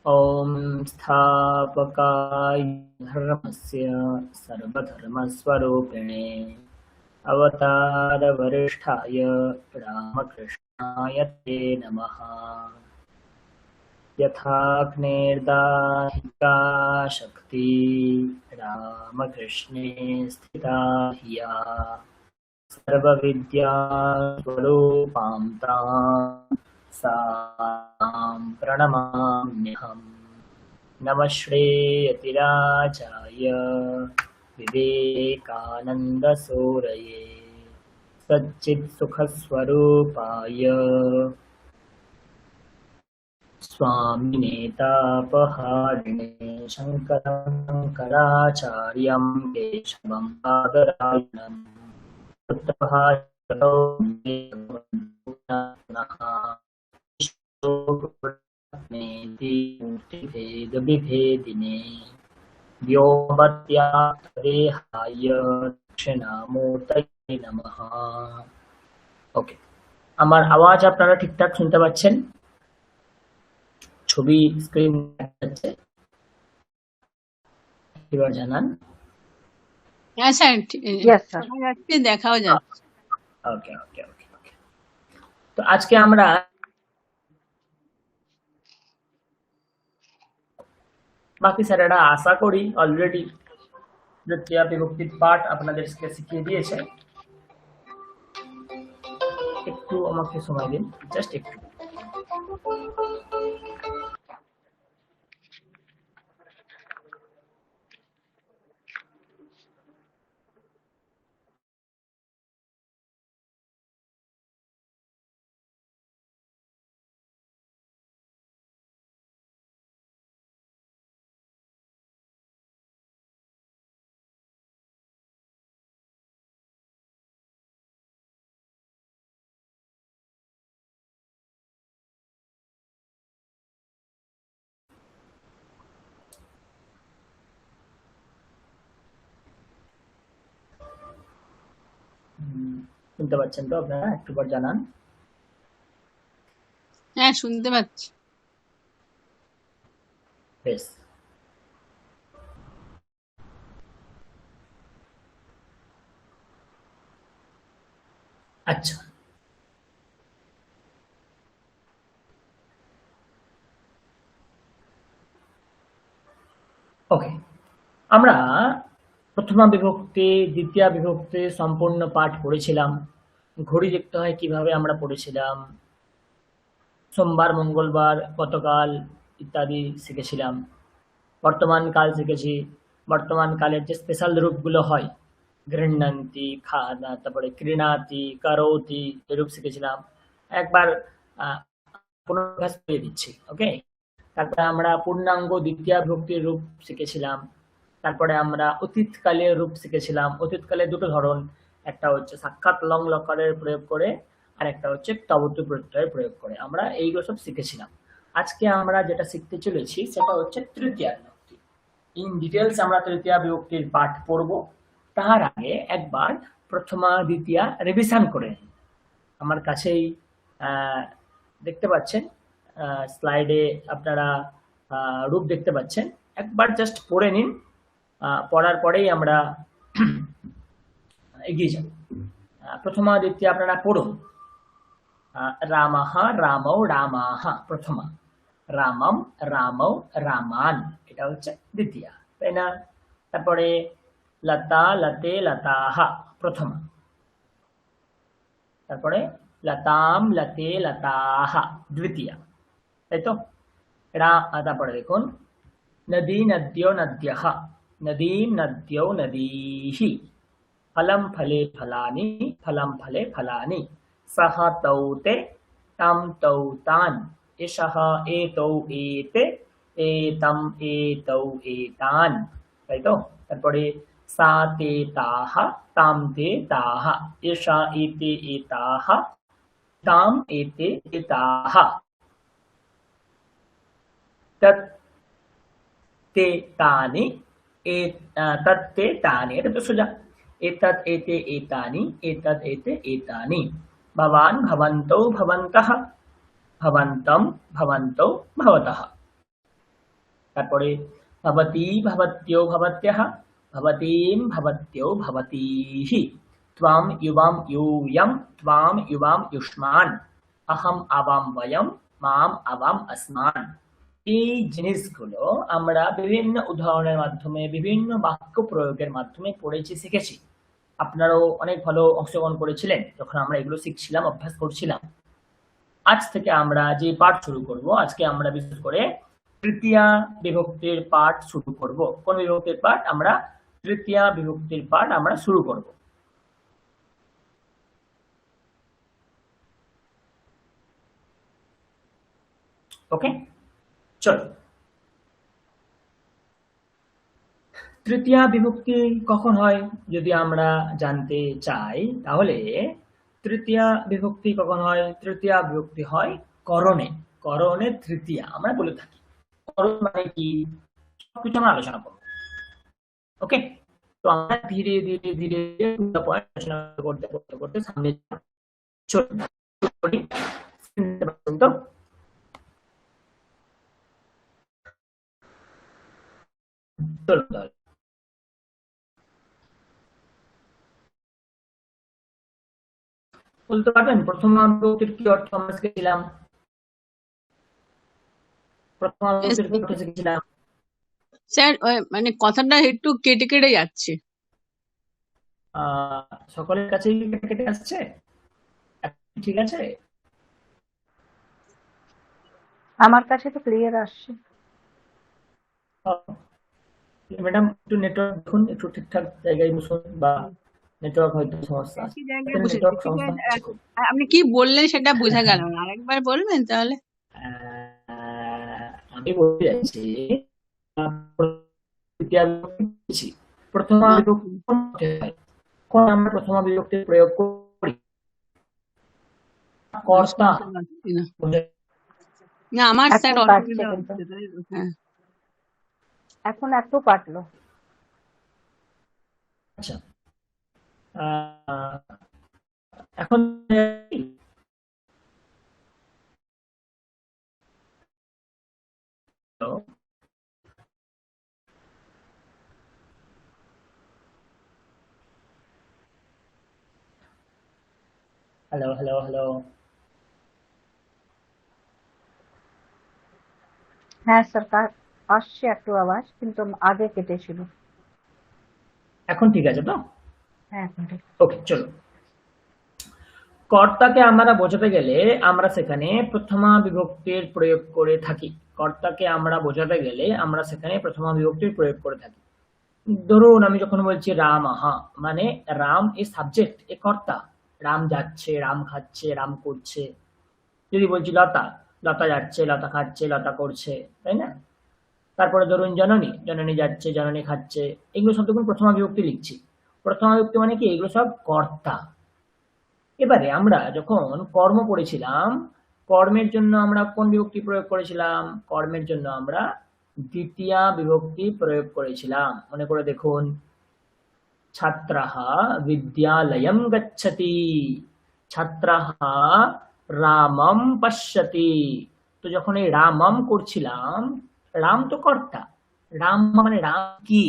ॐ स्थापकाय धर्मस्य सर्वधर्मस्वरूपिणे अवतारवरिष्ठाय रामकृष्णाय ते नमः। यथाग्नेर्दाहिका शक्ति रामकृष्णे स्थिता ह्या सर्वविद्यास्वरूपां तां सां प्रणमाम्यहम्। नमः श्रेयतिराजाय विवेकानन्दसूरये सच्चित्सुखस्वरूपाय स्वामिने तापहारिणे शङ्कराचार्यं केशवं बादरायणम् उत्तरभारतौ मूर्तिभेदविभेदिने व्योमवत्यादेहाय दक्षिणामूर्तये नमः। ওকে, আমার আওয়াজ আপনারা ঠিকঠাক শুনতে পাচ্ছেন? ছবি স্ক্রিন দেখাচ্ছে, এবার জানান। হ্যাঁ স্যার, দেখাও যাচ্ছে। ওকে ওকে ওকে ওকে। তো আজকে আমরা বাকি স্যারেরা আশা করি অলরেডি দ্বিতীয় বিভক্তির পাঠ আপনাদেরকে শিখিয়ে দিয়েছে। একটু আমাকে সময় দিন, জাস্ট একটু। শুনতে পাচ্ছেন তো আপনারা? একটুবার জানান। হ্যাঁ শুনতে পাচ্ছি। বেশ, আচ্ছা ওকে, আমরা প্রথমা বিভক্তি দ্বিতীয় বিভক্তি সম্পূর্ণ পাঠ পড়েছিলাম। ঘড়ি দেখতে হয় কিভাবে আমরা পড়েছিলাম, সোমবার মঙ্গলবার গতকাল ইত্যাদি শিখেছিলাম। বর্তমান কাল শিখেছি। বর্তমান কালের যে স্পেশাল রূপগুলো হয়, গৃহ্ণন্তি, খানা, তারপরে ক্রীণাতি, করোতি, এরূপ শিখেছিলাম। একবার পুনর্ভ্যাস করে দিচ্ছি। ওকে, তারপরে আমরা পূর্ণাঙ্গ দ্বিতীয় বিভক্তির রূপ শিখেছিলাম। তারপরে আমরা অতীতকালের রূপ শিখেছিলাম। অতীতকালে দুটো ধরন, একটা হচ্ছে সাক্ষাৎ লং লকারের প্রয়োগ করে, আর একটা হচ্ছে তবতু প্রত্যয়ের প্রয়োগ করে। আমরা এইগুলো সব শিখেছিলাম। আজকে আমরা যেটা শিখতে চলেছি সেটা হচ্ছে তৃতীয়া বিভক্তি। ইন ডিটেলস আমরা তৃতীয়া বিভক্তির পাঠ পড়ব। তার আগে একবার প্রথমা দ্বিতীয়া রিভিশন করে নিন। আমার কাছেই দেখতে পাচ্ছেন, স্লাইডে আপনারা রূপ দেখতে পাচ্ছেন। একবার জাস্ট পড়ে নিন, পড়ার পরেই আমরা এগিয়ে যাব। প্রথমা দ্বিতীয়া আপনারা পড়ুন। রামাহ রামৌ রামাহ প্রথমা, রামম রামৌ রামান এটা হচ্ছে দ্বিতীয়া, তাই না? তারপরে লতা লতে লতাহ প্রথমা, তারপরে লতাম লতে লতাহ দ্বিতীয়া, তাই তো? তারপরে দেখুন নদী নদ্যো নদ্যঃ, নদীম নদ্যো নদীহি, ফলম ফলে ফলানি, ফলম ফলে ফলানি, সহ তৌ তে, তম তৌ তান, এষঃ এতৌ এতে, এতম এতৌ এতান, তাই তো? তারপরে সা তে তাহ, তাম তে তাহ, এষা এতে এতাহ, তাম এতে এতাহ, তৎ তে তানি, তত্তে তানি, এটা তো সোজা। এতৎ এতে এতানি, এতৎ এতে এতানি। ভবান ভবন্তৌ ভবন্তঃ, ভবন্তম ভবন্তৌ ভবতঃ। তারপরে ভবতি ভবত্যো ভবত্যঃ ভবতীম ভবত্যো ভবতীহি ত্বাম ইউবাম ইউয়ম ত্বাম ইউবাম ইউষ্মান অহম আবাম বয়ম মাম আবাম আসমান। এই জিনিসগুলো আমরা বিভিন্ন উদাহরণের মাধ্যমে, বিভিন্ন বাক্য প্রয়োগের মাধ্যমে পড়েছি, শিখেছি। আপনারাও অনেক ভালো অংশগ্রহণ করেছিলেন যখন আমরা এগুলো শিখছিলাম, অভ্যাস করছিলাম। আজ থেকে আমরা যে পাঠ শুরু করব, আজকে আমরা বিশেষ করে তৃতীয়া বিভক্তির পাঠ শুরু করব। কোন বিভক্তির পাঠ? আমরা তৃতীয়া বিভক্তির পাঠ আমরা শুরু করব। ওকে, চলো। তৃতীয়া বিভক্তি কখন হয় যদি আমরা জানতে চাই, তাহলে তৃতীয়া বিভক্তি কখন হয়? তৃতীয়া বিভক্তি হয় করণে। করণে তৃতীয়া আমরা বলে থাকি। করণ মানে কি, সবকিছু আমরা আলোচনা করবো। ওকে, তো আমরা ধীরে ধীরে ধীরে পয়েন্ট আলোচনা করতে করতে করতে সামনে চলুন। তো চলুন, বলতে পারবেন প্রথম বিভক্তির কি অর্থ আমরা শিখেছিলাম? প্রথম বিভক্তির কি অর্থ শিখেছিলাম? স্যার মানে কথাটা একটু কেটে কেটে যাচ্ছে। সকলের কাছেই কেটে কেটে আসছে? ঠিক আছে, আমার কাছে তো ক্লিয়ার আসছে। ম্যাডাম একটু নেটওয়ার্ক দেখুন, একটু ঠিকঠাক জায়গায় বসুন, বা নেটওয়ার্ক হয়তো সমস্যা আছে। একই জায়গায় বসে নেটওয়ার্ক সমস্যা হচ্ছে খুব। আপনি কি বললেন সেটা বোঝা গেল না, আরেকবার বলবেন তাহলে? আমি বলতে যাচ্ছি প্রথমা বিভক্তি কোন আমরা প্রথমা বিভক্তি প্রয়োগ করি কর্তা। না আমার এখন স্যার কাটছে অসুবিধা কিন্তু। হচ্ছে, তাই তো? হ্যাঁ, এখন এত কাটলো। আচ্ছা, এখন হ্যালো হ্যালো হ্যালো, হ্যাঁ স্যার, আসছে একটু আওয়াজ, কিন্তু আগে কেটেছিল। এখন ঠিক আছে তো? হ্যাঁ এখন ঠিক। ওকে, চলো। কর্তাকে আমরা বোঝাতে গেলে আমরা সেখানে প্রথমা বিভক্তির প্রয়োগ করে থাকি। কর্তাকে আমরা বোঝাতে গেলে আমরা সেখানে প্রথমা বিভক্তির প্রয়োগ করে থাকি। ধরুন আমি যখন বলছি রাম আহা, মানে রাম এ সাবজেক্ট, এ কর্তা। রাম যাচ্ছে, রাম খাচ্ছে, রাম করছে। যদি বলছি লতা, লতা যাচ্ছে, লতা খাচ্ছে, লতা করছে, তাই না? তারপরে ধরুন জননী, জননী যাচ্ছে, জননী খাচ্ছে। এগুলো সব দেখুন প্রথমা বিভক্তি লিখছি। প্রথমা বিভক্তি মানে কি? এগুলো সব কর্তা। এবারে আমরা যখন কর্ম পড়েছিলাম, কর্মের জন্য আমরা কোন বিভক্তি প্রয়োগ করেছিলাম? কর্মের জন্য আমরা দ্বিতীয়া বিভক্তি প্রয়োগ করেছিলাম। মনে করে দেখুন, ছাত্রः বিদ্যালয়ং গচ্ছতি, ছাত্রः রামম পশ্যতি। তো যখন এই রামম করছিলাম, রাম তো কর্তা, রাম মানে রাম কি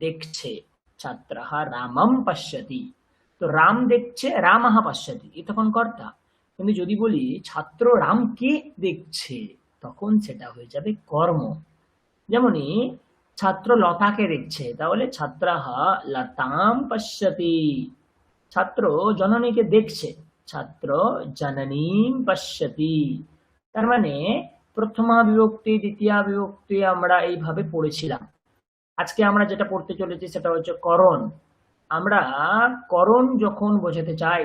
দেখছে, ছাত্রः রামম পশ্যতি। তো রাম দেখছে, রামः পশ্যতি, এ তখন কর্তা। কিন্তু যদি বলি ছাত্র রামকে দেখছে, তখন সেটা হয়ে যাবে কর্ম। যেমনই ছাত্র লতাকে দেখছে, তাহলে ছাত্রः লতাম পশ্যতি। ছাত্র জননীকে দেখছে, ছাত্র জননীম পশ্যতি। তার মানে প্রথমা বিভক্তি দ্বিতীয়া বিভক্তি আমরা এইভাবে পড়েছিলাম। আজকে আমরা যেটা পড়তে চলেছি সেটা হচ্ছে করণ। আমরা করণ যখন বোঝাতে চাই,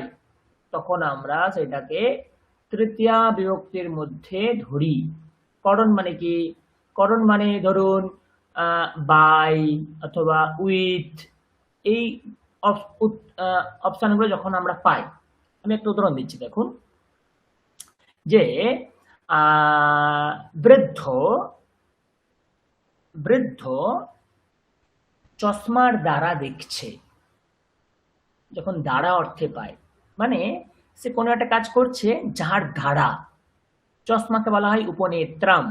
তখন আমরা সেটাকে তৃতীয়া বিভক্তির মধ্যে ধরি। করণ মানে কি? করণ মানে ধরুন বাই অথবা উইথ, এই অপশনগুলো যখন আমরা পাই। আমি একটা উদাহরণ দিচ্ছি, দেখুন যে বৃদ্ধ, বৃদ্ধ চশমার দ্বারা দেখছে। যখন দ্বারা অর্থে পায়, মানে সে কোনো একটা কাজ করছে যার দ্বারা। চশমাকে বলা হয় উপনেত্রম।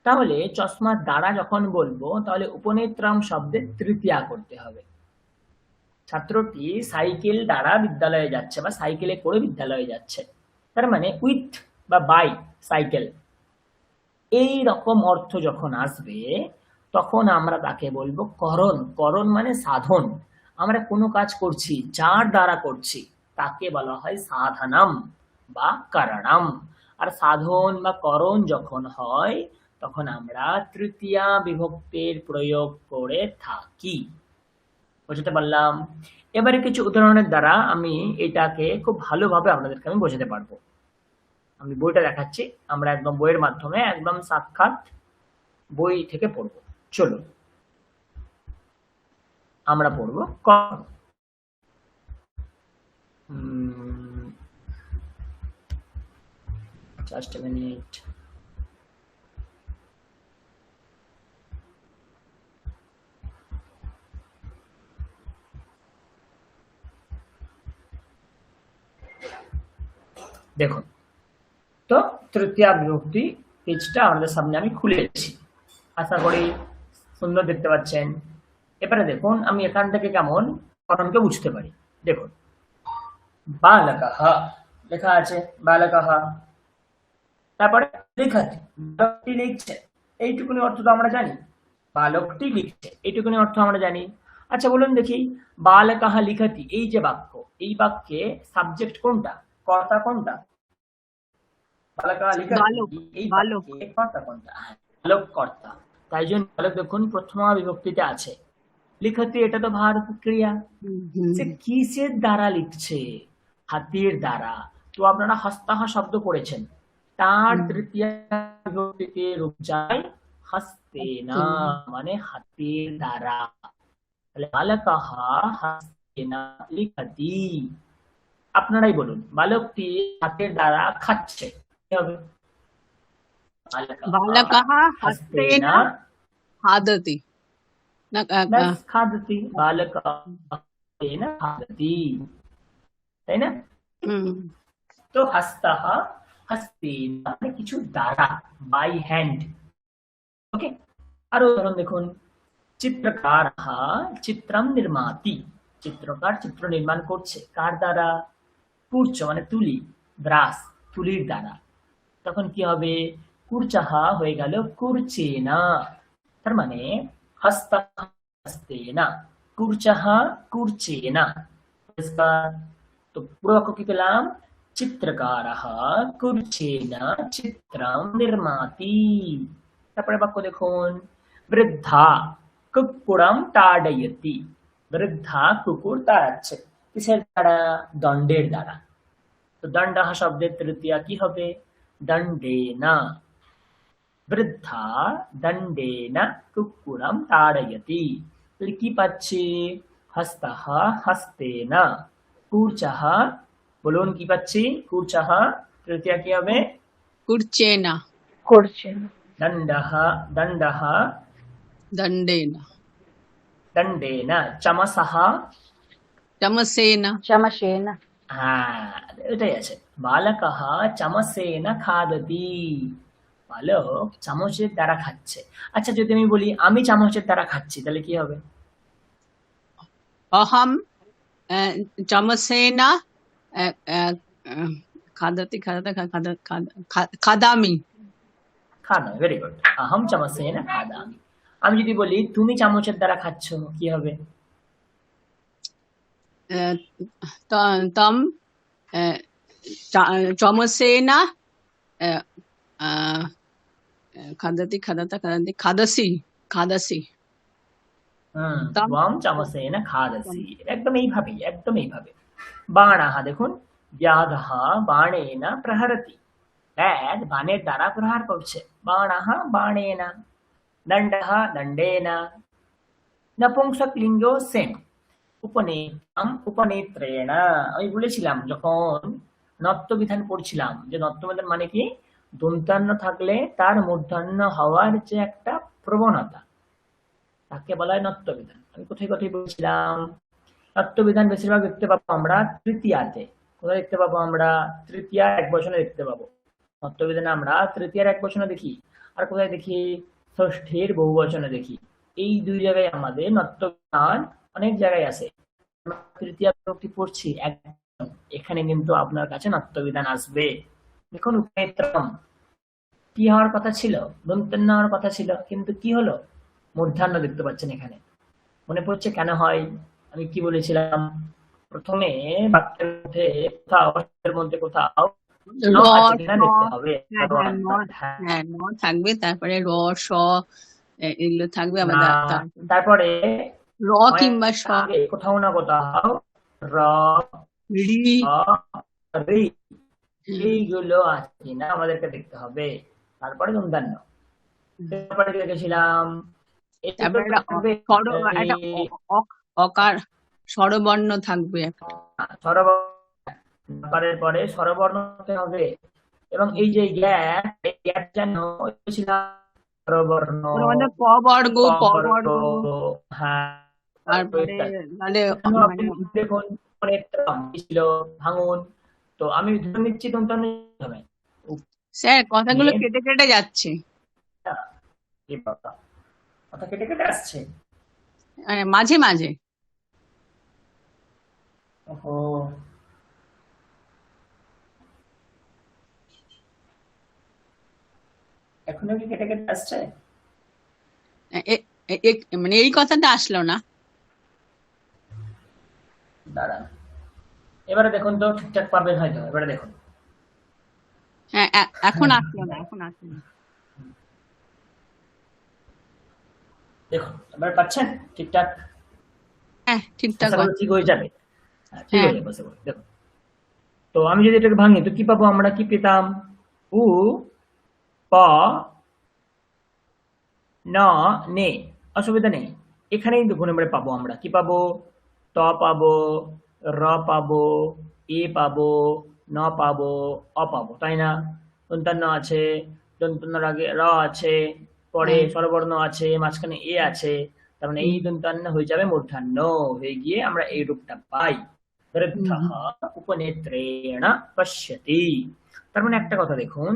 তাহলে চশমার দ্বারা যখন বলবো তাহলে উপনেত্রম শব্দের তৃতীয়া করতে হবে। ছাত্রটি সাইকেল দ্বারা বিদ্যালয়ে যাচ্ছে বা সাইকেলে করে বিদ্যালয়ে যাচ্ছে, তার মানে উইথ বা বাই সাইকেল, এই রকম অর্থ যখন আসবে তখন আমরা তাকে বলবো করণ। করণ মানে সাধন। আমরা কোনো কাজ করছি যার দ্বারা করছি তাকে বলা হয় সাধনম বা কারণম। আর সাধন বা করণ যখন হয় তখন আমরা তৃতীয়া বিভক্তির প্রয়োগ করে থাকি। বোঝাতে পারলাম? এবারে কিছু উদাহরণের দ্বারা আমি এটাকে খুব ভালোভাবে আপনাদেরকে আমি বোঝাতে পারবো। আমি বইটা দেখাচ্ছি, আমরা একদম বইয়ের মাধ্যমে একদম সাক্ষাৎ বই থেকে পড়বো। চলো আমরা পড়বো জাস্ট মিনিট। দেখুন তো তৃতীয়া বিভক্তি পেজটা আমাদের সামনে আমি খুলেছি, আশা করি সুন্দর দেখতে পাচ্ছেন। এবারে দেখুন আমি এখান থেকে কেমন করণকে বুঝতে পারি। দেখুন বালকः লেখা আছে, বালকः, তারপরে লিখতি, বালকটি লিখছে, এইটুকুনি অর্থ তো আমরা জানি। বালকটি লিখছে এইটুকুনি অর্থ আমরা জানি। আচ্ছা বলুন দেখি, বালকः লিখতি এই যে বাক্য, এই বাক্যে সাবজেক্ট কোনটা, কর্তা কোনটা? বালকः লিখতি বালক, এই বালক। বাক্যে কর্তা কোনটা? হ্যাঁ, বালক কর্তা। তাই জন্য বালক দেখুন প্রথমা বিভক্তিতে আছে। লিখতি এটা তো ভার্ব ক্রিয়া, সে কিসের দ্বারা লিখছে? হাতের দ্বারা। তো আপনারা হস্তাহ শব্দ পড়েছেন, তার তৃতীয়া বিভক্তিতে রূপ যায় হস্তেনা, মানে হাতের দ্বারা। তাহলে বালকः হস্তেনা লিখতি। আপনারাই বলুন, বালকটি হাতের দ্বারা খাচ্ছে, কি হবে? বালকः হস্তেন খাদতি না ব্যাস খাদতি, বালকः হস্তেন খাদতি, তাই না? তো হস্তः হস্তেন মানে কিছু দ্বারা, বাই হ্যান্ড। ওকে, আরো উদাহরণ দেখুন, চিত্রকারः চিত্রম নির্মাতি, চিত্রকার চিত্র নির্মাণ করছে, কার দ্বারা? কূর্চ মানে তুলি, ব্রাস, তুলির দ্বারা। তখন কি হবে? কূর্চः হয়ে গেল কূর্চেনা, তার মানে হস্তः হস্তেনা, কূর্চः কূর্চেনা। তো পুরো বাক্য কি পেলাম? চিত্রকারः কূর্চেন চিত্রম নির্মাতি। তারপরে বাক্য দেখুন, বৃদ্ধা কুক্কুরম তাড়য়তি, বৃদ্ধা কুকুর তাড়াচ্ছে, কিসের দ্বারা? দণ্ডের দ্বারা। তো দণ্ডः শব্দের তৃতীয়া কি হবে? দণ্ডেনা। বৃদ্ধা দণ্ডেন কুক্কুরম তাড়য়তি। তাহলে কি পাচ্ছি? হস্তः হস্তেন, কূর্চः, বলুন কি পাচ্ছি? কূর্চः তৃতীয়া কি হবে? কুর্চেনা, করছেন। দণ্ডः দণ্ডः দণ্ডেনা, দণ্ডেন, চমসः চমসেনা, চামাশেন। হ্যাঁ এটাই আছে। বালকः চমসেন খাদতি, বালক চামচের দ্বারা খাচ্ছে। আচ্ছা যদি আমি বলি আমি চামচের দ্বারা খাচ্ছি, তাহলে কি হবে? অহম চমসেনা খাদতি খাদতি খাদামি, খাদামি, ভেরি গুড। আহম চামচেন খাদামি। আমি যদি বলি তুমি চামচের দ্বারা খাচ্ছ, কি হবে? তম চমসেনা খাদতি খাদতা খাদতি খাদসি, খাদসি। ত্বম চামচেন খাদসি, একদম এইভাবেই, একদম এইভাবে। বাণः দেখুন, ব্যাধः বাণেন প্রহরতি, ব্যাধ বাণের দ্বারা প্রহার করছে, বাণः বাণেন। দণ্ডः দণ্ডেন। নপুংসক লিঙ্গ সেম, উপনেত্রম উপনেত্রেণ। আমি বলেছিলাম যখন নত্ব বিধান পড়ছিলাম যে নত্ব বিধান মানে কি, দন্তান্ন থাকলে তার মূর্ধন্য হওয়ার যে একটা প্রবণতা, তাকে বলা হয় নত্ব বিধান। আমি কোথায় কোথায় বলছিলাম? নত্ব বিধান বেশিরভাগ দেখতে পাবো আমরা তৃতীয়াতে। কোথায় দেখতে পাবো আমরা? তৃতীয়া এক বচনে দেখতে পাবো। নত্যবিধানে আমরা তৃতীয়ার একবচনে দেখি, আর কোথায় দেখি? ষষ্ঠীর বহুবচনে দেখি। এই দুই জায়গায় আমাদের নত্যবিধান অনেক জায়গায় আছে। আমরা তৃতীয়া বিভক্তি পড়ছি একদম, এখানে কিন্তু আপনার কাছে নত্যবিধান আসবে। দেখুন উপনেত্রম কি হওয়ার কথা ছিল? দন্ত্যন্য হওয়ার কথা ছিল, কিন্তু কি হলো? মূর্ধন্য দেখতে পাচ্ছেন এখানে। মনে পড়ছে কেন হয়? আমি কি বলেছিলাম? প্রথমে বাক্যের মধ্যে কোথাও, বাক্যের মধ্যে কোথাও ন র আছে স কিনা দেখতে হবে। হ্যাঁ হ্যাঁ ন হ্যাঁ, হ্যাঁ ন থাকবে, তারপরে র স এগুলো থাকবে না, আমাদের, তারপরে র নয়ের কিংবা স, আগে কোথাও না কোথাও র, রি। অ, রি হুম, এইগুলো আছে কিনা আমাদেরকে দেখতে হবে। তারপরে দন্তান্ন। তারপরে কি দেখেছিলাম? এইগুলো তারপরে একটা থাকবে একটা অকার স্বরবর্ণ থাকবে একটা। স্বরবর্ণ, নকারের পরে স্বরবর্ণ হতে হবে। এবং এই যে গ্যাপ, এই গ্যাপ যেন ছিলাম স্বরবর্ণ, ওর মধ্যে ক বর্গ, ক প বর্গ, বর্গ, হ্যাঁ, তারপরে ইত্যাদি। তাহলে এখানেও আপনি মানে দেখুন অনেকটা ছিল ভাঙুন। তো আমি ধরে নিচ্ছি দন্তান্ন হবে। স্যার কথাগুলো নিয়ে কেটে কেটে যাচ্ছে, এই বাবা, কথা কেটে কেটে আসছে। মানে মাঝে মাঝে। ওহো, এখনো কি কেটে কেটে আসছে? মানে এই কথাটা আসলো না। দাঁড়ান, এবারে দেখুন তো ঠিকঠাক পাবেন হয়তো। এবারে দেখুন, হ্যাঁ এখন আসলো না, এখন আসলো না। দেখুন এবার পাচ্ছেন ঠিকঠাক? হ্যাঁ ঠিকঠাক ভাষাগুলো আছে। ঠিক হয়ে যাবে। হ্যাঁ, ঠিক হ্যাঁ হয়ে যাবে আশা করি। দেখুন, তো আমি যদি এটাকে ভাঙি তো কি পাবো? আমরা কি পেতাম? উ, প, ন, নে। অসুবিধা নেই, এখানেই দেখুন এবারে পাবো আমরা কি পাবো? ত পাবো, র পাবো, এ পাবো, ন পাবো, অ পাবো, তাই না? দন্তান্ন আছে, দন্তান্নর আগে র আছে, পরে হ্যাঁ স্বরবর্ণ আছে, মাঝখানে এ আছে। তার মানে এই হুম, দন্তান্ন হয়ে যাবে মূর্ধন্য, হয়ে গিয়ে আমরা এই রূপটা পাই। বৃদ্ধঃ হুম, উপনেত্রেণ পশ্যতি। তার মানে একটা কথা দেখুন,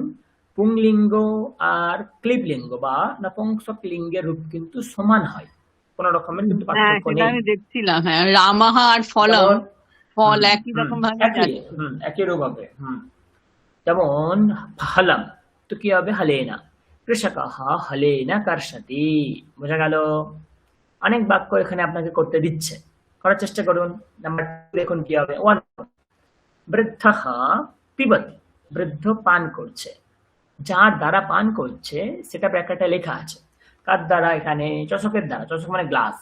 পুংলিঙ্গ আর ক্লিবলিঙ্গ বা নপুংসক লিঙ্গের রূপ কিন্তু সমান হয়, কোনো রকমের কিন্তু হ্যাঁ পার্থক্য সেটা নেই। আমি দেখছিলাম। হ্যাঁ রামাহা আর ফলম, যেমন ফল একই রকম ভাবে যাচ্ছে। একই রূপ হবে। যেমন হলম, তো কি হবে? হলেনা। কৃষকঃ হলেনা কর্ষতি। বোঝা গেল? অনেক বাক্য এখানে আপনাকে করতে দিচ্ছে, করার চেষ্টা করুন। নাম্বার দেখুন কি হবে। 1, বৃদ্ধঃ পিবতি, বৃদ্ধ পান করছে। যার দ্বারা পান করছে সেটা ব্র্যাকেটে লেখা আছে। কার দ্বারা? এখানে চষকের দ্বারা। চষক মানে গ্লাস।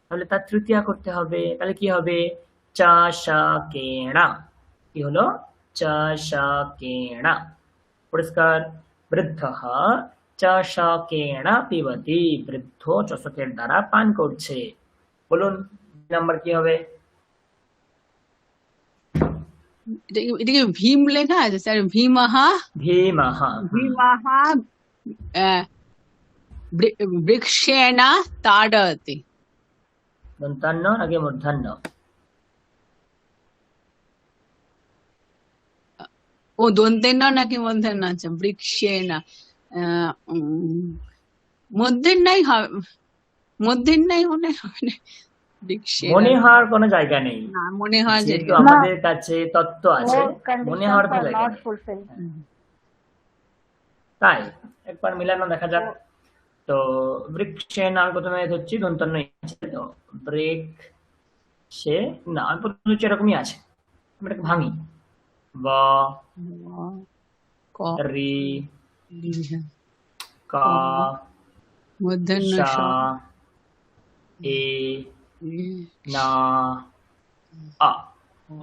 তাহলে তার তৃতীয়া করতে হবে। তাহলে কি হবে? চষকেণ। কি হলো? চষকেণ। পরিষ্কার? বৃদ্ধঃ চষকেণ পিবতি, বৃদ্ধ চষকের দ্বারা পান করছে। বলুন নাম্বার কি হবে? এটা কি ভীম লেখা আছে স্যার? ভীমাহা, ভীমः। ভীমাহা আহ, বৃক্ষেণ তাড়য়তি। দন্তান্ন আগে মূর্ধন্য। ও দন্তেন্ন নাকি মধ্যেন্ন আছে? বৃক্ষেণ মধ্যেন্নাই হবে, মধ্যেন্নাই মনে হয় না। বৃক্ষেণ মনে হওয়ার কোনো জায়গা নেই, না, মনে হয় যে যেহেতু না, আমাদের কাছে তত্ত্ব আছে, both মনে হওয়ার conditions কোনো are জায়গা not নেই। fulfilled. তাই একবার মিলানো দেখা যাক। তো বৃক্ষেন আমি প্রথমে ধরছি দন্তান্ন আছে, তো ব্রেক সে, না আমি প্রথমে ধরছি এরকমই আছে। আমি এটাকে ভাঙি। ব, ক রি, ক, মধ্যাহ্ন স, এ, না, আ।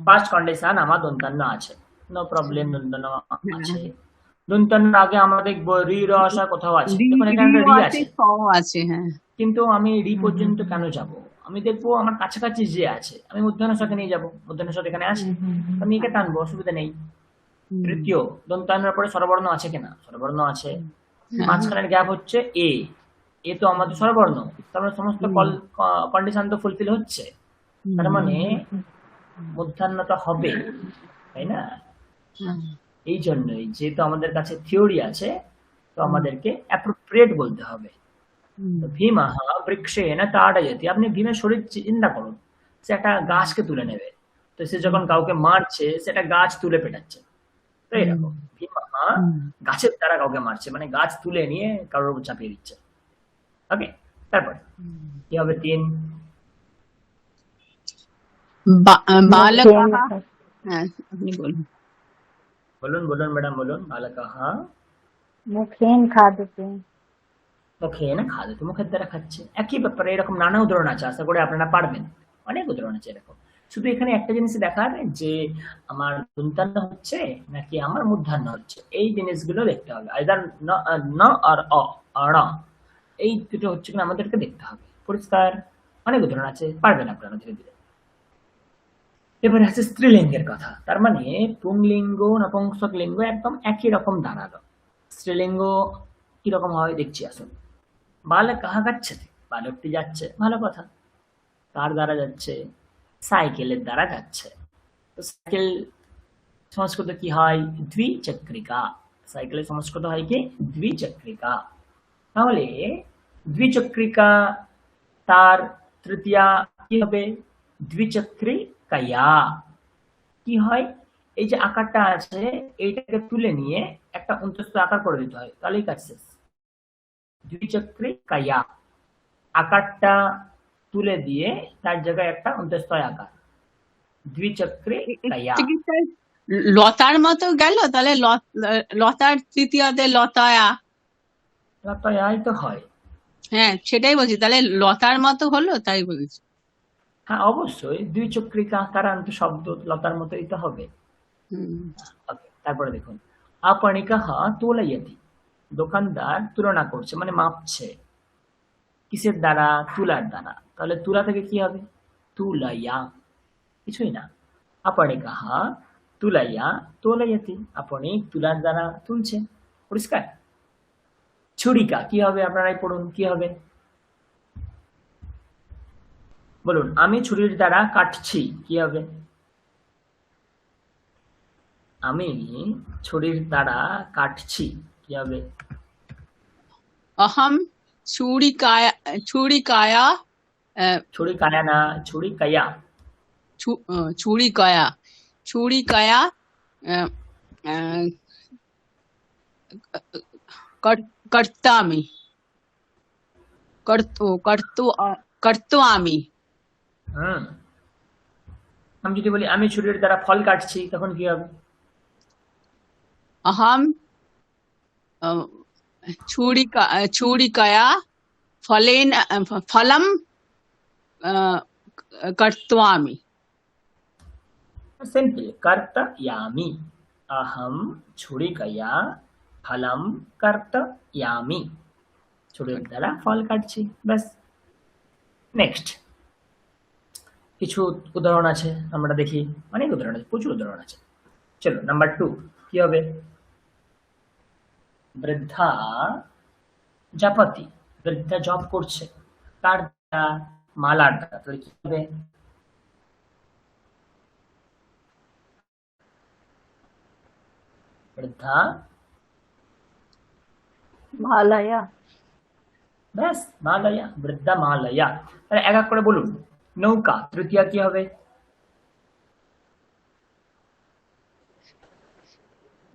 5 কন্ডিশন আমার দন্তান্ন আছে, নো প্রবলেম, দন্তান্ন আছে। দন্তান্নর আগে আমরা দেখবো রি, র, স কোথাও আছে। দেখুন এখানে একটা রি আছে, আছে। হ্যাঁ কিন্তু আমি রি পর্যন্ত কেন যাব? আমি দেখবো আমার কাছাকাছি যে আছে, আমি মূর্ধন্য সাথে নিয়ে যাবো। মূর্ধন্য সাথে এখানে আছে, আমি একে টানবো, অসুবিধা নেই। তৃতীয়, দন্তান্নের পরে স্বরবর্ণ আছে কিনা? স্বরবর্ণ আছে। মাঝখানের গ্যাপ হচ্ছে এ, এ তো আমাদের স্বরবর্ণ, তার মানে সমস্ত কন্ডিশন তো ফুলফিল হচ্ছে। তার মানে মূর্ধন্যটা হবে, তাই না? এই জন্যই যেহেতু আমাদের কাছে থিওরি আছে, তো আমাদেরকে অ্যাপ্রোপ্রিয়েট বলতে হবে। তো ভীমः বৃক্ষেণ তাড়য়তি, আপনি ভীমের শরীর চিন্তা করুন, সে একটা গাছকে তুলে নেবে, তো সে যখন কাউকে মারছে সেটা গাছ তুলে পেটাচ্ছে, তো এরকম ভীমः গাছের দ্বারা কাউকে মারছে, মানে গাছ তুলে নিয়ে কারোর উপর চাপিয়ে দিচ্ছে। ওকে, তারপর কি হবে? 3। बालकः मुखेन হ্যাঁ আপনি বলুন। বলুন বলুন ম্যাডাম বলুন। বালকः मुखेन खादते। মুখেন খাদতে, মুখের দ্বারা খাচ্ছে। একই ব্যাপারে এরকম নানা উদাহরণ আছে, আশা করি আপনারা পারবেন। অনেক উদাহরণ আছে এরকম। শুধু এখানে একটা জিনিস দেখার যে আমার দন্তান্ন হচ্ছে নাকি আমার মূর্ধন্য হচ্ছে, এই জিনিসগুলো দেখতে হবে। আইদার ন আর অ আর ণ, এই দুটো হচ্ছে কিনা আমাদেরকে দেখতে হবে। পরিষ্কার? অনেক উদাহরণ আছে, পারবেন আপনারা ধীরে ধীরে। এবারে আছে স্ত্রীলিঙ্গের কথা, তার মানে পুংলিঙ্গ নপুংসক লিঙ্গ একদম একই রকম দাঁড়ালো। স্ত্রীলিঙ্গ কিরকম হয় দেখছি আসুন। বালক কাহা গাচ্ছেতে, বালকটি যাচ্ছে, ভালো কথা। কার দ্বারা যাচ্ছে? সাইকেলের দ্বারা যাচ্ছে। তো সাইকেল সংস্কৃত কি হয়? দ্বিচক্রিকা। সাইকেলের সংস্কৃত হয় কি? দ্বিচক্রিকা। তাহলে দ্বিচক্রিকা তার তৃতীয়া কি হবে? দ্বিচক্রিকায়া। কি হয়? এই যে আকারটা আছে এইটাকে তুলে নিয়ে একটা অন্তস্থ আকার করে দিতে হয়, তাহলেই কাজ শেষ। দ্বিচক্রিকায়া, আকারটা তুলে দিয়ে তার জায়গায় একটা অন্তঃস্থয় আকার, দ্বিচক্রিকায়া। এটা কি স্যার লতার মতো গেল তাহলে? লতার তৃতীয়তে লতায়া। লতায়াই তো হয়। হ্যাঁ সেটাই বলছি, তাহলে লতার মতো হলো তাই বলছি। হ্যাঁ অবশ্যই, দ্বিচক্রিকা আকারান্ত শব্দ লতার মতোই তো হবে। হুম। ওকে, তারপরে দেখুন আপনিকাহ তুলয়তি, দোকানদার তুলনা করছে মানে মাপছে। কিসের দ্বারা? তুলার দ্বারা। তাহলে তুলা থেকে কি হবে? তুলাইয়া, কিছুই না। আপনিকাহ তুলাইয়া তোলাইয়াতি, আপনি তুলার দ্বারা তুলছে। পরিষ্কার? ছুরিকা কি হবে? আপনারাই পড়ুন কি হবে বলুন। আমি ছুরির দ্বারা কাটছি, কি হবে? আমি ছুরির দ্বারা কাটছি, কি হবে? अहम छुरिकाया छुरिकाया ছুরি কায়া না, ছুরি কায়া। छुरिकाया छुरिकाया कर्तामि कर्तुआमि। হুম, আমি যদি বলি আমি ছুরির দ্বারা ফল কাটছি, তখন কি হবে? अहम छुरिकाया फलेन फलम कर्तुआमि। सिंपल, कर्तयामि। अहम ছুরিকায়া ফলম কর্তয়ামি, ছুরির দ্বারা ফল কাটছি, ব্যাস। নেক্সট কিছু উদাহরণ আছে, আমরা দেখি। অনেক উদাহরণ আছে, প্রচুর উদাহরণ আছে। চলো নাম্বার 2 কি হবে? বৃদ্ধা জাপতি, বৃদ্ধা জপ করছে, কার দ্বারা? মালার দ্বারা। তাহলে কি হবে? বৃদ্ধা, मालया। ব্যাস মালয়া, বৃদ্ধা মালয়া। তাহলে এক এক করে বলুন। নৌকা তৃতীয়া কি হবে?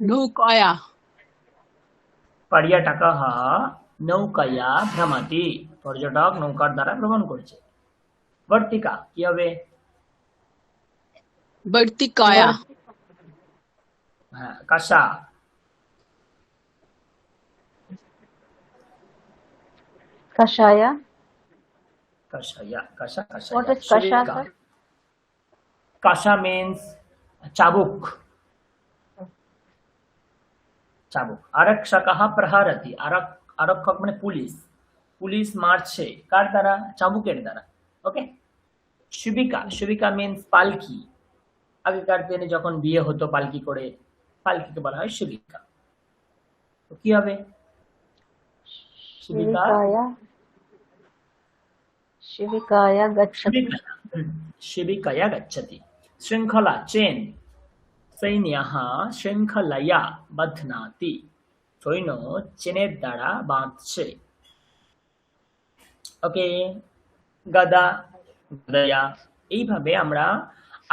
नौकाया পর্যটকः নৌকায়া ভ্রমতি, পর্যটক নৌকার দ্বারা ভ্রমণ করছে। বর্তিকা কি হবে? वर्तिकाया হ্যাঁ, কাঁসা। कषाया। কাঁসায়া, কাঁসা, What কাঁসায়া। is kasha, Shivika, sir? কাঁসা মিন্স চাবুক, চাবুক। আরক্ষকः প্রহরতি, আরক্ষক মানে পুলিশ, পুলিশ মারছে কার দ্বারা? চাবুকের দ্বারা। ওকে। শিবিকা, শিবিকা মিন্স পালকি, আগেকার দিনে যখন বিয়ে হতো পালকি করে, পালকিকে বলা হয় শিবিকা। তো কি হবে? শিবিকা, शिविकाया। शिविकाया गच्छति। শিবিকায়া, শিবিকায়া গচ্ছতি। শৃঙ্খলা চেন, সৈন্যঃ শৃঙ্খলয়া বধ্নাতি, সৈন্য চেনের দ্বারা বাঁধছে। ওকে, গদা গদয়া। এইভাবে আমরা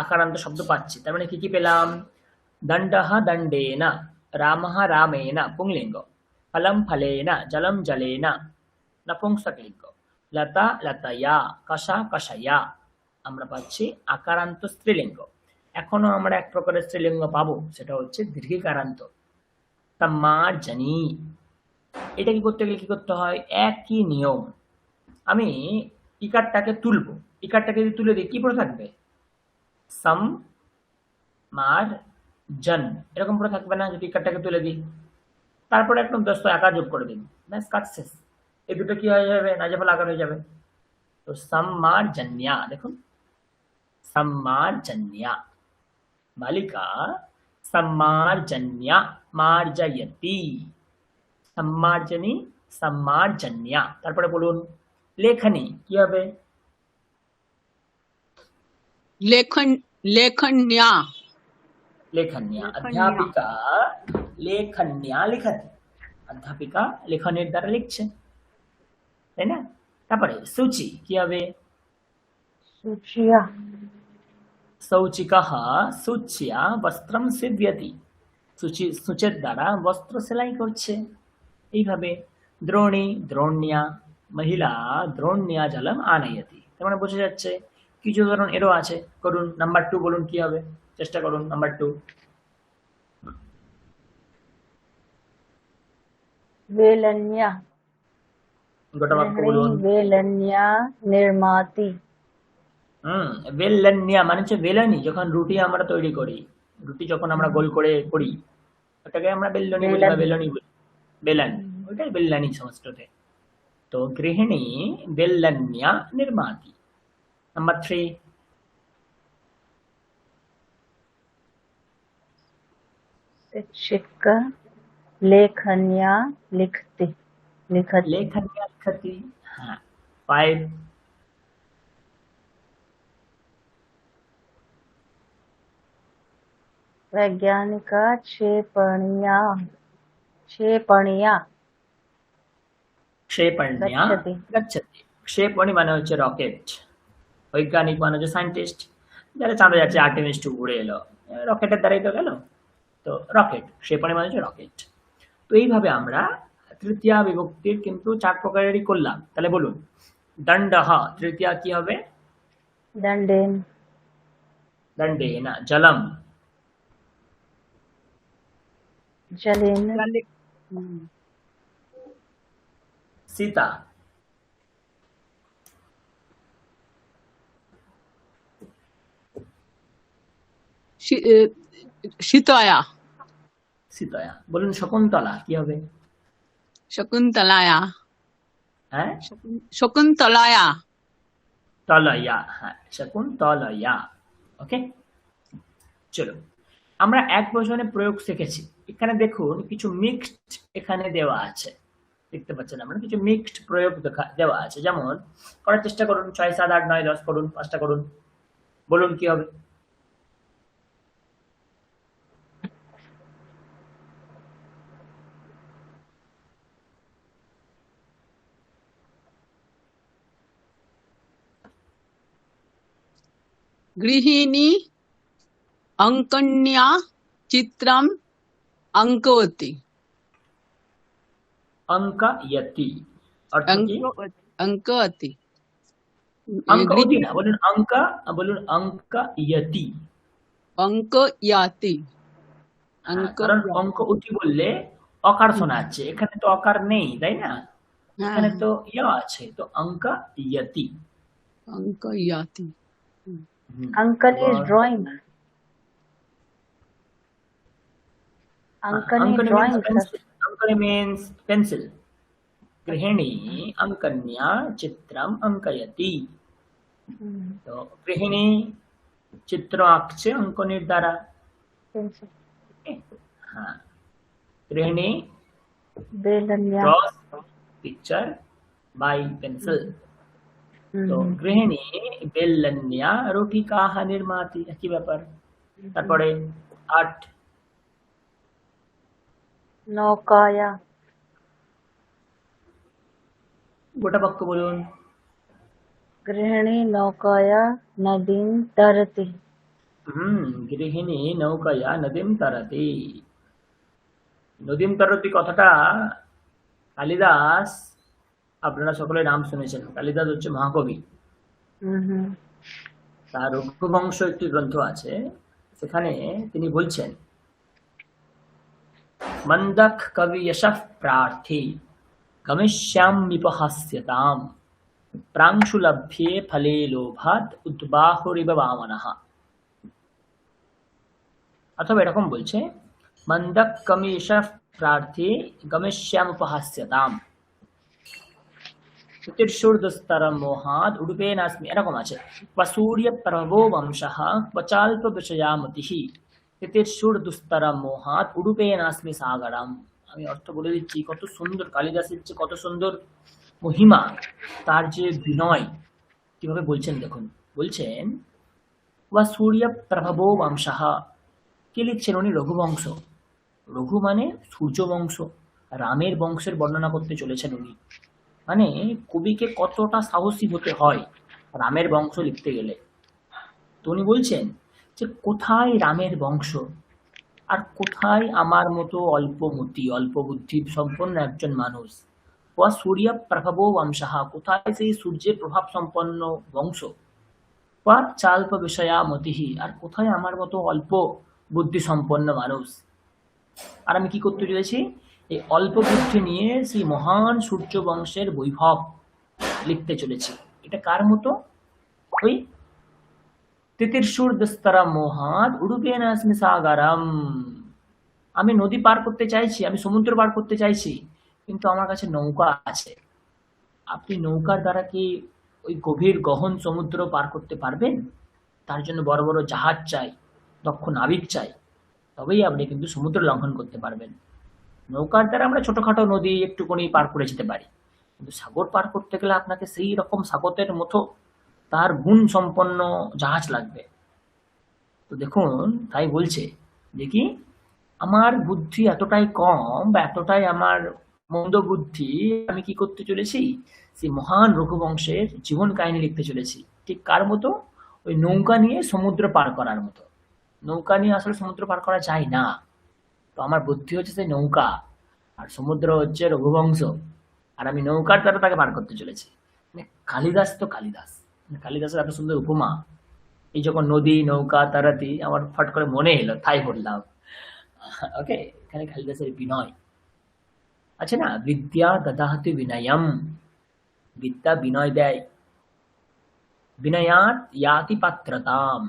আকারান্ত শব্দ পাচ্ছি। তার মানে কি কি পেলাম? দণ্ডঃ দণ্ডেন, রামঃ রামেন পুংলিঙ্গ, ফলম ফলেন, জলম জলেন নপুংসকলিঙ্গ, লতা লতয়া, কষা কষায়া। আমরা পাচ্ছি আকারান্ত স্ত্রীলিঙ্গ। এখনো আমরা এক প্রকারের স্ত্রীলিঙ্গ পাবো, সেটা হচ্ছে দীর্ঘিকারান্ত, তাম্মার্জনী। এটা কি করতে গেলে কি করতে হয়? একই নিয়ম। আমি ইকারটাকে তুলবো, ইকারটাকে যদি তুলে দিই কি পড়ে থাকবে? সাম মার জন, এরকম পড়ে থাকবে না যদি ইকারটাকে তুলে দিই? তারপরে একদম ব্যস্ত আকার যোগ করে দিন, ব্যাস কাজ শেষ। এই দুটো কি হয়ে যাবে? নাজেফল আকার হয়ে যাবে। তো সম্মার জন্যা, দেখুন সম্মার জন্যা, বালিকা সম্মার্জন্যা মার্জয়তি, সম্মার্জনী সম্মার্জন্যা। তারপরে বলুন লেখনী কি হবে? लेखन लेखन्या লেখন্যা। लेखन्या অধ্যাপিকা লেখন্যা লিখতি, অধ্যাপিকা লেখনের দ্বারা লিখছে, তাই না? তারপরে সূচি কি হবে? शुचिया শৌচিকঃ সূচ্যা বস্ত্রম সিদ্ধ্যতি, সূচের দ্বারা বস্ত্র সেলাই করছে। এইভাবে দ্রোণী দ্রোণ্যা, মহিলা দ্রোণ্যা জলম আনয়তি। তার মানে বোঝা যাচ্ছে কিছু উদাহরণ এরও আছে। করুন নাম্বার 2 বলুন কি হবে, চেষ্টা করুন নাম্বার 2। वेलन्या গোটা বাক্য गृहिणी বলুন। वेलन्या निर्माति বেলন্যা মানে হচ্ছে বেলনি। যখন রুটি আমরা তৈরি করি, রুটি যখন আমরা গোল করে করি, ওটাকে আমরা বেলনি বলি বা बेलन বেলনি বলি, বেলন, ওইটাই বেলনি সংস্কৃতে। তো গৃহিণী বেলন্যা নির্মাতি। নাম্বার 3। शिक्षक लेखन्या लिखति लिखति लेखन्या लिखति। हाँ 5। वैज्ञानिका क्षेपणिया क्षेपणिया क्षेपण्या गच्छति गच्छति। ক্ষেপণী মানে হচ্ছে রকেট, বৈজ্ঞানিক মানে হচ্ছে সায়েন্টিস্ট, যারা চাঁদে যাচ্ছে আর্টেমিস 2 উড়ে এলো, রকেটের দ্বারাই তো গেল। তো রকেট, ক্ষেপণী মানে হচ্ছে রকেট। তো এইভাবে আমরা তৃতীয়া বিভক্তির কিন্তু 4 প্রকারেরই করলাম। তাহলে বলুন দণ্ডঃ, তৃতীয়া কি হবে? दंडेन দণ্ডেন। জলম जलेन सीता, शीतया सीतया। বলুন শকুন্তলা কি হবে? शकुन्तलाया হ্যাঁ शकुन्तलाया তলয়া, হ্যাঁ শকুন্তলয়া। ওকে, চলো আমরা এক বচনে প্রয়োগ শিখেছি। এখানে দেখুন কিছু মিক্সড এখানে দেওয়া আছে, দেখতে পাচ্ছেন আমরা কিছু মিক্সড প্রয়োগ দেওয়া আছে। যেমন করার চেষ্টা করুন, 6, 7, 8, 9, 10 করুন, 5টা করুন, বলুন কি হবে? गृहिणी अंकन्या चित्रम अंकवती অঙ্কয়তি অর্থ কি? अंकवती অঙ্কয়তি না, বলুন অঙ্ক, বলুন অঙ্কয়তি। अंकयाति কারণ অঙ্কয়তি বললে অকার শোনা যাচ্ছে, এখানে তো অকার নেই, তাই না? এখানে তো ইয়া আছে, তো অঙ্কয়তি। अंकयाति Ankali is drawing. Ankali drawing. Ankani means pencil. गृहिणी अंकन्या चित्रम अंकयति। तो गृहिणी चित्र आंकছে অঙ্কনের দ্বারা। Pencil. हाँ, गृहिणी Belanya. draws picture by pencil. তো গৃহিণী বেলন্যা রুটিকাহ নির্মাতি, একই ব্যাপার। তারপরে 8 नौकाया গোটা বাক্য বলুন। गृहिणी नौकाया नदीं तरति। গৃহিণী নৌকায়া নদীম তারতি। নদীম তারতি কথাটা কালিদাস, আপনারা সকলে নাম শুনেছেন, কালিদাস হচ্ছে মহাকবি। हम्म। তার রঘুবংশ একটি গ্রন্থ আছে, সেখানে তিনি বলছেন মন্দক কবি যশঃ প্রার্থী গমিষ্যাম্যুপহাস্যতাম প্রাংশুলভ্যে ফলে লোভাৎ উদ্বাহুরিব বামনঃ। অথবা এরকম বলছে মন্দক কবি যশঃ প্রার্থী গমিষ্যাম্যুপহাস্যতাম জ্যোতির্ষুর্দস্তরম মোহাদ উডুপেনাস্মি, এরকম আছে। ক্বসূর্য প্রভো বংশঃ ক্বচাল্প বিষয়ামতিঃ জ্যোতির্ষুর্দস্তরম মোহাদ উডুপেনাস্মি সাগরম। আমি অর্থ বলে দিচ্ছি, কত সুন্দর কালিদাসের যে কত সুন্দর মহিমা, তার যে বিনয়, কিভাবে বলছেন দেখুন। বলছেন ক্বসূর্য প্রভো বংশঃ, কে লিখছেন উনি? রঘুবংশ। রঘু মানে সূর্য বংশ, রামের বংশের বর্ণনা করতে চলেছেন উনি। মানে কবিকে কতটা সাহসী হতে হয় রামের বংশ লিখতে গেলে। তো উনি বলছেন যে কোথায় রামের বংশ, আর কোথায় আমার মতো অল্পমতি অল্প বুদ্ধি সম্পন্ন একজন মানুষ। ওয়া সূর্য প্রভাবো বংশাহা, কোথায় সেই সূর্যের প্রভাব সম্পন্ন বংশ। ওয়া চাল্প বিষয়া মতিহি, আর কোথায় আমার মতো অল্প বুদ্ধি সম্পন্ন মানুষ। আর আমি কি করতে চলেছি? এই অল্প বুদ্ধি নিয়ে সেই মহান সূর্য বংশের বৈভব লিখতে চলেছি। এটা কার মতো? ওই তিতির্ষুর্দস্তরা মোহাদ উডুপেনাস্মি সাগরম। আমি নদী পার করতে চাইছি, আমি সমুদ্র পার করতে চাইছি, কিন্তু আমার কাছে নৌকা আছে। আপনি নৌকার দ্বারা কি ওই গভীর গহন সমুদ্র পার করতে পারবেন? তার জন্য বড় বড় জাহাজ চাই, দক্ষ নাবিক চাই, তবেই আপনি কিন্তু সমুদ্র লঙ্ঘন করতে পারবেন। নৌকার দ্বারা আমরা ছোটখাটো নদী একটুখানি পার করে যেতে পারি, কিন্তু সাগর পার করতে গেলে আপনাকে সেই রকম সাগরের মতো তার গুণ সম্পন্ন জাহাজ লাগবে। তো দেখুন, তাই বলছে যে কি আমার বুদ্ধি এতটাই কম বা এতটাই আমার মন্দ বুদ্ধি, আমি কি করতে চলেছি? সেই মহান রঘুবংশের জীবন কাহিনী লিখতে চলেছি। ঠিক কার মতো? ওই নৌকা নিয়ে সমুদ্র পার করার মতো। নৌকা নিয়ে আসলে সমুদ্র পার করা যায় না। তো আমার বুদ্ধি হচ্ছে সেই নৌকা, আর সমুদ্র হচ্ছে রঘুবংশ, আর আমি নৌকার দ্বারা তাকে পার করতে চলেছি। মানে কালিদাস তো কালিদাস, মানে কালিদাসের এত সুন্দর উপমা। এই যখন নদী নৌকা তারাতি আমার ফট করে মনে এলো, তাই বললাম। ওকে, এখানে কালিদাসের বিনয় আছে না, বিদ্যা দদাহতি বিনয়ম, বিদ্যা বিনয় দেয়। বিনয়াত ইয়াতি পাত্রতাম,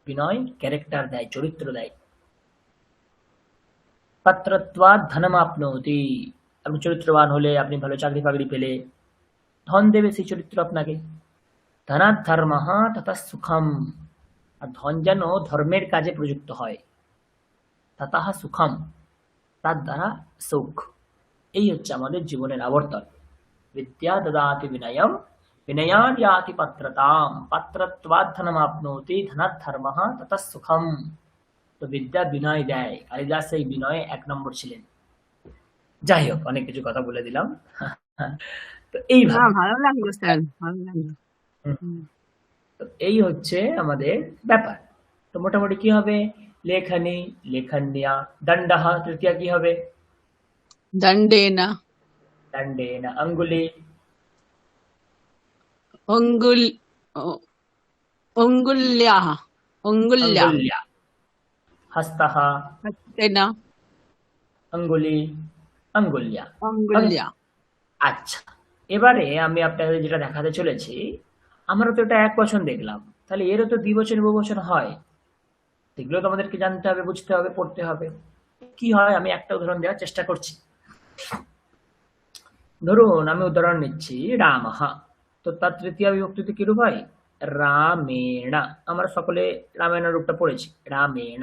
বিনয় ক্যারেক্টার দেয়, চরিত্র দেয়। পাত্রত্বাৎ ধনম আপনৌতি, আপনি চরিত্রবান হলে, আপনি ভালো চাকরি বাকরি পেলে ধন দেবে সেই চরিত্র আপনাকে। ধনাৎ ধর্মঃ ততঃ সুখম, আর ধন যেন ধর্মের কাজে প্রযুক্ত হয়। ততঃ সুখম, তার দ্বারা সুখ। এই হচ্ছে আমাদের জীবনের আবর্তন। বিদ্যা দদাতি বিনয়ম, বিনয়াৎ ইয়াতি পাত্রতাম, পাত্রত্বাৎ ধনম আপনৌতি, ধনাৎ ধর্মঃ ততঃ সুখম। তো বিদ্যা বিনয় দেয়, কালিদাস এই বিনয়ে 1 নম্বর ছিলেন। যাই হোক, অনেক কিছু কথা বলে দিলাম। তো না, এইভাবে ভালো লাগলো স্যার, ভালো লাগলো। হুম। তো এই হচ্ছে আমাদের ব্যাপার। তো মোটামুটি কি হবে? লেখনী, লেখন্যা, দণ্ডঃ, তৃতীয়া কি হবে? দণ্ডেন দণ্ডেন, অঙ্গুলি, অঙ্গুল অ- অঙ্গুল্যাः অঙ্গুল্যা অঙ্গুল্যা, হস্তঃ, হস্তেন অঙ্গুলি, অঙ্গুল্যা। ওকে, অঙ্গুল্যা। আচ্ছা। এবারে আমি আপনাদের যেটা দেখাতে চলেছি, আমরা তো এটা এক বচন দেখলাম, তাহলে এরও তো দ্বিবচন বহুবচন হয়। সেগুলো তো আমাদেরকে জানতে হবে, বুঝতে হবে, পড়তে হবে। কি হয় আমি একটা উদাহরণ দেওয়ার চেষ্টা করছি। ধরুন আমি উদাহরণ নিচ্ছি রামঃ, তো তার তৃতীয়া বিভক্তিতে কি রূপ হয়? রামেণ। আমরা সকলে রামায়ণের রূপটা পড়েছি, রামেণ।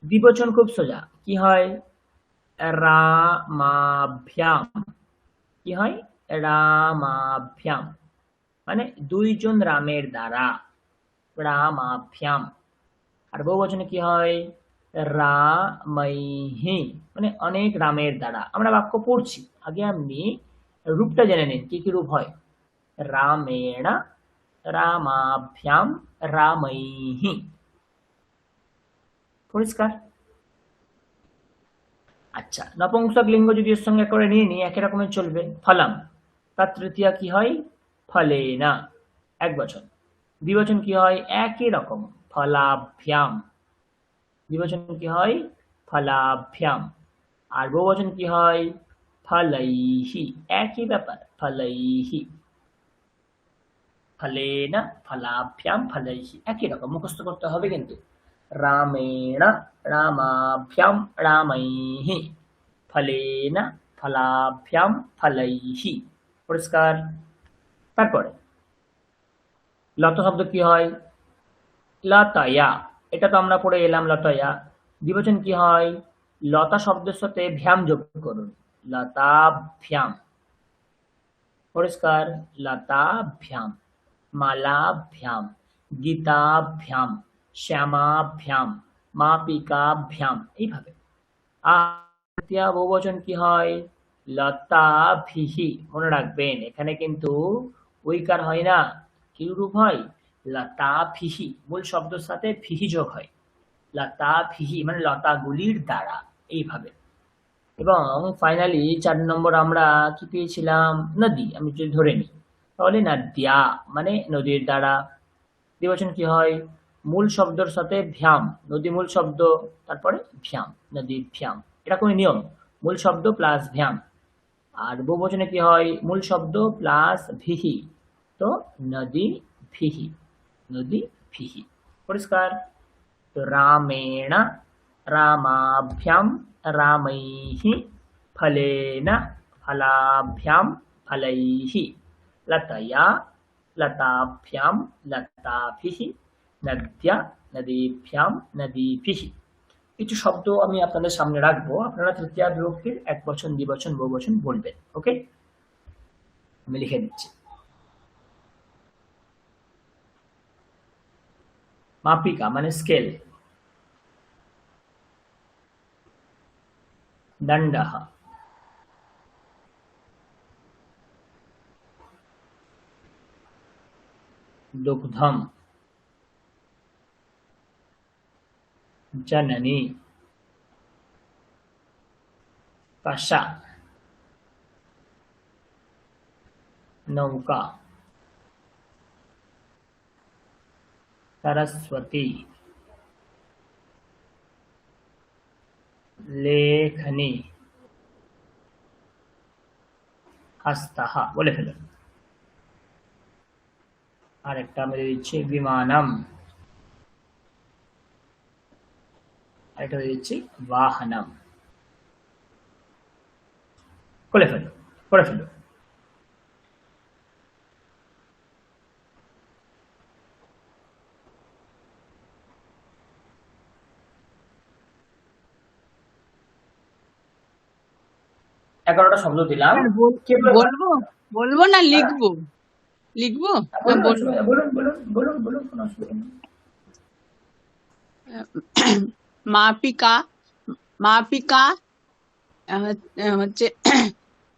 দ্বিবচন খুব সোজা, কি হয়? রামাভ্যাম। কি হয়? রামাভ্যাম, মানে দুইজন রামের দ্বারা, রামাভ্যাম। আর বহুবচনে কি হয়? রামৈহি, মানে অনেক রামের দ্বারা। আমরা বাক্য পড়ছি, আগে আপনি রূপটা জেনে নিন কি কি রূপ হয়। রামেণ, রামাভ্যাম, রামৈহি। পরিষ্কার? আচ্ছা, নপুংসক লিঙ্গ যদি এর সঙ্গে করে নিয়ে নিই, একই রকমের চলবে। ফলম, তার তৃতীয়া কি হয়? ফলেনা, এক বচন। দ্বিবচন কি হয়? একই রকম, ফলাভ্যাম। দ্বিবচন কি হয়? ফলাভ্যাম। আর বহুবচন কি হয়? ফলৈহি, একই ব্যাপার, ফলৈহি। ফলেনা, ফলাভ্যাম, ফলৈহি, একই রকম, মুখস্থ করতে হবে কিন্তু। রামেণ, রামাভ্যাম, রামৈহি, ফলেনা, ফলাভ্যাম, ফলৈহি। পরিষ্কার? তারপরে লত শব্দ কি হয়? লতয়া, এটা তো আমরা পড়ে এলাম, লতয়া। দ্বিবচন কি হয়? লতা শব্দের সাথে ভ্যাম যোগ করুন, লতাভ্যাম। পরিষ্কার? লতাভ্যাম, মালাভ্যাম, গীতাভ্যাম, শ্যামাভ্যাম, মাপিকাভ্যাম, এইভাবে। আর তৃতীয় বহুবচন কি হয়? লতাভিহি। মনে রাখবেন, এখানে কিন্তু ঐকার হয় না, কি রূপ হয়? লতাভিহি, মূল শব্দের সাথে ভিহি যোগ হয়। লতাভিহি মানে লতাগুলির দ্বারা, এইভাবে। এবং ফাইনালি 4 নম্বর আমরা কি পেয়েছিলাম? নদী। আমি যদি ধরে নিই, তাহলে নদ্যা মানে নদীর দ্বারা। দ্বিবচন কি হয়? মূল শব্দের সাথে ভ্যাম, নদী মূল শব্দ, তারপরে ভ্যাম, নদী ভ্যাম। এটা কোনো নিয়ম, মূল শব্দ প্লাস ভ্যাম। আর বহুবচনে কি হয়? মূল শব্দ প্লাস ভিহি, তো নদী ভিহি, নদী ভিহি। পরিষ্কার? তো রামেণ, রামাভ্যাম, রামৈহি, ফলেন, ফলাভ্যাম, ফলৈহি, লতয়া, লতাভ্যাম, লতাভিহি, নদ্যা, নদীভ্যাম, নদীভিহি। কিছু শব্দ আমি আপনাদের সামনে রাখবো, আপনারা তৃতীয়া বিভক্তির এক বচন, দ্বিবচন, বহুবচন বলবেন। ওকে, আমি লিখে দিচ্ছি। মাপিকা মানে স্কেল। দণ্ডः, দুগ্ধম, जननी, कषा, नौका, सरस्वती, लेखनी, हस्तः। বলে ফেলুন। আরেকটা আমি দিচ্ছি বিমানম, আরেকটা দিচ্ছি বাহনম। বলে ফেলুন, পড়ে ফেলুন। এগারোটা শব্দ দিলাম। কে বলবো বলবো না লিখবো? লিখবো না বলবো? বলুন বলুন বলুন বলুন, কোনো অসুবিধা নেই। মাপিকা, মাপিকা হচ্ছে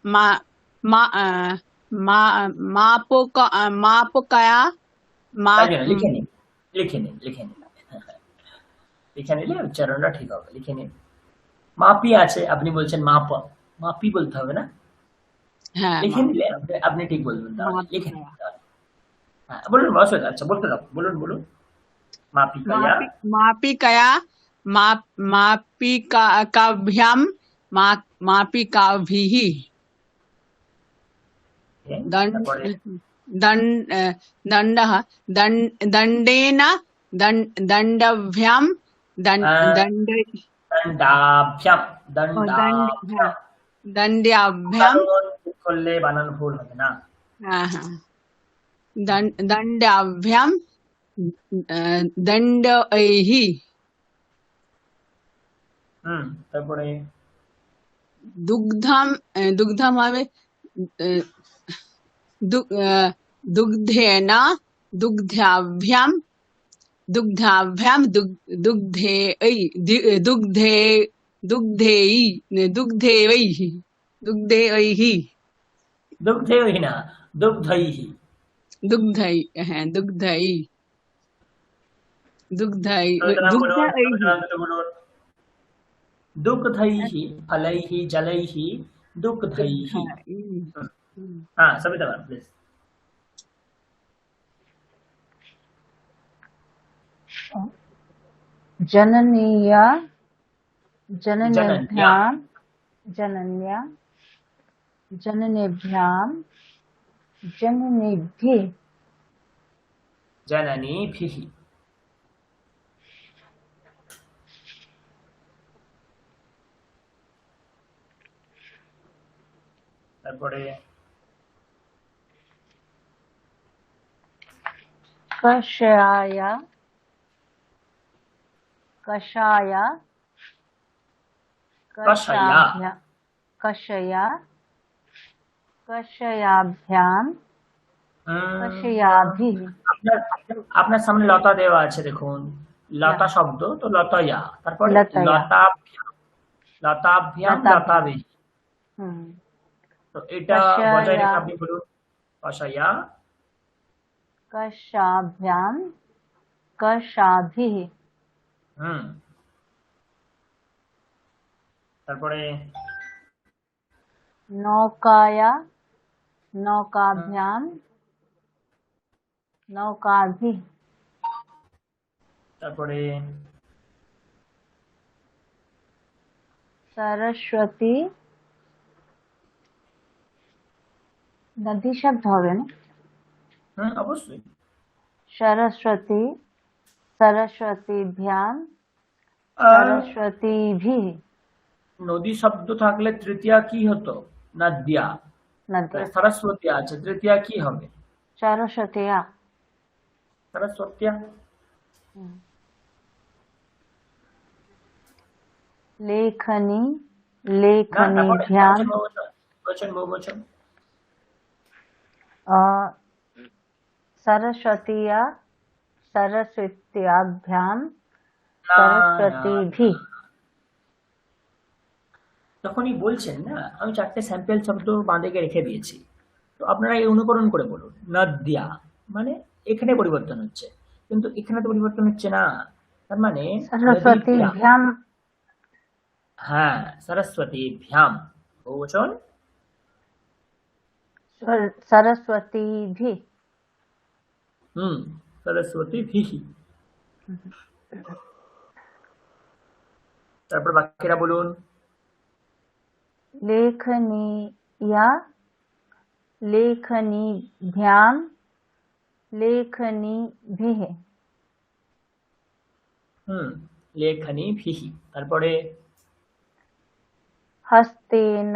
মা মা মা মাপকায়া, তাই জন্য লিখে নিন, লিখে নিন, লিখে নিন। লিখে নিলে উচ্চারণটা ঠিক হবে, লিখে নিন। মাপি আছে, আপনি বলছেন মাপ, মাপি বলতে হবে না? হ্যাঁ লিখে নিলে আপনি ঠিক বলবেন, তাহলে লিখে নিন। হ্যাঁ বলুন, অসুবিধা, আচ্ছা বলতে দাও, বলুন বলুন। মাপিকায়া, মাপিকায়া, মাপিকাভ্যাম, মাপিকাভিহি, দণ্ডः, দণ্ডেन, দণ্ডভ্যাম, দণ্ডাভ্যাম, দণ্ডাভ্যাম। দণ্ডাভ্যাম, করলে বানান ভুল হবে না। হ্যাঁ হ্যাঁ, দণ্ডাভ্যাম, দণ্ডৈহি। তারপরে দুগ্ধম, দুগ্ধম হবে দুগ্ধেন, দুগ্ধাভ্যাম, दुग्धाभ्याम दुग्धे दुग्धे दुग्धेयी दुग्धेवैः दुग्धेवैः दुग्धैः ना, दुग्धैः। दुग्धै হ্যাঁ দুগ্ধৈ দুগ্ধৈ সবিতা নাম বলুন, দুগ্ধৈः সবিতা নাম দুটো বলুন। दुग्धैः फलैः जलैः दुग्धैः। দুগ্ধৈ हाँ सविता मैम प्लीज। जननीया जनन्या जननेभ्यां जनन्या जननेभ्यां जननेभ्यः जननीभिः। তারপরে कषाय कषाय कषया। कषया कषयाभ्यां कषयाभिः আপনার আপনার সামনে লতা দেওয়া আছে দেখুন, লতা শব্দ তো লতয়া, তারপরে লতয়া। লতাভ্যাম লতাভ্যাম লতাভ্যাম। লতাভিः। হুম। তো এটা কষায়া। বজায় রেখে আপনি বলুন কষায়া कषाभ्यां कषाभिः তারপরে नौकाया नौकाभ्यां नौकाभिः তারপরে सरस्वती नदी शब्द হবে না অবশ্যই सरस्वती सरस्वतीभ्यां सरस्वतीभिः নদী শব্দ থাকলে তৃতীয়া কি হতো? নদ্যা। नद्या সরস্বতী আছে, তৃতীয়া কি হবে? सरस्वत्या সরস্বত্যা। लेखनी না তারপরে लेखनीभ्यां বচন বহুবচন। सरस्वत्या सरस्वत्याभ्यां না, सरस्वतीभिः যখনই বলছেন না, আমি চারটে স্যাম্পল শব্দ বাঁদিকে রেখে দিয়েছি, তো আপনারা এই অনুকরণ করে বলুন। নদ্যা মানে এখানে পরিবর্তন হচ্ছে, কিন্তু এখানে তো পরিবর্তন হচ্ছে না, তার মানে নদীভ্যাম। सरस्वतीभ्यां হ্যাঁ সরস্বতীভ্যাম বহুবচন। सरस्वतीभिः সরস্বতীভিः। তারপর বাকিরা বলুন। लेखनीया लेखनीभ्यां लेखनीभिः লেখনীভিः। তারপরে हस्तेन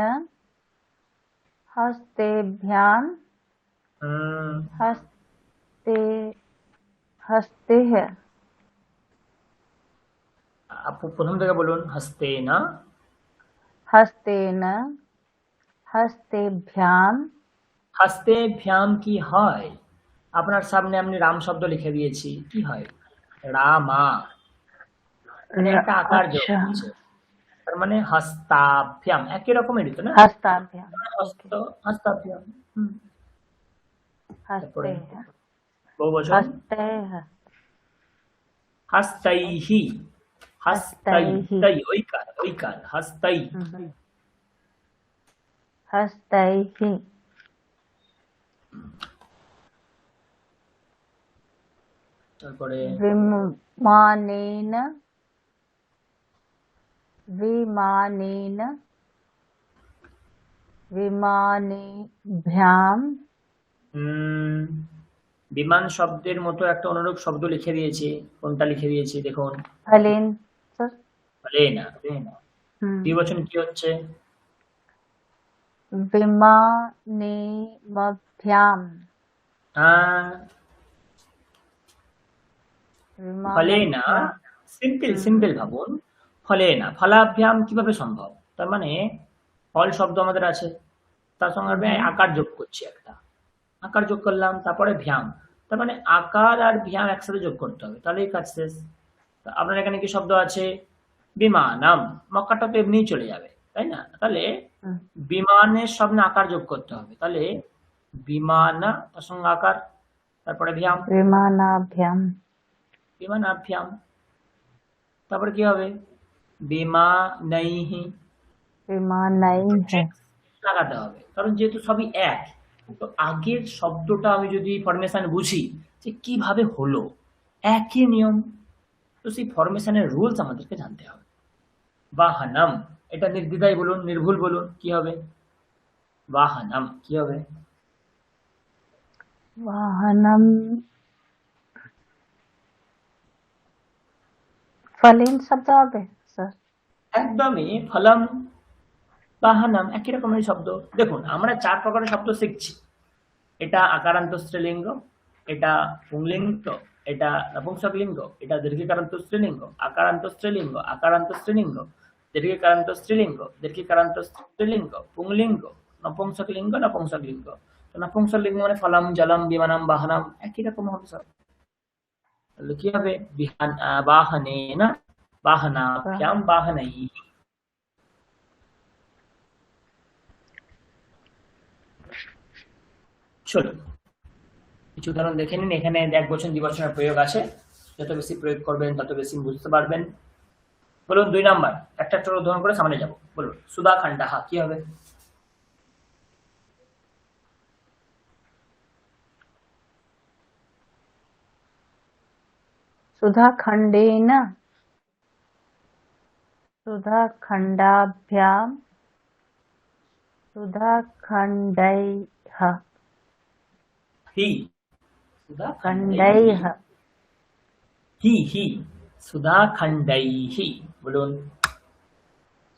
हस्तेभ्यां हस्ते हस्तेः আপু প্রথম থেকে বলুন। হস্তেনা हस्तेन हस्तेभ्यां হস্তেভ্যাম কি হয়? আপনার সামনে আমি রাম শব্দ লিখে দিয়েছি, কি হয়? রামা, মানে একটা আকার যোগ अच्छा হচ্ছে, তার মানে হস্তাভ্যাম একই রকমেরই তো না? हस्ताभ्यां হস্ত হস্তাভ্যাম। তারপরে हस्तेः বহুবচন हस्तैः হস্তৈহি। হস্তৈ তৈ ঐকার ঐকার হস্তৈ। हस्तैः তারপরে विमानेन विमानेन विमानेभ्यां বিমান শব্দের মতো একটা অনুরূপ শব্দ লিখে দিয়েছি, কোনটা লিখে দিয়েছি দেখুন। फलेन ফলেনা। দ্বিবচন কি হচ্ছে? विमानेमभ्यां ফলেনা সিম্পল ভাবুন। ফলেনা ফলাভ্যাম কিভাবে সম্ভব? তার মানে ফল শব্দ আমাদের আছে, তার সঙ্গে আমি আকার যোগ করছি, একটা আকার যোগ করলাম, তারপরে ভ্যাম, তার মানে আকার আর ভ্যাম একসাথে যোগ করতে হবে, তাহলেই কাজ শেষ। তা আপনার এখানে কি শব্দ আছে? বিমানম, মক্কাটা তো এমনিই চলে যাবে, তাই না? তাহলে হুম। বিমানের সামনে আকার যোগ করতে হবে, তাহলে বিমানা তার সঙ্গে আকার, তারপরে ভ্যাম, विमानाभ्याम বিমানাভ্যাম। তারপরে কি হবে? বিমানৈহি, विमानैः লাগাতে হবে, কারণ যেহেতু সবই এক। তো আগের শব্দটা আমি যদি ফরমেশন বুঝি যে কিভাবে হলো, একই নিয়ম, তো সেই ফরমেশনের রুলস আমাদেরকে জানতে হবে। বাহনম, এটা নির্দ্বিধায় বলুন, নির্ভুল বলুন, কি হবে? বাহনম কি হবে? वाहनम फलिन शब्द হবে স্যার। একদমই, ফলম বাহনম একই রকমের শব্দ। দেখুন আমরা 4 প্রকারের শব্দ শিখছি। এটা আকারান্ত স্ত্রীলিঙ্গ, এটা পুংলিঙ্গ, এটা নপুংসকলিঙ্গ, এটা দীর্ঘিকারান্ত স্ত্রীলিঙ্গ, আকারান্ত স্ত্রীলিঙ্গ, আকারান্ত স্ত্রীলিঙ্গ, দীর্ঘিকারান্ত স্ত্রীলিঙ্গ, দীর্ঘিকারান্ত স্ত্রীলিঙ্গ, পুংলিঙ্গ, নপুংসকলিঙ্গ, নপুংসকলিঙ্গ। তো নপুংসকলিঙ্গ মানে ফলম, জলম, বিমানম, বাহনম একই রকম হবে সব। তাহলে কি হবে? বাহনেনা, বাহনাভ্যাম, বাহনৈঃ। চলুন কিছু উদাহরণ দেখে নিন। এখানে একবচন দ্বিবচনের প্রয়োগ আছে, যত বেশি প্রয়োগ করবেন তত বেশি বুঝতে পারবেন। বলুন 2 নাম্বার, একটা একটা উদাহরণ করে সামনে যাব। বলুন সুধা খান্ডাহা কি হবে? सुधाखण्डेन सुधाखण्डाभ्याम सुधाखण्डैः হি, সুধা खण्डैः হি সুধা খণ্ডৈহি, বলুন।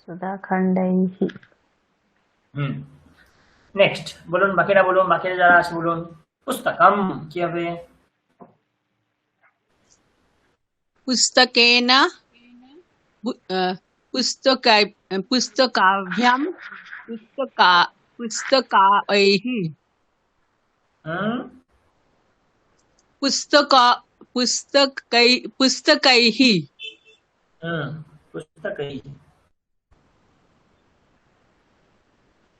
सुधाखण्डैः নেক্সট বলুন, বাকিরা বলুন, বাকিরা যারা আছে বলুন। পুস্তকম কি হবে? पुस्तकेन पुस्तकै पुस्तकाभ्याम पुस्तकाैः হুম पुस्तकैः পুস্তकै।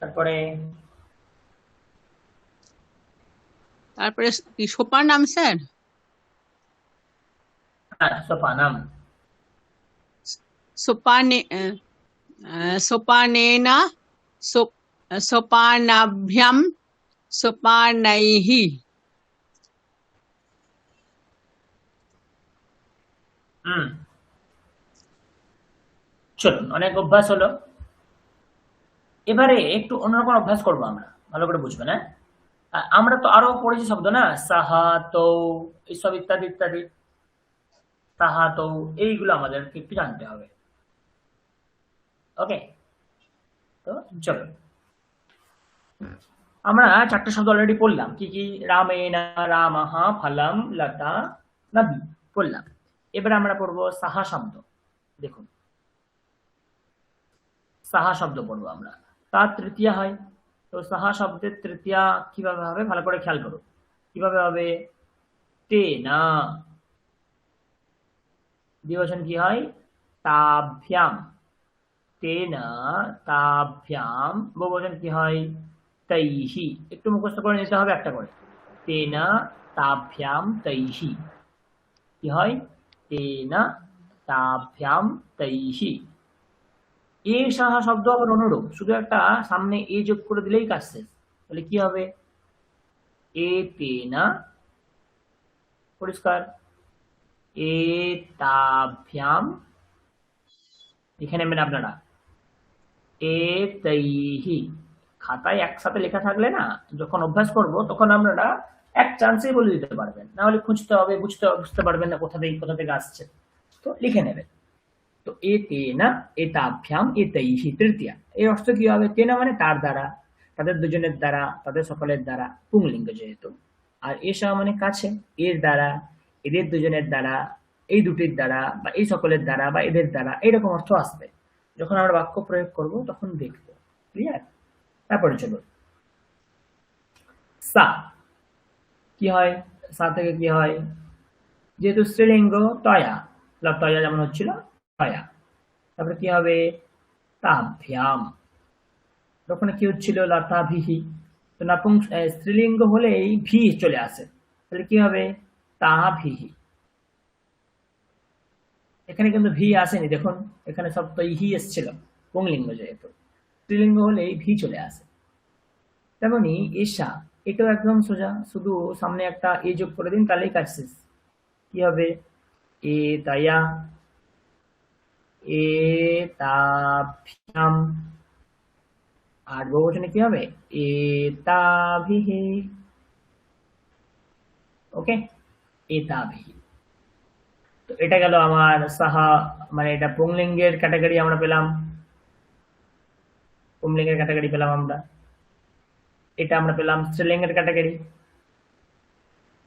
তারপরে তারপরে কি সোপার নাম স্যার? সোপানম, সোপানে সোপানেন সোপানাভ্যাম সোপানৈः। চলুন অনেক অভ্যাস হলো, এবারে একটু অন্যরকম অভ্যাস করবো আমরা, ভালো করে বুঝবেন। হ্যাঁ, আমরা তো আরো পড়েছি শব্দ না, সাহা তো, এইসব ইত্যাদি ইত্যাদি, তাহা তো, এইগুলো আমাদেরকে একটু জানতে হবে। ওকে, তো চলো আমরা 4টে শব্দ অলরেডি পড়লাম। কি কি? রামেনা, রামাহা, ফলম, লতা, নদী পড়লাম। এবারে আমরা পড়বো সাহা শব্দ। দেখুন সাহা শব্দ পড়বো আমরা, তার তৃতীয়া হয়। তো সাহা শব্দের তৃতীয়া কিভাবে হবে ভালো করে খেয়াল করো। কিভাবে হবে? তেনা, দ্বিবচন কি হয়? তাভ্যাম, তেনা তাভ্যাম। বহুবচন কি হয়? তৈহি। একটু মুখস্থ করে নিতে হবে একটা করে। তেনা তাভ্যাম তৈহি, কি হয়? তেনা তাভ্যাম তৈহি। এ সাহা শব্দ আবার অনুরূপ, শুধু একটা সামনে এ যোগ করে দিলেই কাজ শেষ। তাহলে কি হবে? এ তেনা, পরিষ্কার, এ তাভ্যাম, লিখে নেবেন আপনারা, এ তৈহি। খাতায় একসাথে লেখা থাকলে না, যখন অভ্যাস করব তখন আপনারা এক চান্সেই বলে দিতে পারবেন, না হলে খুঁজতে হবে, বুঝতে পারবেন না কোথা থেকে আসছে। তো লিখে নেবেন। তো এ তেনা এতাভ্যাম এতৈহি, তৃতীয়া। এর অর্থ কি হবে? তেনা মানে তার দ্বারা, তাদের দুজনের দ্বারা, তাদের সকলের দ্বারা, পুংলিঙ্গ যেহেতু। আর এসা মানে কাছে, এর দ্বারা, এদের দুজনের দ্বারা, এই দুটির দ্বারা, বা এই সকলের দ্বারা, বা এদের দ্বারা, এইরকম অর্থ আসবে। যখন আমরা বাক্য প্রয়োগ করব তখন দেখবো। ক্লিয়ার? তারপরে চলো সা কি হয়? সা থেকে কি হয়, যেহেতু স্ত্রীলিঙ্গ তয়া, তয়া যেমন হচ্ছিল তয়া, তারপরে কি হবে তাভ্যাম, ওখানে কি হচ্ছিল লতাভিহি, তো স্ত্রীলিঙ্গ হলেই ভি চলে আসে, তাহলে কি হবে তাভিহি। এখানে কিন্তু ভি আসেনি, দেখুন এখানে সব তো হি এসেছিল, পুংলিঙ্গ যেহেতু, স্ত্রীলিঙ্গ হলেই ভি চলে আসে। তেমনি এশা, এটাও একদম সোজা, শুধু সামনে একটা এ যোগ করে দিন তাহলেই কাজ শেষ। কি হবে এ তায়া, এ তাভ্যাম, আর বহুবচনে কি হবে এ তাভিহি। ওকে, এ তাভিহি। তো এটা গেল আমার সাহা, মানে এটা পুংলিঙ্গের ক্যাটাগরি আমরা পেলাম, পুংলিঙ্গের ক্যাটাগরি পেলাম আমরা। এটা আমরা পেলাম স্ত্রীলিঙ্গের ক্যাটাগরি।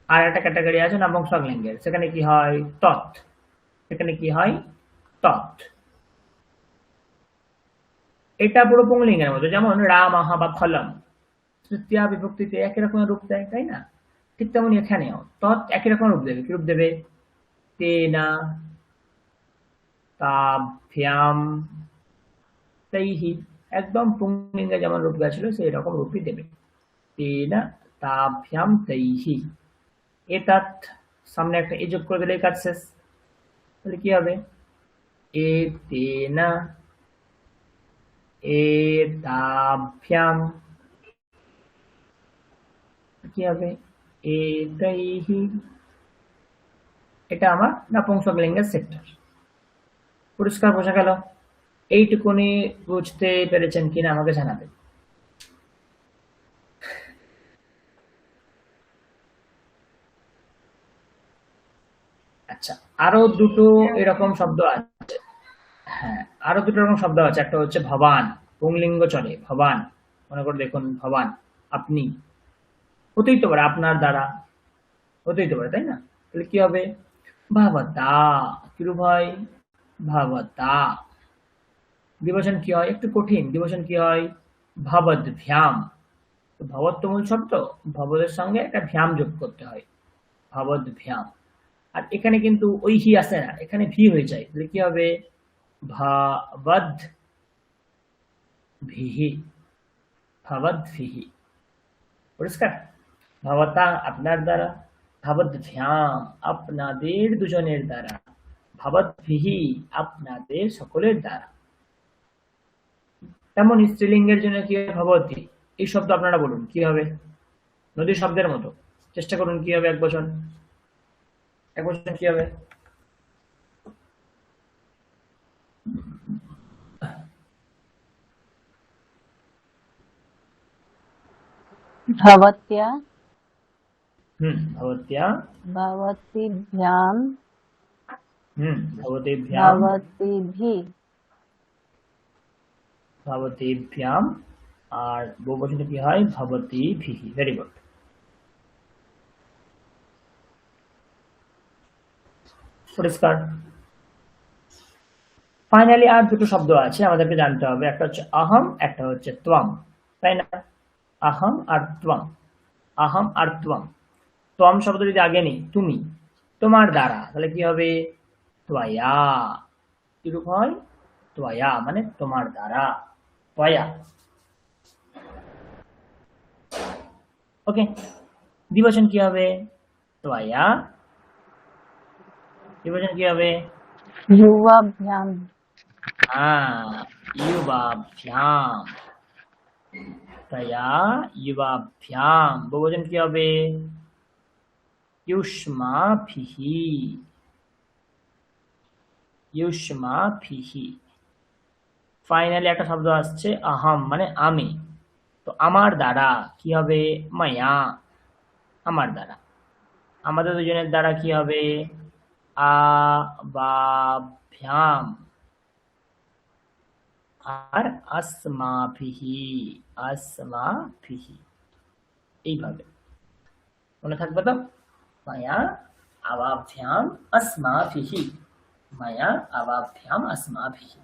আর একটা ক্যাটাগরি আছে নপুংসকলিঙ্গের, সেখানে কি হয় তৎ, সেখানে কি হয় তৎ। এটা পুরো পুংলিঙ্গের মতো, যেমন রামঃ বা ফলম, তৃতীয়া বিভক্তিতে একই রকমের রূপ দেয়, তাই না? ঠিক তেমনি এখানেও তৎ একই রকম রূপ দেবে। কি রূপ দেবে? তেনা, তাভ্যাম, তৈহি, একদম পুংলিঙ্গে যেমন রূপ গেছিল সেই রকম রূপই দেবে। তেনা তাভ্যাম তৈহি, এতাত, সামনে একটা এ যোগ করে দিলেই কাজ শেষ। তাহলে কি হবে এ তেনা এতাভ্যাম, কি হবে এতৈহি। এটা আমার নপুংসকলিঙ্গের সেক্টর। পরিষ্কার বোঝা গেল? এইটুকুনি বুঝতে পেরেছেন কিনা আমাকে জানাবেন। আচ্ছা, আরো দুটো এরকম শব্দ আছে। হ্যাঁ, আরো দুটো এরকম শব্দ আছে। একটা হচ্ছে ভবান, পুংলিঙ্গ চলে ভবান, মনে করে দেখুন ভবান, আপনি, হতেই তো পারে আপনার দ্বারা, হতেই তো পারে, তাই না? তাহলে কি হবে ভাবতা, কিরূপ হয় ভাবতা। দ্বিবচন কি হয়, একটু কঠিন, দ্বিবচন কি হয় ভবদ্ভ্যাম। তো ভবত তো মূল শব্দ, ভবদের সঙ্গে একটা ভ্যাম যোগ করতে হয়, ভবদ্ভ্যাম। আর এখানে কিন্তু ওই হি আসে না, এখানে ভি হয়ে যায়, তাহলে কি হবে ভবদ ভিহি, ভবদ্ভিহি। পরিষ্কার? ভবতা আপনার দ্বারা, ভবদ্ভ্যাম আপনাদের দুজনের দ্বারা, ভবদ্ভিহি আপনাদের সকলের দ্বারা। তেমন স্ত্রীলিঙ্গের জন্য কি হবে ভবতী, এই শব্দ আপনারা বলুন কি হবে, নদী শব্দের মতো, চেষ্টা করুন কি হবে এক বচন, এক বচন কি হবে भवत्या भवत्या, भवतीभ्यां भवतेभ्यां, भवतीभिः भवतेभ्यां, আর বহুবচনে কি হয় ভবতীভিহি। Very good. পরিষ্কার? ফাইনালি আর দুটো শব্দ আছে আমাদেরকে জানতে হবে, একটা হচ্ছে আহম, একটা হচ্ছে ত্বম, তাই না? আহম আর ত্বম, আহম আর ত্বম। ত্বম শব্দ যদি আগে নেই, তুমি, তোমার দ্বারা, তাহলে কি হবে ত্বয়া। কিরূপ হয় ত্বয়া, মানে তোমার দ্বারা, ত্বয়া। ওকে, দ্বিবচন কি হবে ত্বয়া, দ্বিবচন কি হবে युवाभ्यां युवाभ्याम, तया युवाभ्याम। बहुवचन কি হবে युष्माभिहि, युष्माभिहि। ফাইনালি একটা শব্দ আসছে আহম, মানে আমি, তো আমার দ্বারা কি হবে মায়া, আমার দ্বারা। আমাদের দুজনের দ্বারা কি হবে আবাভ্যাম, আর আসমাভিহি, আসমাভিহি। এইভাবে মনে থাকবে তো, মায়া আবাভ্যাম আসমাভিহি, মায়া আবাভ্যাম আসমাভিহি,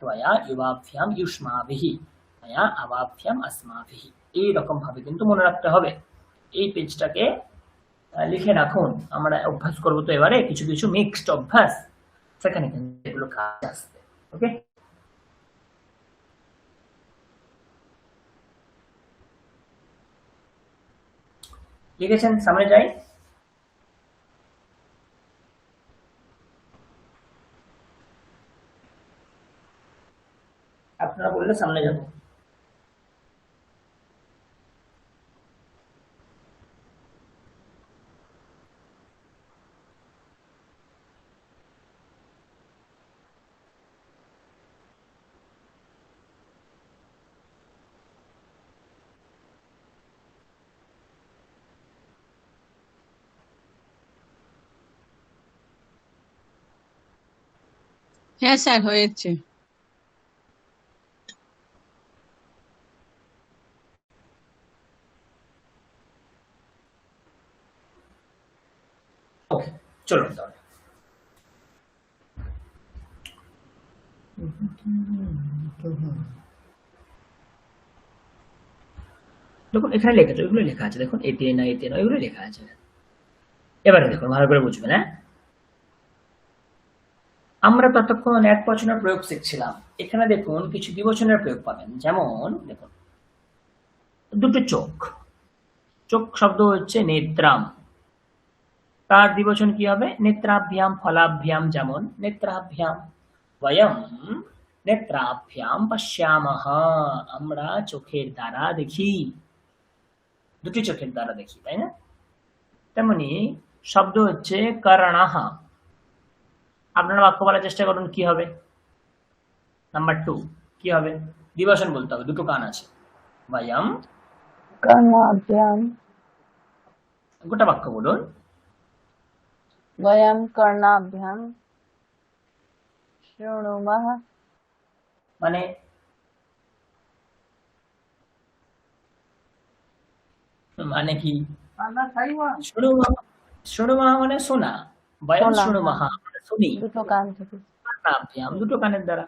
ত্বয়া ইবাভ্যাম ইউষ্মাভিহি, মায়া আবাভ্যাম আসমাভিহি। এইরকম ভাবে কিন্তু মনে রাখতে হবে। এই পেজটাকে লিখে রাখুন, আমরা অভ্যাস করবো তো এবারে কিছু কিছু মিক্সড অভ্যাস, সেখানে কিন্তু এগুলো কাজ আসবে। ওকে, লিখেছেন? সামনে যাই। আপনারা বললে সামনে যাব। হ্যাঁ স্যার, হয়েছে। ওকে, চলুন তাহলে। দেখুন এখানে লেখা আছে, ওইগুলো লেখা আছে, দেখুন এতে না এতে না, ওইগুলো লেখা আছে। এবারে দেখুন ভালো করে বুঝবেন। হ্যাঁ, আমরা ততক্ষণ এক বচনের প্রয়োগ শিখছিলাম। এখানে দেখুন কিছু দ্বিবচনের প্রয়োগ পাবেন। যেমন দেখুন, দুটো চোখ, চোখ শব্দ হচ্ছে নেত্রাম, তার দ্বিবচন কি হবে? নেত্রাভ্যাম ফলাভ্যাম। যেমন নেত্রাভ্যাম বয়ম নেত্রাভ্যাম পশ্যামহ, আমরা চোখের দ্বারা দেখি, দুটি চোখের দ্বারা দেখি, তাই না? তেমনি শব্দ হচ্ছে কর্ণাহ। আপনারা বাক্য বলার চেষ্টা করুন, কি হবে? নাম্বার 2 কি হবে? দ্বিবচন বলতে হবে, দুটো কান আছে। বয়ম, कर्णाभ्याम গোটা বাক্য বলুন। वयं कर्णाभ्याम शृणुमः মানে মানে কি? শুনুমাহ, শুনুমাহ মানে শোনা, বয়ম শোনা, শুনুমাহ হ্যাঁ। মানে শুনি। দুটো কান থেকে কর্ণাভ্যাম দুটো কানের দ্বারা।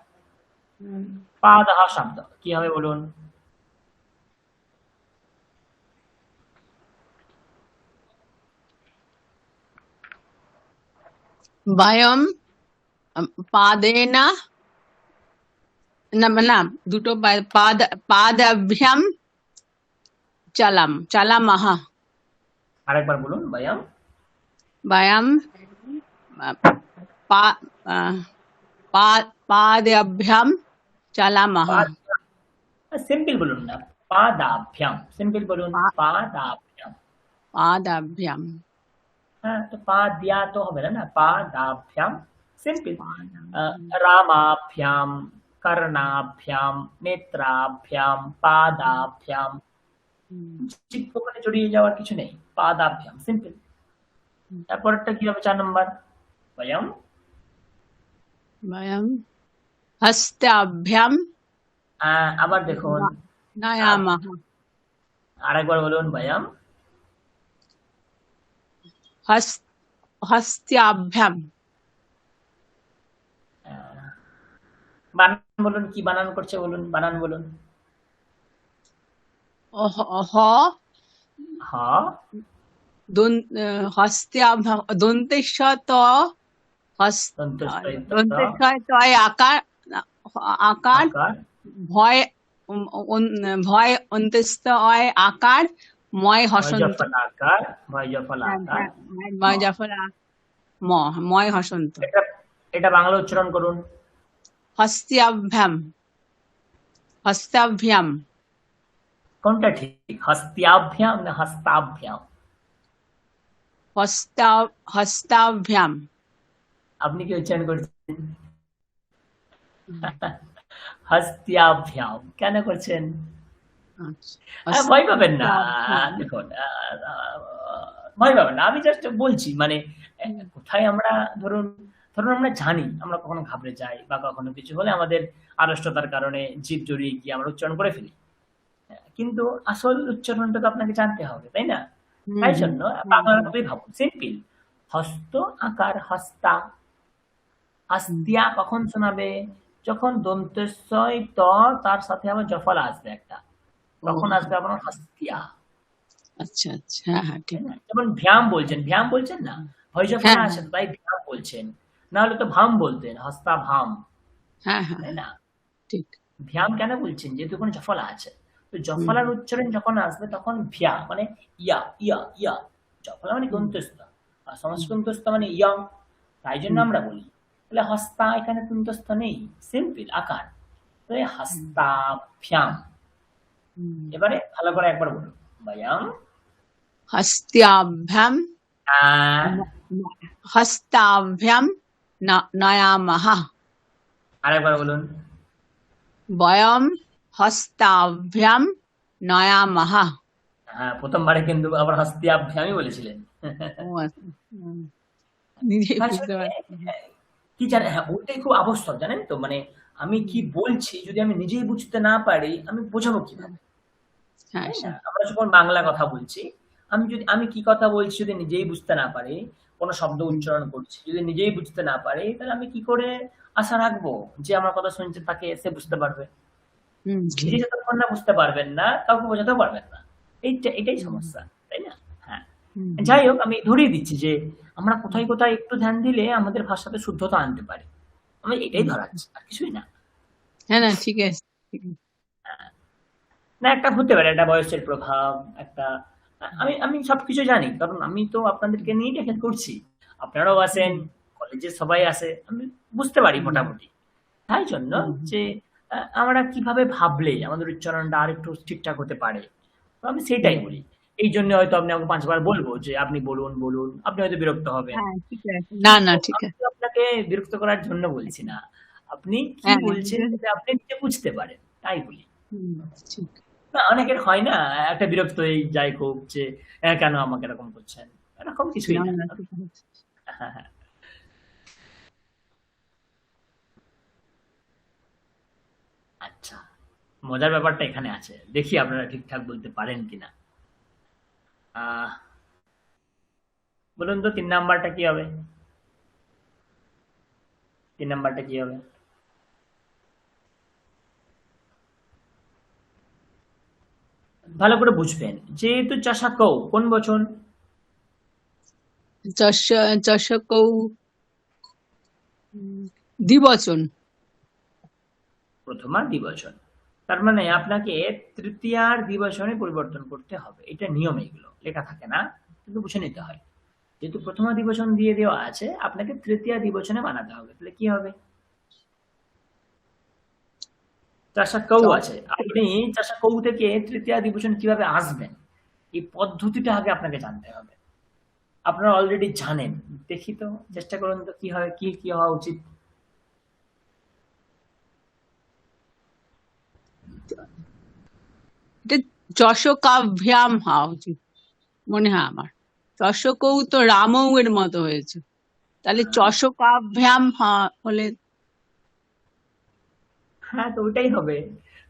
হুম। পাদহ শব্দ কি হবে বলুন? বয়ম পাদেনা, না না, দুটো পাদাভ্যাম চালামহ। আরেকবার বলুন, বয়ম বয়ম পাদাভ্যাম চালামহ। সিম্পল বলুন না, পাদাভ্যাম, সিম্পল বলুন, পাদাভ্যাম। পাদাভ্যাম হ্যাঁ, তো পা দিয়া তো হবে না, পাদাভ্যাম সিম্পল। রামাভ্যাম, কর্ণাভ্যাম, নেত্রাভ্যাম, পাদাভ্যাম, ঠিক ওখানে জড়িয়ে যাওয়ার কিছু নেই, পাদাভ্যাম সিম্পল। তারপরটা কি হবে? 4 নম্বর বয়ম বয়ম হস্তাভ্যাম আবার দেখুন, নয়ামহ। আরেকবার বলুন, বয়ম হস্তাভ্যাম। বানান বলুন, কি বানান করছে বলুন, বানান বলুন। হ হ হস্তাভ্যাম দন্তেশ্ব ত দন্তস্বরিত দন্তেশ্ব তয় আকার আকার আকার ভয় ভয় অন্ত্যস্ত অয় আকার ময় হসন্ত। ভয়জফল আকার, ভয়জফল আকার ময় জাফর ময় হসন্ত। এটা এটা বাংলা উচ্চারণ করুন। হস্তাভ্যাম হস্তাভ্যাম কোনটা ঠিক? হস্ত্যাভ্যাম না হস্তাভ্যাম? হস্তাভ্যাম। আপনি কি উচ্চারণ করছেন? হস্ত্যাভ্যাম কেন করছেন? ভয় পাবেন না, দেখুন ভয় পাবেন না, আমি জাস্ট বলছি, মানে কোথায় আমরা ধরুন ধরুন আমরা জানি আমরা কখনো ঘাবড়ে যাই বা কখনো কিছু হলে আমাদের আড়ষ্টতার কারণে জিভ জড়িয়ে গিয়ে আমরা উচ্চারণ করে ফেলি, কিন্তু আসল উচ্চারণটা তো আপনাকে জানতে হবে, তাই না? তাই জন্য বাংলা ভাবেই ভাবুন, সিম্পল। হস্ত আকার হস্তা, হস্তিয়া কখন শোনাবে? যখন দন্তস্বয় ত তার সাথে আবার জফলা আসবে একটা, তখন আসবে আপনার হস্তিয়া। আচ্ছা আচ্ছা, হ্যাঁ হ্যাঁ, তাই ঠিক। না? যেমন ভ্যাম বলছেন না, হইজ হ্যাঁ ফলা আছে হ্যাঁ তো তাই ভ্যাম বলছেন, না হলে তো ভাম বলতেন, হস্তা ভাম, হ্যাঁ হ্যাঁ তাই হ্যাঁ, না? ঠিক। ভ্যাম কেন বলছেন? যেহেতু ওখানে জফলা আছে। তো হুম জফলার উচ্চারণ যখন আসবে তখন ভ্যা মানে ইয়া ইয়া ইয়া, জফলা মানে হুম কুন্তস্থ, আর হুম সমাসকুন্তস্থ মানে ইয়ং, তাই জন্য হুম আমরা বলি। তাহলে হস্তা এখানে কুন্তস্থ নেই, সিম্পল আকার, তাহলে হুম হস্তাভ্যাম। হুম। এবারে ভালো করে একবার বলুন, বয়াম হস্ত্যাভ্যাম আহ, হস্তাভ্যাম নয়ামহ। আরেকবার বলুন, বয়ম হস্তাভ্যাম নয়ামহ। হ্যাঁ প্রথমবারে কিন্তু আবার হস্তিয়াভ্যামই বলেছিলেন। ও আচ্ছা, নিজেই বুঝতে আসলে পারছি। কি জানেন, হ্যাঁ ওটাই খুব আবশ্যক জানেন তো, মানে আমি কি বলছি যদি আমি নিজেই বুঝতে না পারি আমি বোঝাবো কিভাবে, হ্যাঁ তাই না? সে, আমরা যখন বাংলা কথা বলছি, আমি কি কথা বলছি যদি নিজেই বুঝতে না পারি, কোনো শব্দ উচ্চারণ করছি যদি নিজেই বুঝতে না পারি, তাহলে আমি কি করে আশা রাখবো যে আমার কথা শুনছে তাকে এসে বুঝতে পারবে? নিজে ঠিক। যতক্ষণ না বুঝতে পারবেন না কাউকে বোঝাতেও পারবেন না। এটাই সমস্যা, তাই না? হ্যাঁ, হুম। যাই হোক আমি ধরিয়ে দিচ্ছি যে আমরা কোথায় কোথায় একটু ধ্যান দিলে আমাদের ভাষাতে শুদ্ধতা আনতে পারি, আমি এটাই ধরাচ্ছি আর কিছুই না। হ্যাঁ না, ঠিক আছে, ঠিক আছে। না একটা হতে পারে, একটা বয়সের প্রভাব, একটা আমি আমি সবকিছু জানি কারণ আমি তো আপনাদেরকে নিয়ে টেকেন করছি, আপনারাও আছেন, হুম কলেজে সবাই আছে, আমি বুঝতে পারি হুম মোটামুটি। তাই জন্য হুম যে আমরা কিভাবে ভাবলে আমাদের উচ্চারণটা আর একটু ঠিকঠাক হতে পারে, তো আমি সেটাই হুম। বলি। এই জন্য হয়তো আপনি আমাকে 5 বার বলবো যে আপনি বলুন, বলুন। আপনি হয়তো বিরক্ত হবেন। হ্যাঁ ঠিক আছে, না কিন্তু না, ঠিক আমি আছে। তো আপনাকে বিরক্ত করার জন্য বলছি না। আপনি কি হ্যাঁ বলছেন যাতে আপনি নিজে বুঝতে পারেন, তাই বলি। হুম, ঠিক। না অনেকের হয় না একটা বিরক্ত হয়ে যায় খুব যে কেন আমাকে এরকম করছেন? এরকম কিছুই না না। না, ঠিক আছে। হ্যাঁ, হ্যাঁ। আচ্ছা। মজার ব্যাপারটা এখানে আছে। দেখি আপনারা ঠিকঠাক বলতে পারেন কিনা। আহ বলুন তো ৩ নাম্বারটা কি হবে? ৩ নাম্বারটা কি হবে? ভালো করে বুঝবেন। যেহেতু চাষাকৌ কোন বচন? চষকৌ দ্বিবচন। প্রথমা দ্বিবচন। তার মানে আপনাকে তৃতীয়ার দ্বিবচনে পরিবর্তন করতে হবে। এটা নিয়ম এগুলো। লেখা থাকে না, কিন্তু বুঝে নিতে হয়। যেহেতু প্রথমা দ্বিবচন দিয়ে দেওয়া আছে, আপনাকে তৃতীয়া দ্বিবচনে বানাতে হবে। তাহলে কি হবে? চাষাকৌ চ- আছে। আপনি চাষাকৌ থেকে তৃতীয়া দ্বিবচন কিভাবে আসবেন? এই পদ্ধতিটা আগে আপনাকে জানতে হবে। আপনারা অলরেডি জানেন। দেখি তো চেষ্টা করুন তো কি হয়, কি হওয়া উচিত? এটা চষকাভ্যাম হওয়া উচিত মনে হয় আমার। চষকৌ তো রামৌ এর মতো হয়েছে, তাহলে চষকাভ্যাম হলে হ্যাঁ, তো ওইটাই হবে।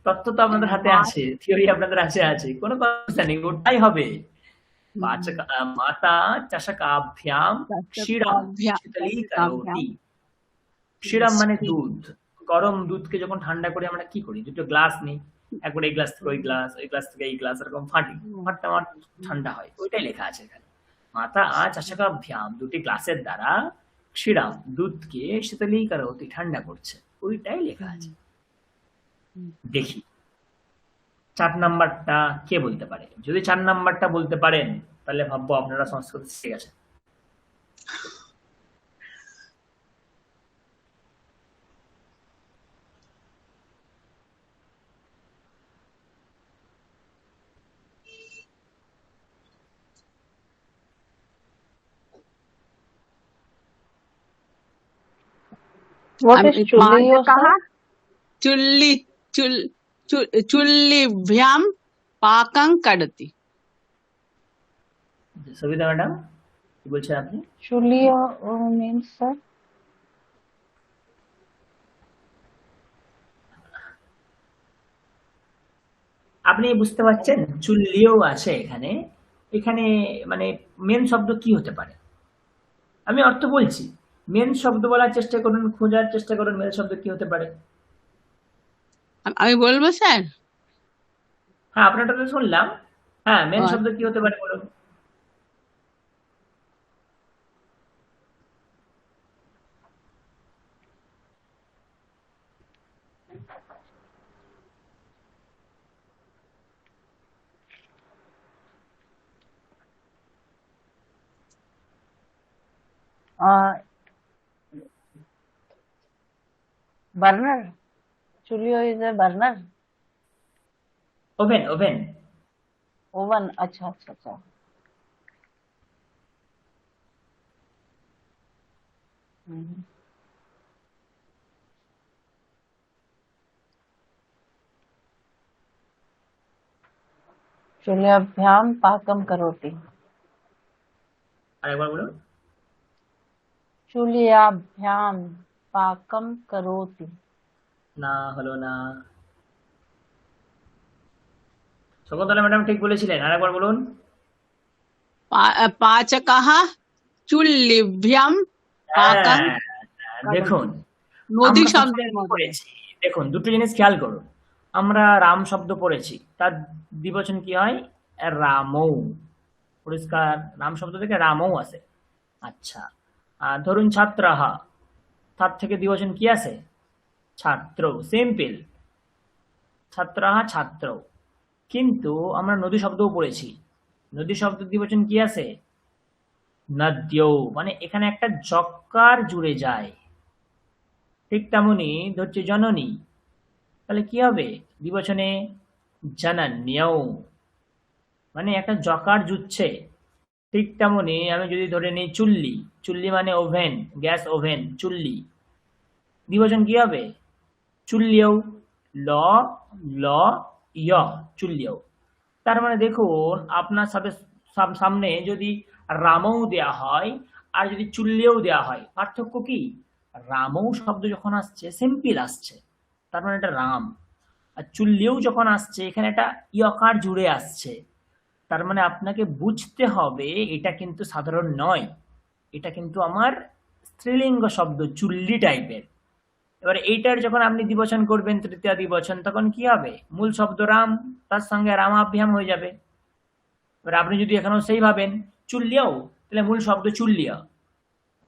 তথ্য তো আপনাদের হাতে মা- আছে, থিওরি আপনাদের কাছে আছে। কোনো কথা নেই, ওটাই হবে। হুম, মাতা চষকাভ্যাম ক্ষীরাম চষকাভ্যাম শীতলীকরোতি। চষকাভ্যাম ক্ষীরাম মানে দুধ। গরম দুধকে যখন ঠান্ডা করে আমরা কি করি? দুটো গ্লাস নিই। একবার এই গ্লাস থেকে ওই গ্লাস, ওই গ্লাস থেকে এই গ্লাস, এরকম ফাটি। ফাটতে আমার ঠান্ডা হয়। ওইটাই লেখা আছে এখানে। মাতা চষকাভ্যাম দুটি গ্লাসের দ্বারা ক্ষীরাম দুধকে শীতলীকরোতি ঠান্ডা করছে। ওইটাই লেখা আছে। দেখি ৪ নাম্বারটা কে বলতে পারে? যদি ৪ নাম্বারটা বলতে পারেন তাহলে ভাববো আপনারা সংস্কৃত শিখে গেছেন। What is আমি Chulliyo, sir? চুল্লি চুল চুল্লিভ্যাম পাকং কারতি। সবিতা ম্যাডাম কি বলছেন আপনি? Chulliyo means, sir? আপনি বুঝতে পারছেন? চুল্লিও আছে এখানে। এখানে মানে মেন শব্দ কি হতে পারে? আমি অর্থ বলছি। মেন শব্দ বলার চেষ্টা করুন, খোঁজার চেষ্টা করুন মেন শব্দ কি হতে পারে? আমি বলবো স্যার? হ্যাঁ, আপনারটা তো শুনলাম। হ্যাঁ, মেন আহ, শব্দ কি হতে পারে বলুন? বার্নার। চুলিও is a burner. Oven, oven. Oven, আচ্ছা আচ্ছা আচ্ছা। হুম। चूल्हाभ्याम पाकम करोति। আরেকবার বলুন। चूल्हाभ्याम पाकम करोति। না, হলো না। শকুন্তলা ম্যাডাম ঠিক বলেছিলেন, আরেকবার বলুন। পাচকः চুল্লিভ্যাম পাকং হ্যাঁ, দেখুন, করোতি। নদী আমরা তো শব্দের শব্দ মতো। পড়েছি। দেখুন, দুটো জিনিস খেয়াল করুন। আমরা রাম শব্দ পড়েছি, তার দ্বিবচন কি হয়? রামৌ। পরিষ্কার, রাম শব্দ থেকে রামৌ আসে। আচ্ছা, আর ধরুন ছাত্রাহা, তার থেকে দ্বিবচন কি আসে? ছাত্র। সিম্পল, ছাত্রাহা ছাত্র। কিন্তু আমরা নদী শব্দও পড়েছি, নদী শব্দের দ্বিবচন কি আছে? নদ্যৌ, মানে এখানে একটা জকার জুড়ে যায়। ঠিক তেমনি ধরছে জননী, তাহলে কি হবে দ্বিবচনে? জনন্যৌ, মানে একটা জকার জুড়ছে। ঠিক তেমনি আমি যদি ধরে নিই চুল্লি, চুল্লি মানে ওভেন, গ্যাস ওভেন, চুল্লি। দ্বিবচন কি হবে? চুল্লিও। ল, ল, ইয়, চুল্লিও। তার মানে দেখুন, আপনার সাথে সামনে যদি রামও দেয়া হয় আর যদি চুল্লিও দেয়া হয়, পার্থক্য কি? রামও শব্দ যখন আসছে সিম্পল আসছে, তার মানে এটা রাম। আর চুল্লিও যখন আসছে এখানে একটা ইয়কার জুড়ে আসছে, তার মানে আপনাকে বুঝতে হবে এটা কিন্তু সাধারণ নয়, এটা কিন্তু আমার স্ত্রীলিঙ্গ শব্দ, চুল্লি টাইপের। এবার এইটার যখন আপনি দ্বিবচন করবেন, তৃতীয় দ্বিবচন, তখন কি হবে? মূল শব্দ রাম, তার সঙ্গে রামাভ্যাম হয়ে যাবে। এবার আপনি যদি এখানেও সেই ভাবেন চুল্লিয়াও, তাহলে মূল শব্দ চুল্লিয়া,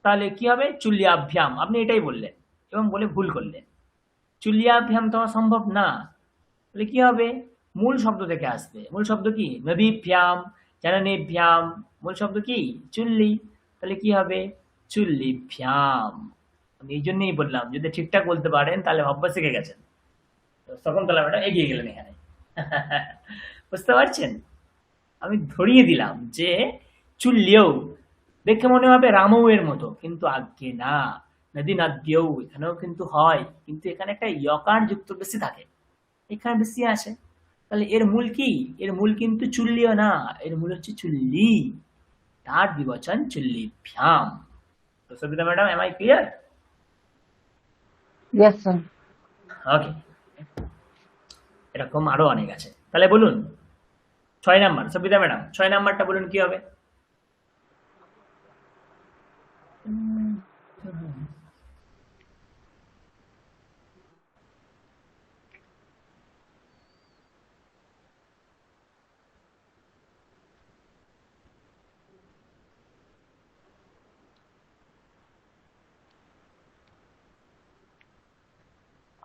তাহলে কি হবে? চুল্লিয়াভ্যাম। আপনি এটাই বললেন এবং বলে ভুল করলেন। চুল্লিয়াভ্যাম তো হওয়া সম্ভব না। তাহলে কি হবে? মূল শব্দ থেকে আসবে। মূল শব্দ কি? নদীভ্যাম, জননীভ্যাম। মূল শব্দ কি? চুল্লি। তাহলে কি হবে? চুল্লিভ্যাম। আমি এই জন্যই বললাম, যদি ঠিকঠাক বলতে পারেন তাহলে ভাববা শিখে গেছেন। শকুন্তলা ম্যাডাম এগিয়ে গেলেন এখানে। বুঝতে পারছেন? আমি ধরিয়ে দিলাম যে চুল্লিও দেখে মনে হবে রামৌ এর মতো, কিন্তু আজ্ঞে না। নদী নাদ্যৌ এখানেও কিন্তু হয়, কিন্তু এখানে একটা ইয়কার যুক্ত বেশি থাকে, এখানে বেশি আসে। তাহলে এর মূল কি? এর মূল কিন্তু চুল্লিও না, এর মূল হচ্ছে চুল্লি, তার দ্বিবচন চুল্লিভ্যাম। তো Savita madam, am I clear? Yes sir. Okay, এরকম আরো অনেক আছে। তাহলে বলুন 6 নাম্বার, সবিতা ম্যাডাম 6 নাম্বারটা বলুন কি হবে?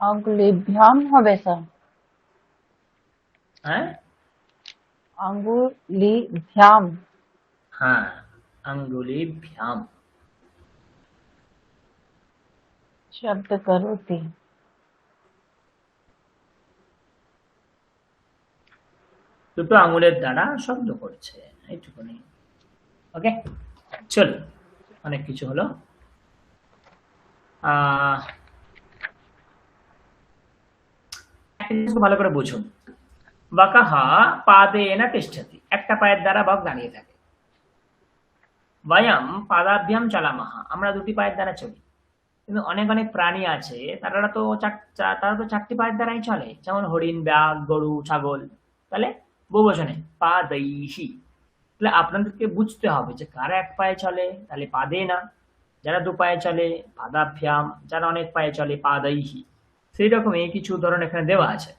अंगुलिभ्याम হবে স্যার। হ্যাঁ, अंगुलिभ्याम। হ্যাঁ, আঙ্গুলিভ্যাম। शब्द करोति। দুটো আঙুলের দ্বারা শব্দ করছে, এইটুকুনি। ওকে, চলো, অনেক কিছু হলো। আহ একটা জিনিস খুব ভালো করে বুঝুন। বাকাহা পাদেনা তিষ্ঠতি, একটা পায়ের দ্বারা বক দাঁড়িয়ে থাকে। বয়ম পাদাভ্যাম চালামাহা, আমরা দুটি পায়ের দ্বারা চলি। কিন্তু অনেক অনেক প্রাণী আছে, তারা তো 4টি পায়ের দ্বারাই চলে, যেমন হরিণ, বাঘ, গরু, ছাগল। তাহলে বহুবচনে পাদৈহি। তাহলে আপনাদেরকে বুঝতে হবে যে কারা এক পায়ে চলে, তাহলে পাদে না। যারা 2 পায়ে চলে পাদাভ্যাম, যারা অনেক পায়ে চলে পাদৈহি। সেই রকমই কিছু উদাহরণ এখানে দেওয়া আছে।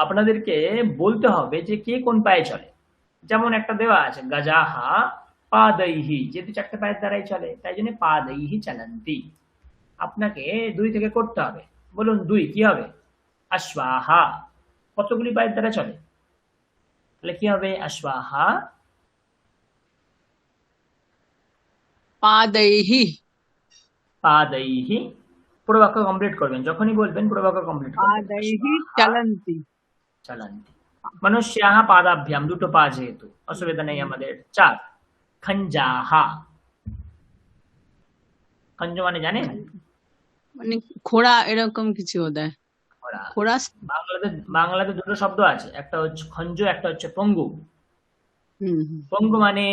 আপনাদেরকে বলতে হবে যে কে কোন পায়ে চলে। যেমন একটা দেওয়া আছে গজাহা পাদৈহি, যেহেতু চারটে পায়ের দ্বারাই চলে তাই জন্য পাদৈহি চলন্তি। আপনাকে 2 থেকে করতে হবে। বলুন 2 কি হবে? অশ্বাহা কতগুলি পায়ের দ্বারা চলে? তাহলে কি হবে? অশ্বাহা পাदैहि পাদৈহি। পুরো বাক্য কমপ্লিট করবেন, যখনই বলবেন পুরো বাক্য কমপ্লিট করবেন। पादैहि অশ্বাহা चलन्ति। চলন্তি। মনুষ্যাহ পাদাভ্যাম, দুটো পা যেহেতু অসুবিধা নেই আমাদের। 4 খঞ্জাহা। খঞ্জ মানে জানেন? মানে ঘোড়া এরকম কিছু বোধহয়। ঘোড়া। ঘোড়া বাংলাতে দুটো শব্দ আছে, একটা হচ্ছে খঞ্জ, একটা হচ্ছে পঙ্গু। হুম হুম পঙ্গু মানে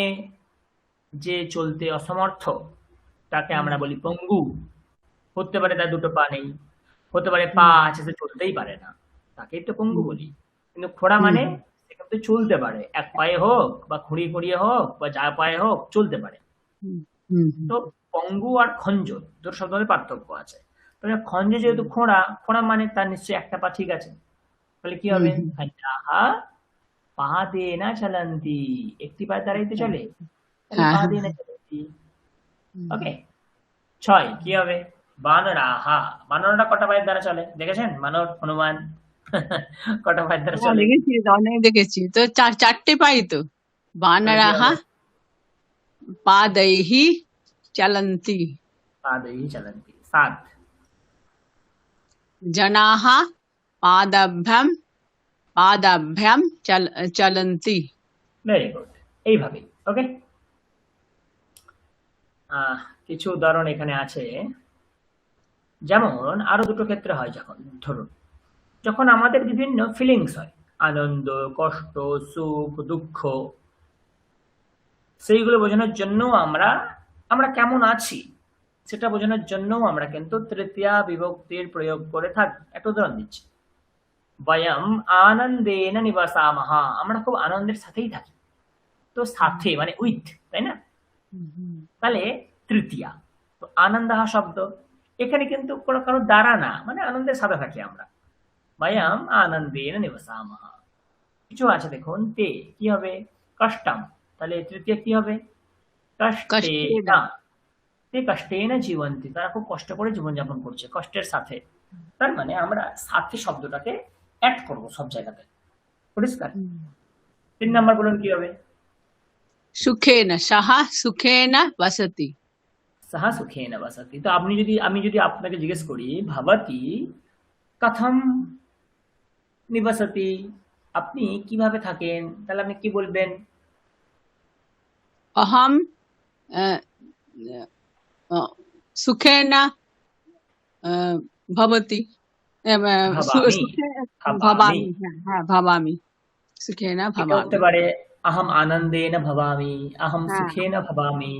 যে চলতে অসমর্থ, তাকে আমরা বলি পঙ্গু। হতে পারে তার দুটো পা নেই, হতে পারে পা আছে সে চলতেই পারে না, তাকেই তো পঙ্গু বলি। কিন্তু ঘোড়া মানে সে কিন্তু চলতে পারে, এক পায়ে হোক বা খুঁড়িয়ে খুঁড়িয়ে হোক বা যা পায়ে হোক চলতে পারে। তো পঙ্গু আর খঞ্জ দুটো শব্দের মধ্যে পার্থক্য আছে। তাহলে খঞ্জ যেহেতু খোঁড়া, খোঁড়া মানে তার নিশ্চয়ই একটা পা ঠিক আছে। তাহলে কি হবে? খঞ্জাহা পা দিয়ে না চলন্তি, একটি পায়ের দ্বারাই তো চলে, তাহলে হ্যাঁ পা হ্যাঁ দিয়ে না চলন্তি। ওকে। 6 কি হবে? বানরাহা। বানরটা কটা পায়ের দ্বারা চলে দেখেছেন? বানর, হনুমান কটা পায়ের দ্বারা হ্যাঁ, চলে? দেখেছি তো, অনেক দেখেছি তো, চারটে পাই তো। তাহলে কি বানরাহ হবে? पादैहि चलन्ति। পা দিয়ে চলন্তি। 7 जनाः पादाभ्यां चलन्ति। Very good. এইভাবে। ওকে। কিছু উদাহরণ এখানে আছে। যেমন আরো দুটো ক্ষেত্রে হয়, যখন ধরুন যখন আমাদের বিভিন্ন ফিলিংস হয়, আনন্দ, কষ্ট, সুখ, দুঃখ, সেইগুলো বোঝানোর জন্য আমরা আমরা কেমন আছি সেটা বোঝানোর জন্য আমরা কিন্তু তৃতীয়া বিভক্তির প্রয়োগ করে থাকি। একটা উদাহরণ দিচ্ছি। বয়ম আনন্দেন নিবাসামহা, আমরা খুব আনন্দের সাথেই থাকি। তো সাথে মানে উইথ, তাই না? তাহলে তৃতীয়া। তো আনন্দাহা শব্দ এখানে কিন্তু কোনো কারো দ্বারা না, মানে আনন্দের সাথে থাকি আমরা। বয়ম আনন্দেন নিবাসামহা। কিছু আছে দেখুন, তে কি হবে? কষ্টম। তাহলে তৃতীয় কি হবে? कष्टेन। কষ্টেনা। তে কষ্টেনা জীবন্তি, তারা খুব কষ্ট করে জীবনযাপন করছে, কষ্টের সাথে। তার মানে আমরা সাথে শব্দটাকে অ্যাড করব সব জায়গাতে। পরিষ্কার? 3 নাম্বার বলুন কি হবে? सुखेन, सः सुखेन वसति। সাহা সুখেন বসতি। তো আমি যদি আপনাকে জিজ্ঞেস করি ভবতি কথম নিবসতি, আপনি কিভাবে থাকেন, তাহলে আপনি কি বলবেন? अहं अ, अ, सुखेन भवति, ভাবামি। सुखे ভাবামি। भवामि। হ্যাঁ ভবামি, সুখেন এটা হতে ভবামি। পারে আহম আনন্দেন ভবামি, আহম হ্যাঁ সুখেন ভবামি,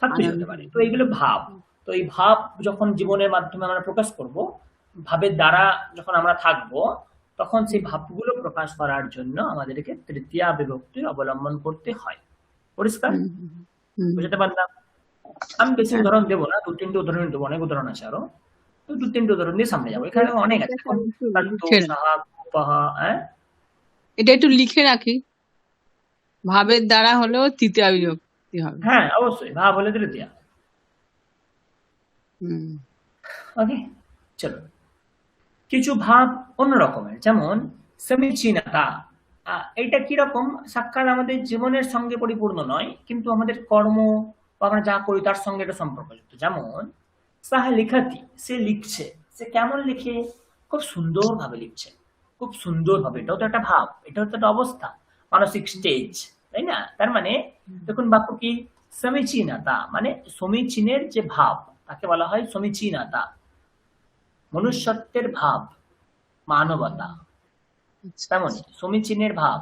সবকিছু হতে আনন্দ। পারে। তো এইগুলো ভাব। তো এই ভাব যখন জীবনের মাধ্যমে আমরা প্রকাশ করব, ভাবের দ্বারা যখন আমরা থাকব, তখন সেই ভাবগুলো প্রকাশ করার জন্য আমাদেরকে তৃতীয়া বিভক্তির অবলম্বন করতে হয়। পরিষ্কার? হুম, হুম, বুঝতে পারলাম? আমি বেশি হ্যাঁ। উদাহরণ দেবো না, 2-3টে উদাহরণ দেবো, অনেক উদাহরণ আছে আরো। তো 2-3টে উদাহরণ দিয়ে সামনে যাবো। এখানে অনেক আছে। এটা এখন একটু সন্তু, লিখে রাখি, সাহা, কুপাহা, হ্যাঁ? এটা একটু লিখে রাখি। ভাবের দ্বারা হলেও তৃতীয়া বিভক্তি হবে। হ্যাঁ, অবশ্যই। ভাব হলে তৃতীয়া। হুম। ওকে, চলো। কিছু ভাব অন্য রকমের, যেমন সমীচীনতা। এটা কিরকম? সাক্ষাৎ আমাদের জীবনের সঙ্গে পরিপূর্ণ নয়, কিন্তু আমাদের কর্ম বা আমরা যা করি তার সঙ্গে এটা সম্পর্কযুক্ত। যেমন সাহা লিখাতি, সে লিখছে। সে কেমন লিখে? খুব সুন্দর ভাবে লিখছে, খুব সুন্দর ভাবে। এটাও তো একটা ভাব, এটাও তো একটা অবস্থা, মানসিক স্টেজ, তাই না? তার মানে দেখুন বাক্য কি? সমীচীনতা মানে সমীচীনের যে ভাব, তাকে বলা হয় সমীচীনতা। মনুষ্যত্বের ভাব, মানবতা। তেমনি সমীচীনের ভাব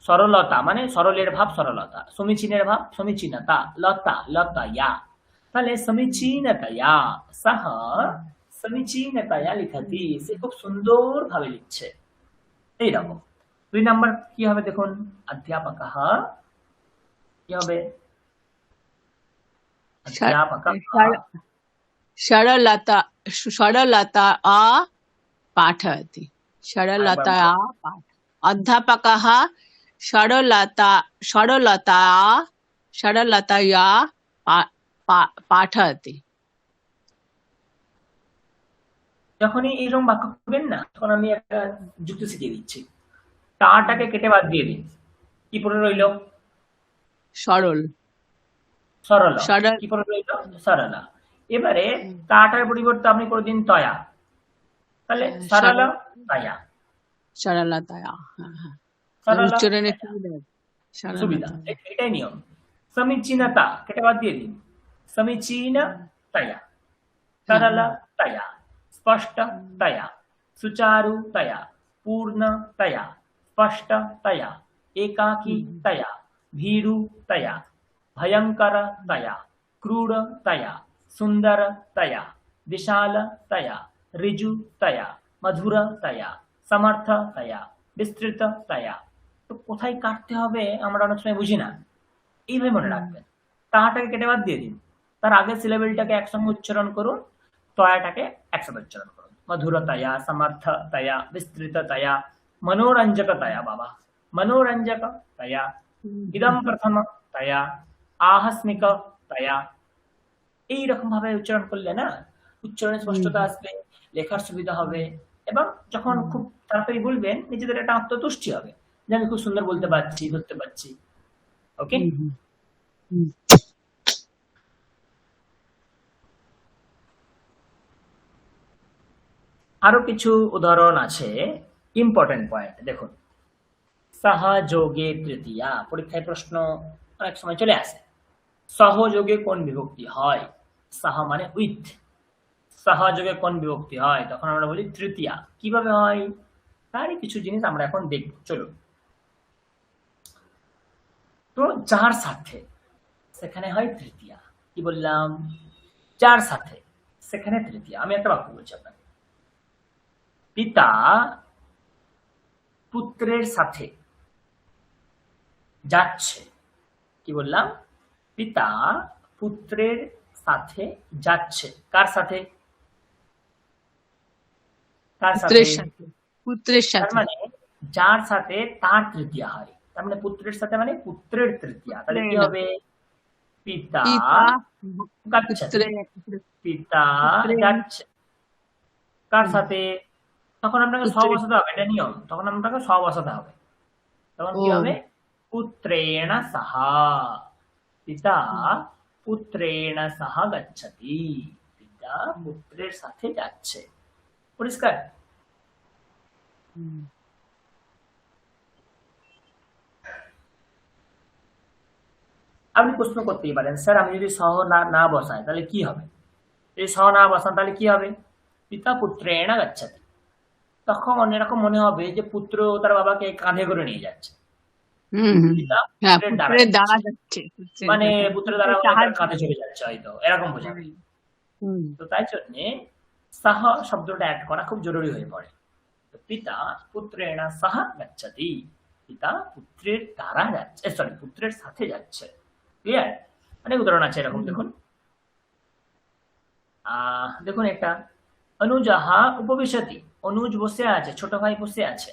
সরলতা, মানে সরলের ভাব সরলতা, সমীচীনের ভাব সমীচীনতা, লতা লতয়া। তাহলে সমীচীনতয়া সহ সমীচীনতয়া লিখতি, সে খুব সুন্দর ভাবে লিখছে। এইরকম। 2 নাম্বার কি হবে দেখুন? অধ্যাপক। কি হবে? অধ্যাপক। सरलता, सरलता पाठयति। সরলতয়া পাঠ অধ্যাপকः সরলতয়া পাঠয়তি। যখনই এইরকম বাক্য করবেন না, তখন আমি একটা যুক্তি শিখিয়ে দিচ্ছি। তাটাকে কেটে বাদ দিয়ে দিন, কি পড়ে রইল? সরল সরল। সরল কি পড়ে রইল? সরলা। এবারে তাটার পরিবর্তে আপনি করে দিন তয়া, তাহলে সরল তয়া। সরলতয়া, হ্যাঁ হ্যাঁ, সরল উচ্চারণে সুবিধা। সুবিধা, এটাই নিয়ম। সমীচীনতা কেটে বাদ দিয়ে দিন, সমীচীন তয়া, সরল তয়া, স্পষ্ট তয়া, সুচারু তয়া, पूर्ण तया, स्पष्ट तया, एकाकी तया, भीरु तया, भयंकर तया, क्रूर तया, सुंदर तया, विशाल तया, ऋजु तया, मधुर तया, समर्थ तया, विस्तृत तया। তো কোথায় কাটতে হবে আমরা অনেক সময় বুঝি না, এইভাবে মনে রাখবেন। তাহাটাকে কেটে বাদ দিয়ে দিন, তার আগের সিলেবেলটাকে একসঙ্গে উচ্চারণ করুন, তয়াটাকে একসাথে উচ্চারণ করুন। मधुरतया, समर्थतया, विस्तृततया, मनोरंजकतया, बाबा मनोरंजकतया, इदं प्रथमतया, आहस्मिकतया। এইরকম ভাবে উচ্চারণ করলে না উচ্চারণে স্পষ্টতা আসবে, লেখার সুবিধা হবে, এবং যখন খুব তাড়াতাড়ি বলবেন নিজেদের একটা আত্মতুষ্টি হবে যে আমি খুব সুন্দর বলতে পারছি, ধরতে পারছি। ওকে, আরো কিছু উদাহরণ আছে, ইম্পর্টেন্ট পয়েন্ট দেখুন। সহযোগে তৃতীয়া, পরীক্ষায় প্রশ্ন অনেক সময় চলে আসে। সহযোগে কোন বিভক্তি হয়? সহ মানে উইথ, সহযোগে কোন বিভক্তি হয়? তখন আমরা বলি তৃতীয়া। কিভাবে হয় তারই কিছু জিনিস আমরা এখন দেখব, চলুন। তো যার সাথে সেখানে হয় তৃতীয়া। কি বললাম? যার সাথে সেখানে তৃতীয়া। আমি একটা বাক্য বলছি আপনাকে। পিতা পুত্রের সাথে যাচ্ছে। কি বললাম? পিতা পুত্রের সাথে যাচ্ছে। কার সাথে? কার সাথে? পুত্রের তার সাথে। মানে যার সাথে তার তৃতীয়া হয়, তার মানে পুত্রের সাথে মানে পুত্রের তৃতীয়া। তাহলে কি হবে? পিতা যাচ্ছে, পিতা যাচ্ছে। কার সাথে? তখন আপনাকে স বসাতে হবে, এটা নিয়ম। তখন আপনাকে স বসাতে হবে। তখন কি হবে? পুত্রেণ সহ, পিতা পুত্রেণ সহ গচ্ছতি, পিতা পুত্রের সাথে যাচ্ছে। পরিষ্কার? আপনি প্রশ্ন করতেই পারেন, স্যার আমি যদি সহ না বসাই তাহলে কি হবে? যদি সহ না বসান তাহলে কি হবে? পিতা পুত্রেণ গচ্ছতি। তখন এরকম মনে হবে যে পুত্র তার বাবাকে কাঁধে করে নিয়ে যাচ্ছে, পিতা পুত্রের দ্বারা যাচ্ছে, মানে পুত্রের দ্বারা কাঁধে চলে যাচ্ছে, হয়তো এরকম বোঝাবে। তো তাই জন্য সহ শব্দটা অ্যাড করা খুব জরুরি হয়ে পড়ে। পিতা পুত্রেণ সহ গচ্ছতি, পিতা পুত্রের দ্বারা যাচ্ছে, সরি পুত্রের সাথে যাচ্ছে। ক্লিয়ার? অনেক উদাহরণ আছে এরকম, দেখুন। দেখুন একটা, অনুজহা উপবিশতি, অনুজ বসে আছে, ছোট ভাই বসে আছে।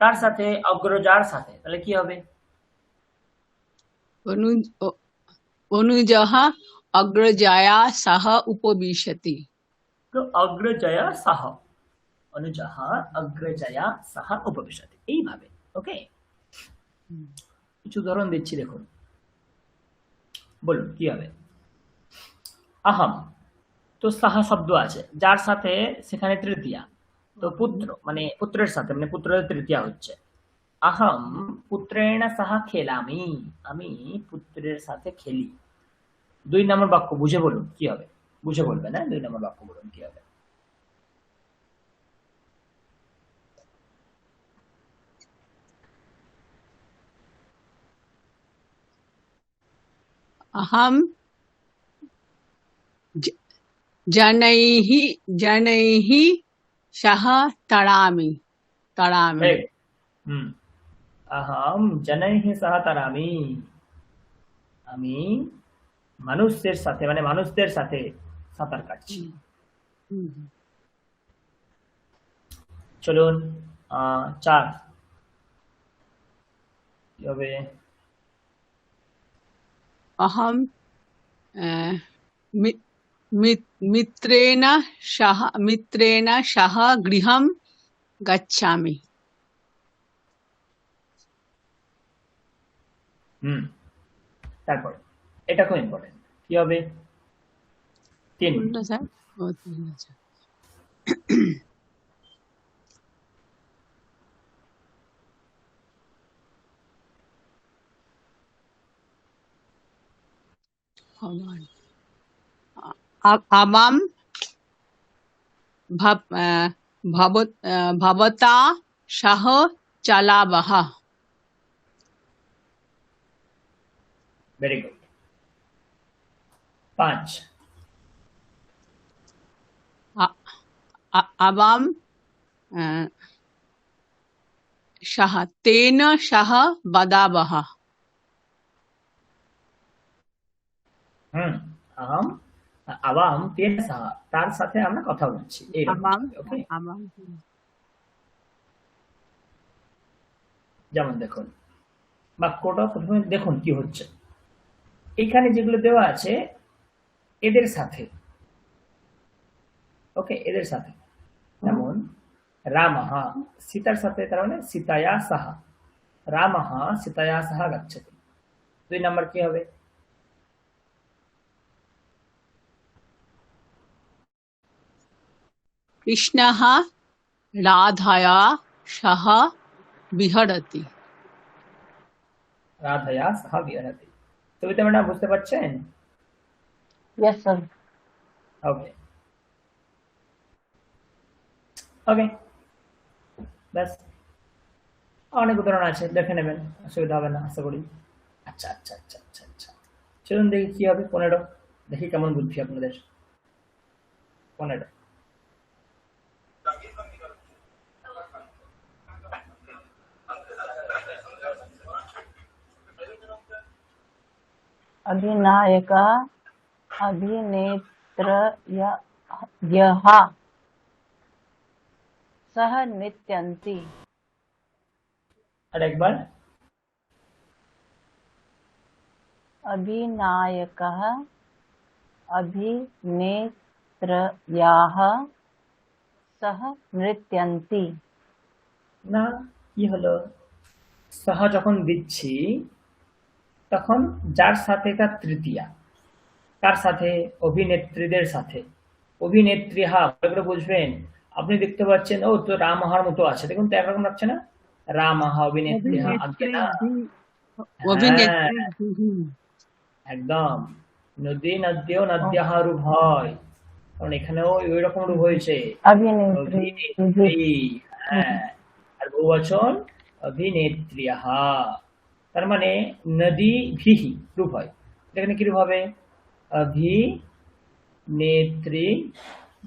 কার সাথে? অগ্রজার সাথে। তাহলে কি হবে? অনুজः অগ্রজায়া সহ উপবিশতি। তো অগ্রজয়া সহ, অনুজः অগ্রজয়া সহ উপবিশতি, এইভাবে। ওকে, কিছু উদাহরণ দিচ্ছি, দেখুন। বলুন কি হবে? আহম, তো সাহা শব্দ আছে, যার সাথে সেখানে তৃতীয়া। তো পুত্র মানে পুত্রের সাথে, মানে পুত্রের তৃতীয়া হচ্ছে। আহম পুত্রেণ সহ খেলামি, আমি পুত্রের সাথে খেলি। 2 নম্বর বাক্য বুঝে বলুন কি হবে, বুঝে বলবেন। 2 নম্বর বাক্য বলুন কি হবে? अहम जनैः सह तरामि। अहम जनैः सह तरामि, আমি মানুষদের সাথে মানে মানুষদের সাথে সাঁতার কাটছি। চলুন 4 কি হবে? अहम मि- मित्रेण सह गृहं गच्छामि। তারপর এটা খুব ইম্পর্টেন্ট, কি হবে? 3 কোনটা স্যার? ও, তিন আছে। भवान् आमां भवता सह चलावः। Very good. 5 आवां सह तेन सह वदावः। আহাম আবাম তেন সাহা, তার সাথে আমরা কথা বলছি এইরকম। आवां ওকে, आवां যেমন দেখুন বাক্যটা প্রথমে দেখুন কি হচ্ছে। এখানে যেগুলো দেওয়া আছে এদের সাথে, ওকে, এদের সাথে, যেমন রামহা সীতার সাথে, তার মানে সীতায়া সাহা, রামহা সীতায়া সাহা গচ্ছতি। 2 নাম্বার কি হবে? कृष्णः राधया सह विहरति। রাধয়া সাহা বিহরতি। ছবিতে ম্যাডাম বুঝতে পারছেন? Yes, sir. ওকে ওকে, ব্যাস। অনেক উদাহরণ আছে, দেখে নেবেন, অসুবিধা হবে না আশা করি। আচ্ছা আচ্ছা আচ্ছা আচ্ছা আচ্ছা, চলুন দেখি কি হবে। 15 দেখি কেমন বুদ্ধি আপনাদের। 15 अभिनायकः अभिनेत्रयः सह नृत्यन्ति। আর একবার। अभिनायकः अभिनेत्रयाः सह नृत्यन्ति। না, কি হলো? সাহা যখন দিচ্ছি তখন যার সাথে তার তৃতীয়া, কার সাথে? অভিনেত্রীদের সাথে। অভিনেত্রী হা এগুলো বুঝবেন। আপনি দেখতে পাচ্ছেন ও তো রামহার মতো আছে, দেখুন তো একরকম লাগছে না? রামহা অভিনেত্রী হা, আগে না? হ্যাঁ, অভিনেত্রী একদম। নদী নদ্যেও নদ্যাহ রূপ হয়, কারণ এখানেও ওই রকম রূপ হয়েছে, अभिनेत्री অভিনেত্রী। হ্যাঁ, আর বহুবচন অভিনেত্রিয়াহ, তার মানে নদী ভিহি রূপ হয়। এখানে কি রূপ হবে? অভিনেত্রী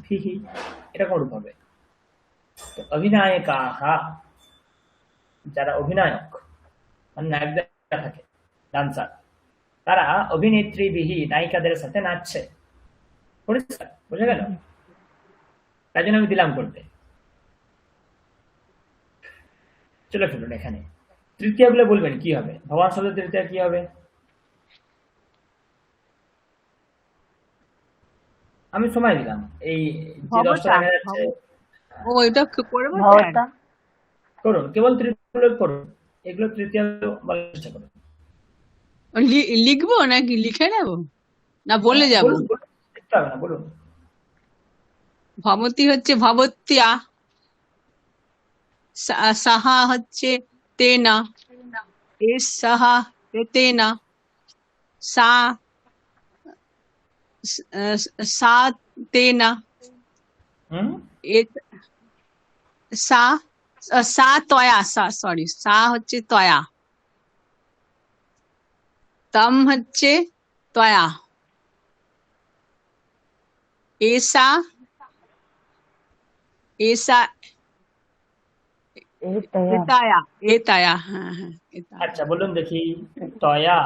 ভিহি, এরকম রূপ হবে। তো অভিনায়িকাহ, যারা অভিনায়ক মানে নায়কদের থাকে, ডান্সার, তারা অভিনেত্রী বিহি নায়িকাদের সাথে নাচছে। পরিষ্কার বুঝে গেল? তাই জন্য আমি দিলাম করতে। চলে ফেলুন এখানে তৃতীয় গুলো বলবেন কি হবে। ভগবান শব্দ তৃতীয় কি হবে? আমি সময় দিলাম, এই যে 10টা দেখা যাচ্ছে। ও, এটা করবো স্যার? भवता করুন, কেবল তৃতীয় করুন, এগুলো তৃতীয় বলার চেষ্টা করুন। লিখবো নাকি লিখে নেব, না বলে যাব? বলুন, বলুন, লিখতে হবে না, বলুন। ভবতী হচ্ছে ভবত্যা, সাহা হচ্ছে তেনা, এস সাহা তেনা, সা সা তেনা, হুম, সা সা তয়া, সরি সা হচ্ছে তয়া, তম হচ্ছে তয়া, এসা এসা एतया এতায়া এতায়া, হ্যাঁ হ্যাঁ এতায়া। আচ্ছা বলুন দেখি, তয়া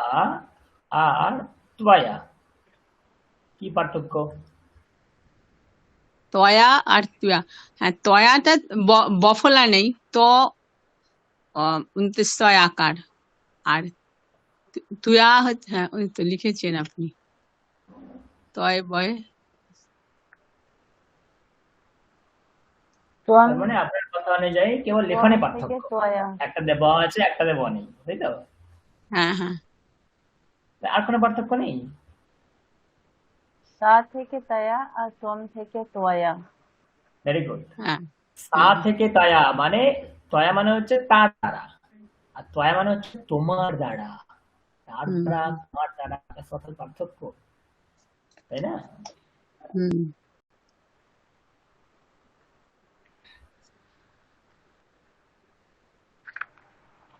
আর ত্বয়া কি পার্থক্য? তয়া আর তুয়া। হ্যাঁ, তয়াটা বফলা নেই, তয় আকার। আর তুয়া হচ্ছে, হ্যাঁ ওই তো লিখেছেন আপনি, তয় বয়। তোয়াং তার মানে আপনার কথা অনুযায়ী কেবল তোয়াং লেখনে থেকে পার্থক্য, তোয়া। একটা দেওয়া আছে একটা দেওয়া নেই, তাই তো? হ্যাঁ হ্যাঁ আর কোনো পার্থক্য নেই? সা থেকে তায়া আর তম থেকে তোয়া। Very good. হ্যাঁ। সা থেকে তয়া মানে, তয়া মানে হচ্ছে তার দ্বারা, আর তয়া মানে হচ্ছে তোমার দ্বারা। তার হুম দ্বারা, হুম তোমার দ্বারা, একটা সঠিক পার্থক্য, তাই না? হুম।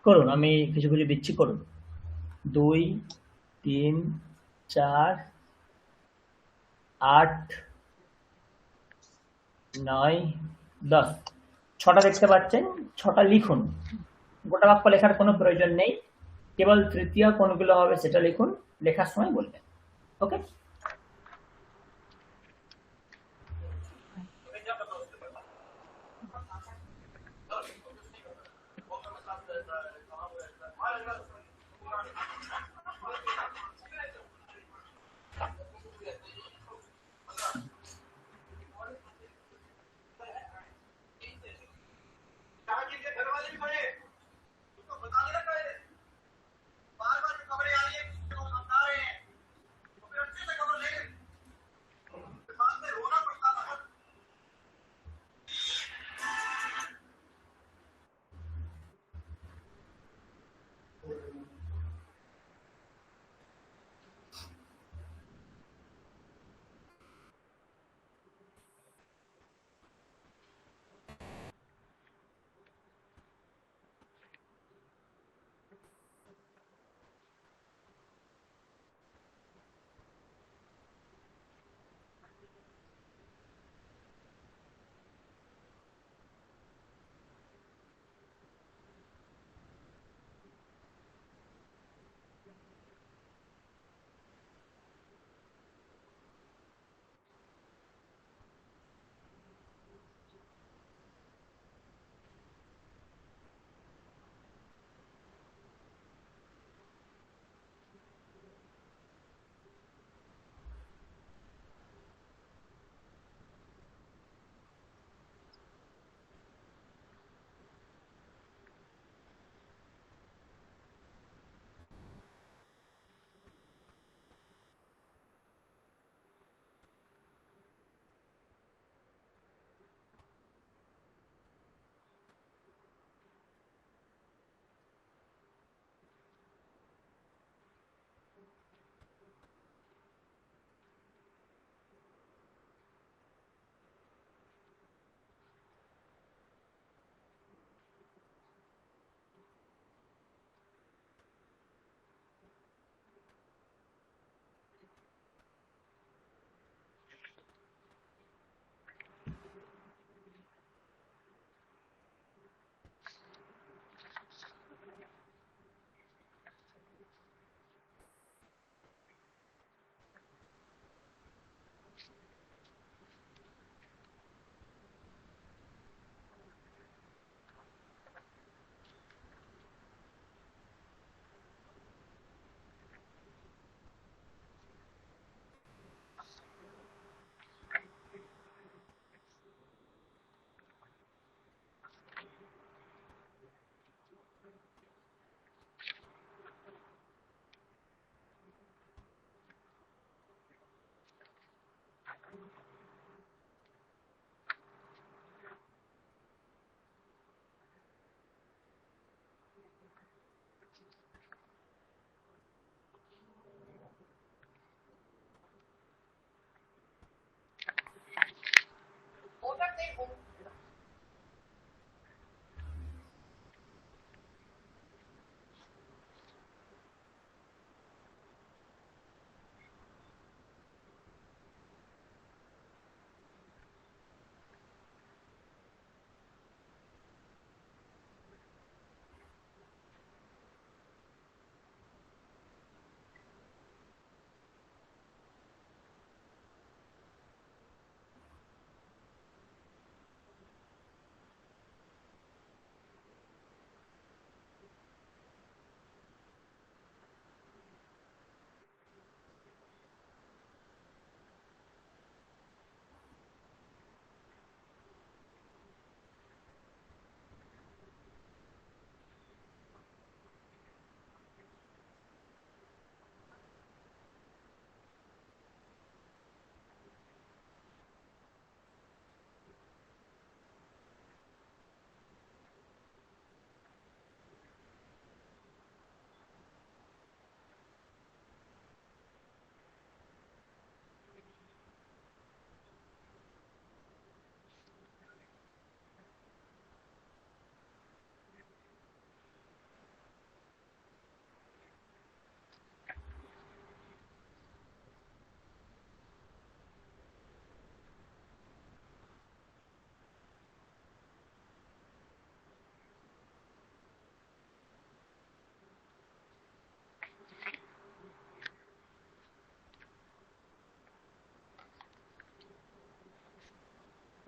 করুন, আমি কিছু কিছু দিচ্ছি, করুন। 2, 3, 4, 8, 9, 10, 6টা দেখতে পাচ্ছেন। 6টা লিখুন। গোটা বাক্য লেখার কোনো প্রয়োজন নেই, কেবল তৃতীয় কোনগুলো হবে সেটা লিখুন, লেখার সময় বলবেন। ওকে?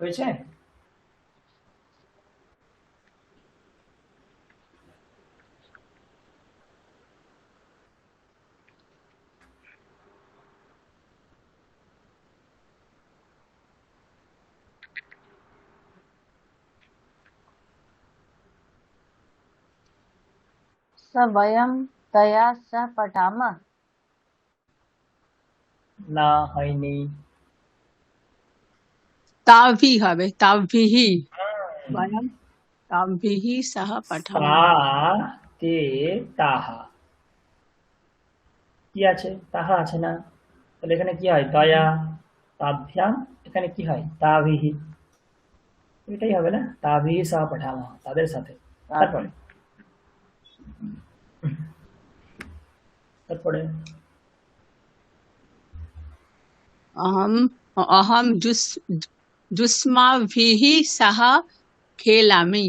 হয়েছে? स वयं तया सह पठामः। না, হয়নি। তাভি হবে, তাভিহি। বয়ম তাভিহি সহ সা পঠামः। তে তাহা, কি আছে? তাহা আছে না? তাহলে এখানে কি হয়? তয়া তাভ্যাম, এখানে কি হয়? তাভিহি। এটাই হবে না? তাভিহি সহ পাঠামা, তাদের সাথে। তারপরে তারপরে अहम अहम जुष्माभिः सह खेलामि।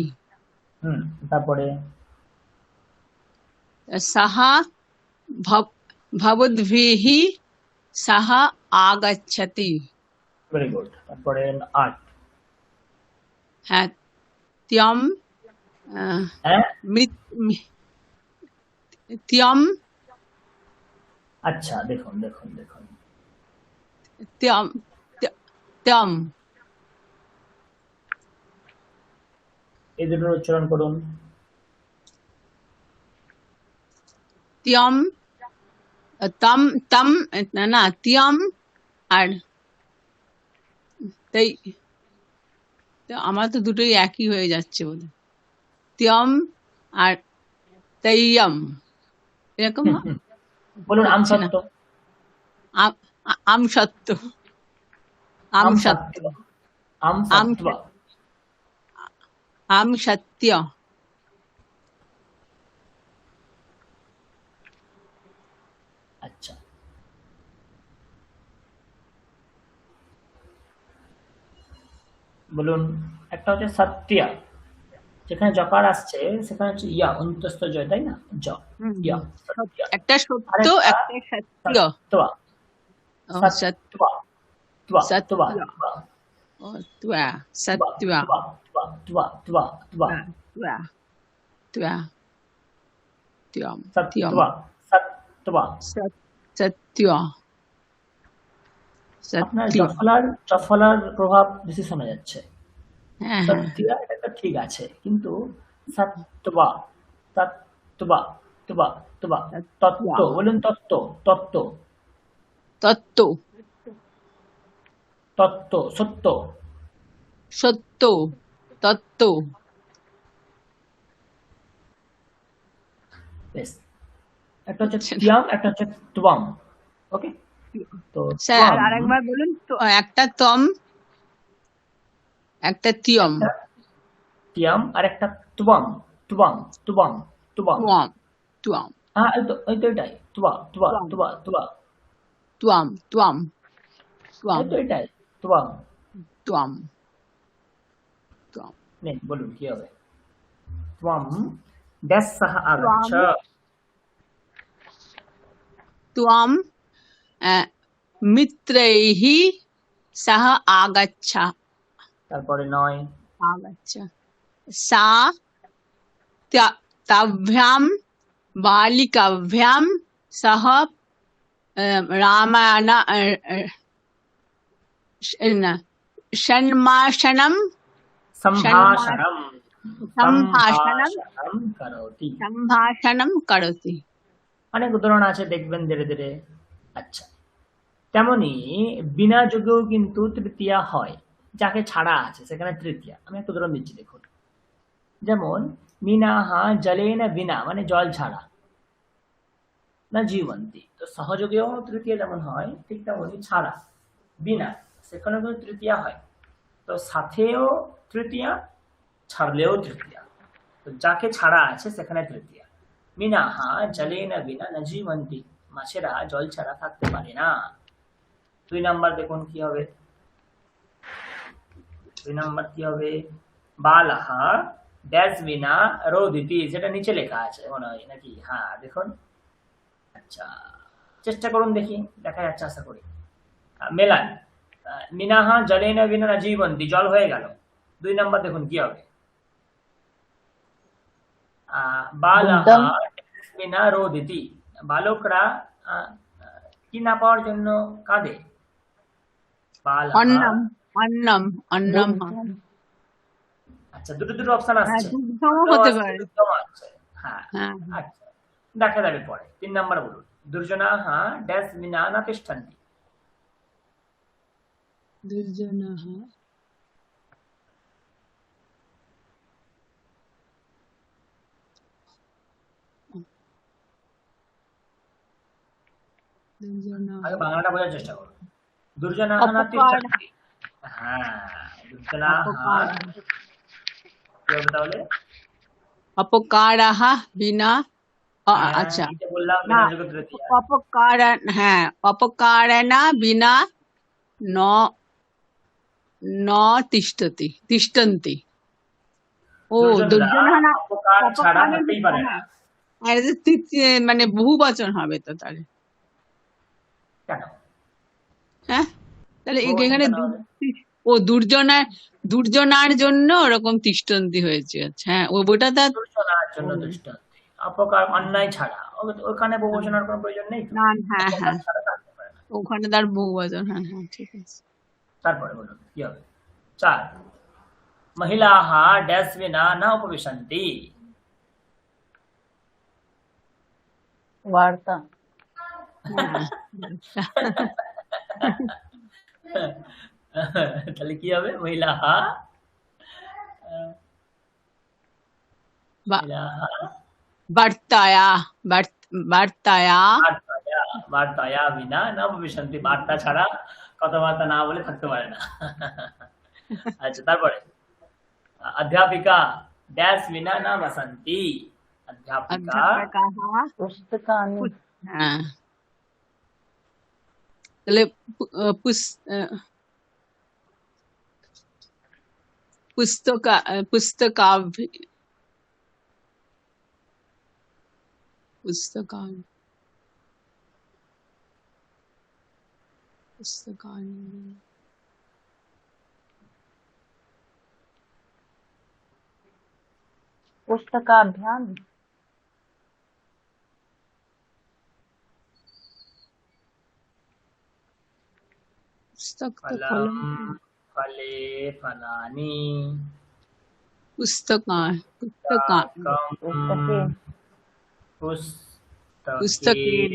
তারপরে सः भवद्भिः सह आगच्छति। Very good. তারপরে 8। হ্যাঁ, त्यम হ্যাঁ, त्यम আচ্ছা, দেখুন দেখুন দেখুন, त्यम त्यम এই দুটোর উচ্চারণ করুন। त्यम तम तम না, त्यম আর তাই, আমার তো দুটোই একই হয়ে যাচ্ছে বোধ। त्यम আর তৈয়ম, এরকম বলুন আম হচ্ছে না। সত্য। আম সত্য, আম সত্য, আম আম সত্য। আম সত্য। আচ্ছা, বলুন। একটা হচ্ছে সত্যা, যেখানে জকার আসছে সেখানে হচ্ছে ইয়া, অন্তস্থ জয়, তাই না? জ, ইয়া, সত্যা। একটা সত্য, আরেকটা একটা সত্য। সত্ত্বা, ও, সত্ত্বা, ত্বা, সত্য, ত্বা, ত্বা, ও, ত্বা, ত্বা, সত্য, ত্বা, ত্বা, ত্বা, ত্বা, ত্বা, ত্বা, ত্বা, ত্যম, ত্যম, সত্ত্বা, সত্ত্বা। সত্য, আপনার সত্য। জফলার প্রভাব বেশি শোনা যাচ্ছে। হ্যাঁ, হ্যাঁ, সত্যিয়া এটা তো ঠিক আছে, কিন্তু সত্ত্বা, সত্ত্বা, ত্বা, ত্বা, তত্ত্ব, বলুন তত্ত্ব, তত্ত্ব, তত্ত্ব, তত্ত্ব, সত্য। সত্য, তত্ত্ব। বেশ। একটা হচ্ছে তিয়াম, একটা হচ্ছে ত্বম। ওকে, তো স্যার ত্বম, আরেকবার বলুন তো, একটা তম, একটা তিয়ম। একটা তিয়াম আর একটা ত্বম, ত্বম, ত্বম, ত্বম। তুয়াম, তুয়াম, হ্যাঁ, এই তো এটাই, ত্বা, ত্বা, তুয়াম, ত্বা, ত্বা। তুয়াম, তুয়াম, এই তুয়াম, তো এটাই, ত্বম। তুয়াম, তুয়াম। নেই, বলুন কি হবে? ত্বম ড্যাশ সহ আগচ্ছ। त्वं मित्रैः सह आगच्छ। তারপরে 9। आगच्छ। सा ताभ्यां बालिकाभ्यां सह रामायण षण्मासनं সম্ভাষণম, सम्भाषणं সম্ভাষণম করোতি। सम्भाषणं करोति। অনেক উদাহরণ আছে, দেখবেন ধীরে ধীরে। আচ্ছা, তেমনি বিনা যোগেও কিন্তু তৃতীয়া হয়, যাকে ছাড়া আছে সেখানে তৃতীয়া। আমি একটা উদাহরণ দিচ্ছি, দেখুন। যেমন মিনাহা জলেনা বিনা, মানে জল ছাড়া, না জীবন্তী। তো সহযোগেও তৃতীয়া যেমন হয়, ঠিক তেমনি ছাড়া, বিনা, সেখানে কিন্তু তৃতীয়া হয়। তো সাথেও তৃতীয়া, ছাড়লেও তৃতীয়া। তো যাকে ছাড়া আছে সেখানে তৃতীয়া। মিনাহা জলেনা বিনা না জীবন্তী, মাছেরা জল ছাড়া থাকতে পারে না। 2 নাম্বার দেখুন কি হবে। 2 নাম্বার কি হবে? বালাহা ড্যাশ বিনা রোদিতি, যেটা নিচে লেখা আছে মনে হয় নাকি? হ্যাঁ, দেখুন। আচ্ছা, চেষ্টা করুন, দেখি দেখা যাচ্ছে আশা করি। মেলান, মিনাহা জলেনা বিনা না জীবন্তি, জল হয়ে গেল। 2 নাম্বার দেখুন কি হবে। বালাহা দুগ্ধম বিনা রোদিতি, বালকরা আহ, কি না পাওয়ার জন্য কাঁদে। বালাহা, অন্নম অন্নম অন্নম দুগ্ধম আচ্ছা দুটো দুটো অপশন হ্যাঁ আসছে, দুগ্ধম দুটো হতে আসছে, পারে। দুটোও আসছে। হ্যাঁ, হ্যাঁ আচ্ছা দেখা যাবে পরে। 3 নাম্বার বলুন। দুর্জনাহা ড্যাশ বিনা না তিষ্ঠন্তি। দুর্জনঃ দুর্জনঃ আগে বাংলাটা বোঝার চেষ্টা করুন। দুর্জনাহা না অপকার তিষ্ঠন্তি। হ্যাঁ, দুর্জনাহা অপকার কি হবে তাহলে? অপকারः বিনা হ্যাঁ, আচ্ছা এই যে বললাম না বিনা যোগ তৃতীয়া। অপকার হ্যাঁ অপকারেণ বিনা ন ন তিষ্ঠতি তিষ্ঠন্তি। ও দুর্জনরা দুর্জনঃ না অপকার ছাড়া অপকারের থাকতেই পারে না। হ্যাঁ আর এটা মানে বহু বচন হবে তো তাহলে। কেন হ্যাঁ তাহলে বহুবচন এখানে কেন হবে? ও দুর্জনার জন্য ওরকম তিষ্ঠন্তি হয়েছে। আচ্ছা হ্যাঁ ওটা তার দুর্জনার জন্য দৃষ্টান্তে, অপকার অন্যায় ছাড়া। ওখানে বহুবচনের কোনো প্রয়োজন নেই তো। না হ্যাঁ অপকার হ্যাঁ ছাড়া থাকতে পারে না। ওখানে তার বহু বচন হ্যাঁ হ্যাঁ ঠিক আছে। তারপরে বলুন কি হবে। 4 মহিলাः ড্যাশ বিনা না উপবিশন্তি। वार्ता তাহলে কি হবে? মহিলাः বা- মহিলাः বার্তায়া বার্তায়া বার্তায়া বিনা না উপবিশন্তি, বার্তা ছাড়া কথাবার্তা না বলে থাকতে পারে না। আচ্ছা তারপরে अध्यापिका डैश विना न वसंती। अध्यापिका অধ্যাপকাः पुस्तकानि হ্যাঁ তাহলে পুস্তকাভি পুস্তকানি পুস্তকানি पुस्तकाभ्याम पुस्तक तो फलम कलम फले फलानि पुस्तका पुस्तके पुस्तकेन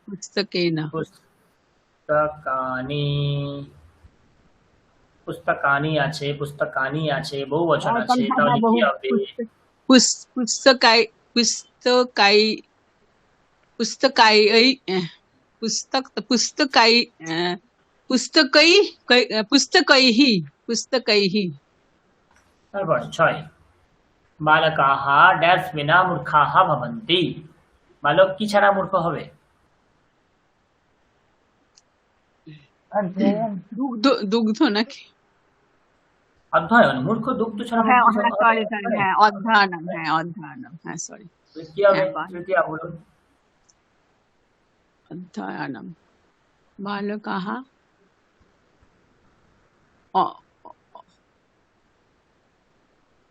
पुस्तकेन पुस्तकानि पुस्तकानि আছে, পুস্তকানি আছে, বহুবচন আছে, তাহলে কি হবে? पुस्तकाई पुस्तकाई पुस्तकाई पुस्तक पुस्तकाई पुस्तकई पुस्तकैहि पुस्तकैहि। তারপর 6 বালকাः ড্যাশ বিনা মূর্খাः ভবন্তি। বালক কি ছাড়া মূর্খ হবে? अध्ययन দুগ্ধ নাকি অধ্যয়ন। মূর্খ দুগ্ধ ছাড়া হ্যাঁ মূর্খ হ্যাঁ হবে? সরি হ্যাঁ অধ্যয়নম হ্যাঁ সরি কি হবে? হ্যাঁ, তৃতীয়া বলুন। অধ্যয়নম বালকাः